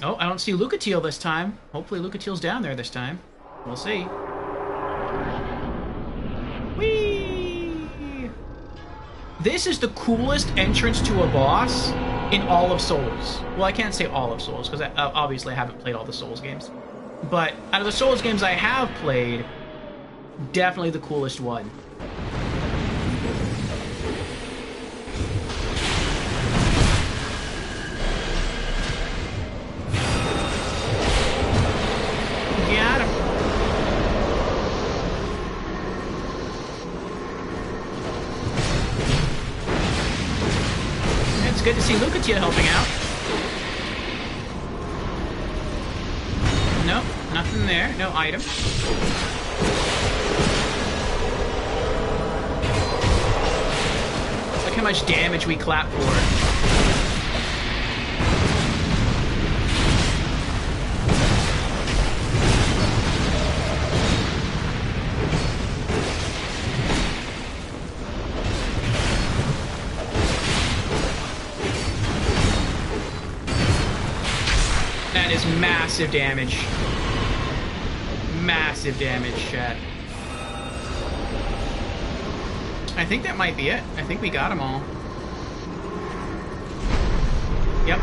Oh, I don't see Lucatiel this time. Hopefully Lucatiel's down there this time. We'll see. Whee! This is the coolest entrance to a boss in all of Souls. Well, I can't say all of Souls, because I obviously haven't played all the Souls games. But out of the Souls games I have played, definitely the coolest one. Got him. It's good to see Lucatiel helping out. Nope, nothing there. No item. Look how much damage we clap for. That is massive damage. Massive damage, chat. I think that might be it. I think we got them all. Yep.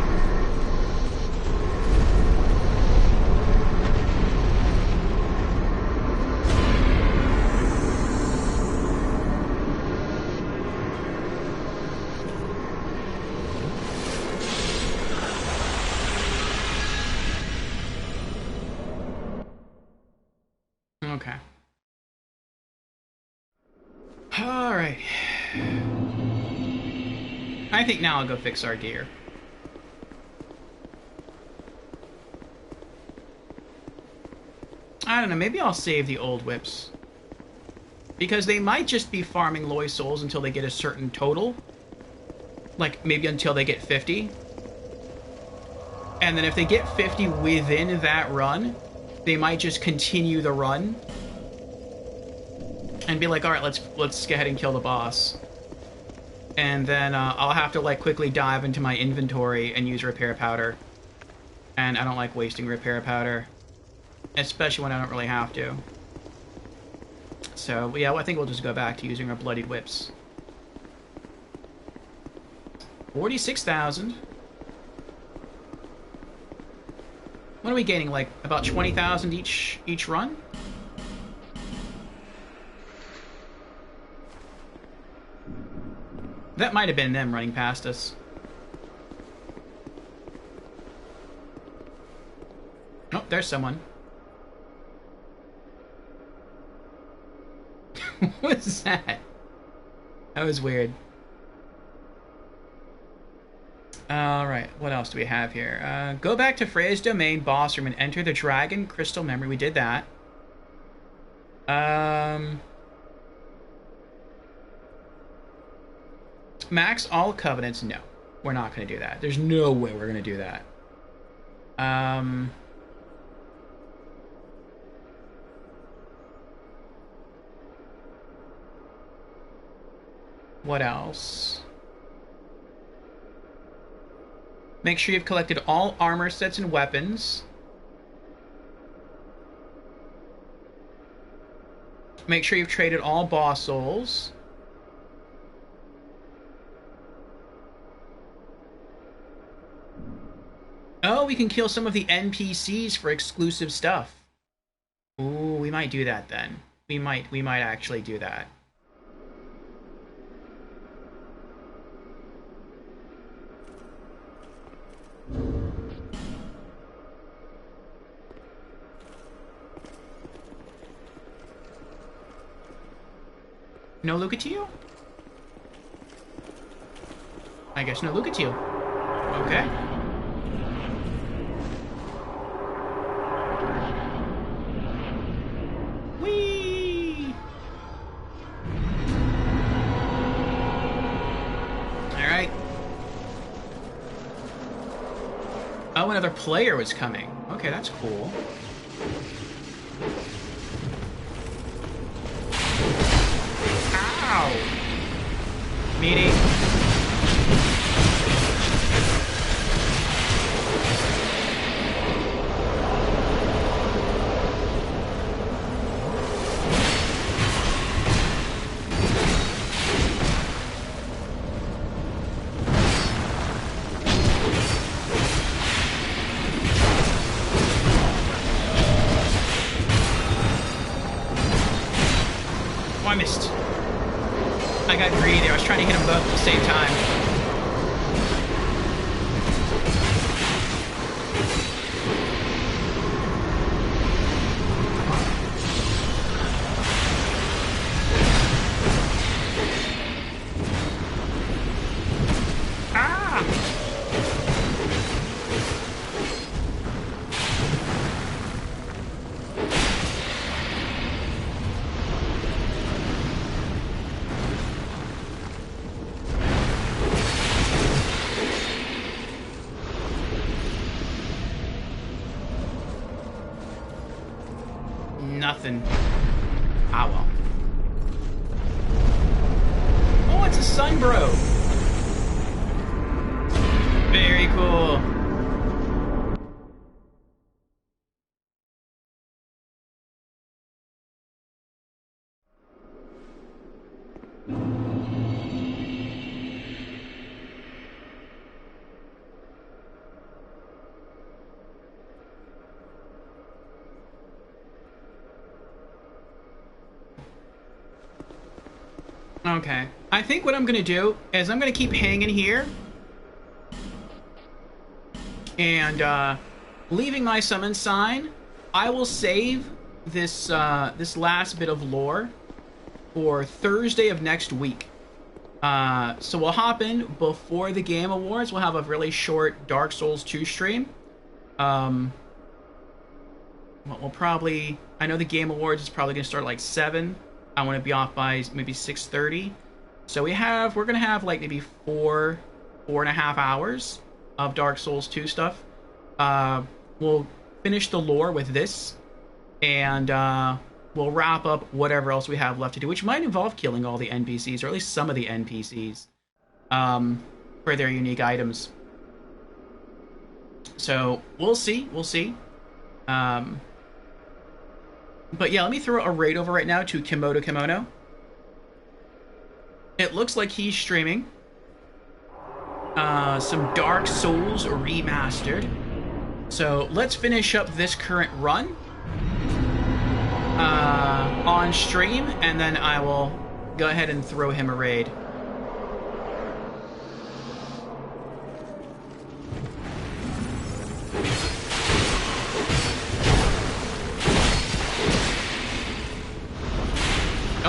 Okay. All right. I think now I'll go fix our gear. I don't know, maybe I'll save the old whips. Because they might just be farming Loy souls until they get a certain total. Like, maybe until they get 50. And then if they get 50 within that run, they might just continue the run. And be like, alright, let's go ahead and kill the boss. And then I'll have to, like, quickly dive into my inventory and use repair powder. And I don't like wasting repair powder. Especially when I don't really have to. So, yeah, I think we'll just go back to using our bloodied whips. 46,000. What are we gaining? Like, about 20,000 each run? That might have been them running past us. Oh, there's someone. What was that? That was weird. Alright, what else do we have here? Go back to Freya's domain boss room and enter the dragon crystal memory. We did that. Max all covenants? No. We're not going to do that. There's no way we're going to do that. What else? Make sure you've collected all armor sets and weapons. Make sure you've traded all boss souls. Oh, we can kill some of the NPCs for exclusive stuff. Ooh, we might do that then. We might actually do that. No Lucatio? I guess no Lucatio. Okay. Whee! Alright. Oh, another player was coming. Okay, that's cool. Ow! Meaty. Oh, I missed. I got greedy there. I was trying to hit them both at the same time. Ah! Nothing. Ah, well. Oh, it's a Sunbro. Very cool. Okay. I think what I'm going to do is I'm going to keep hanging here. And, leaving my summon sign, I will save this, this last bit of lore for Thursday of next week. So we'll hop in before the Game Awards. We'll have a really short Dark Souls 2 stream. We'll probably... I know the Game Awards is probably going to start at like 7. I want to be off by maybe 6:30. So we're going to have like maybe 4.5 hours of Dark Souls 2 stuff. We'll finish the lore with this, and we'll wrap up whatever else we have left to do, which might involve killing all the NPCs, or at least some of the NPCs, for their unique items. So we'll see. But yeah, let me throw a raid over right now to Kimoto Kimono. It looks like he's streaming some Dark Souls Remastered. So let's finish up this current run on stream, and then I will go ahead and throw him a raid.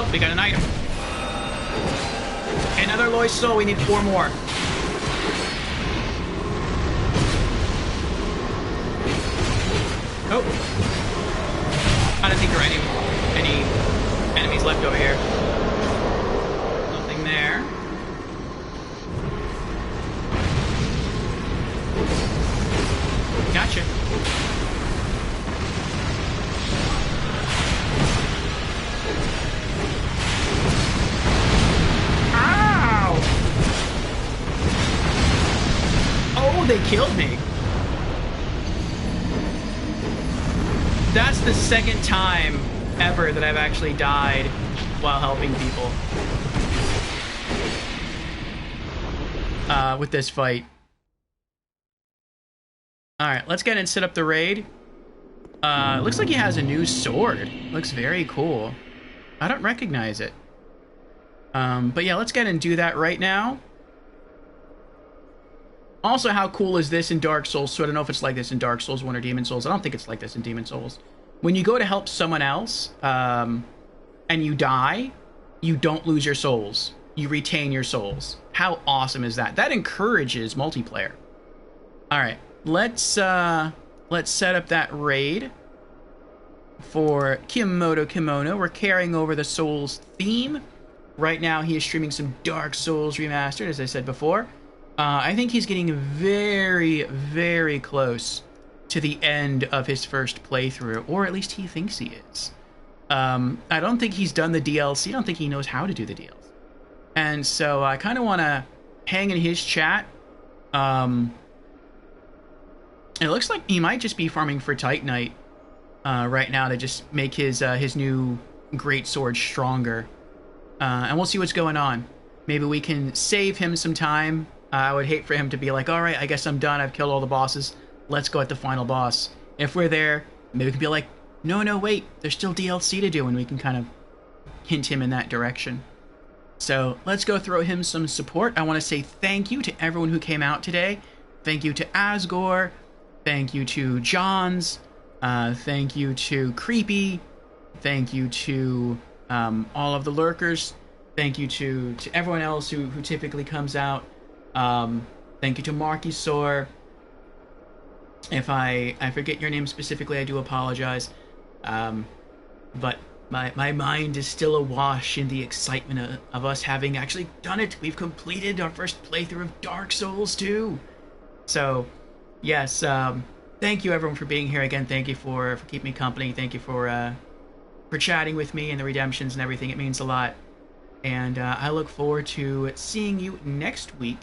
Oh, we got an item. Another Lost Soul. We need 4 more. Oh. I don't think there are any enemies left over here. Nothing there. Gotcha. Ow! Oh, they killed me. That's the second time ever that I've actually died while helping people. With this fight. Alright, let's get and set up the raid. Looks like he has a new sword. Looks very cool. I don't recognize it. But yeah, let's get and do that right now. Also, how cool is this in Dark Souls? So I don't know if it's like this in Dark Souls 1 or Demon Souls. I don't think it's like this in Demon Souls. When you go to help someone else, and you die, you don't lose your souls. You retain your souls. How awesome is that? That encourages multiplayer. Alright, let's set up that raid for Kimoto Kimono. We're carrying over the Souls theme. Right now, he is streaming some Dark Souls Remastered, as I said before. I think he's getting very, very close to the end of his first playthrough, or at least he thinks he is. I don't think he's done the DLC. I don't think he knows how to do the DLC. And so I kind of want to hang in his chat. It looks like he might just be farming for Titanite right now to just make his new great sword stronger. And we'll see what's going on. Maybe we can save him some time. I would hate for him to be like, all right, I guess I'm done. I've killed all the bosses. Let's go at the final boss. If we're there, maybe we can be like, no, wait, there's still DLC to do, and we can kind of hint him in that direction. So let's go throw him some support. I want to say thank you to everyone who came out today. Thank you to Asgore. Thank you to Johns. Thank you to Creepy. Thank you to all of the lurkers. Thank you to everyone else who typically comes out. Thank you to Marky Sore. If I forget your name specifically, I do apologize. But my mind is still awash in the excitement of us having actually done it. We've completed our first playthrough of Dark Souls 2. So, yes, thank you everyone for being here again. Thank you for keeping me company. Thank you for chatting with me and the redemptions and everything. It means a lot. And I look forward to seeing you next week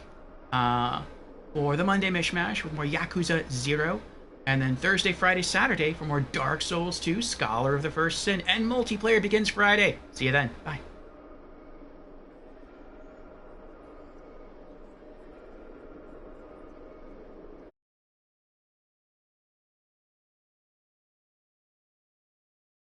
for the Monday Mishmash with more Yakuza 0. And then Thursday, Friday, Saturday for more Dark Souls 2, Scholar of the First Sin, and multiplayer begins Friday. See you then. Bye.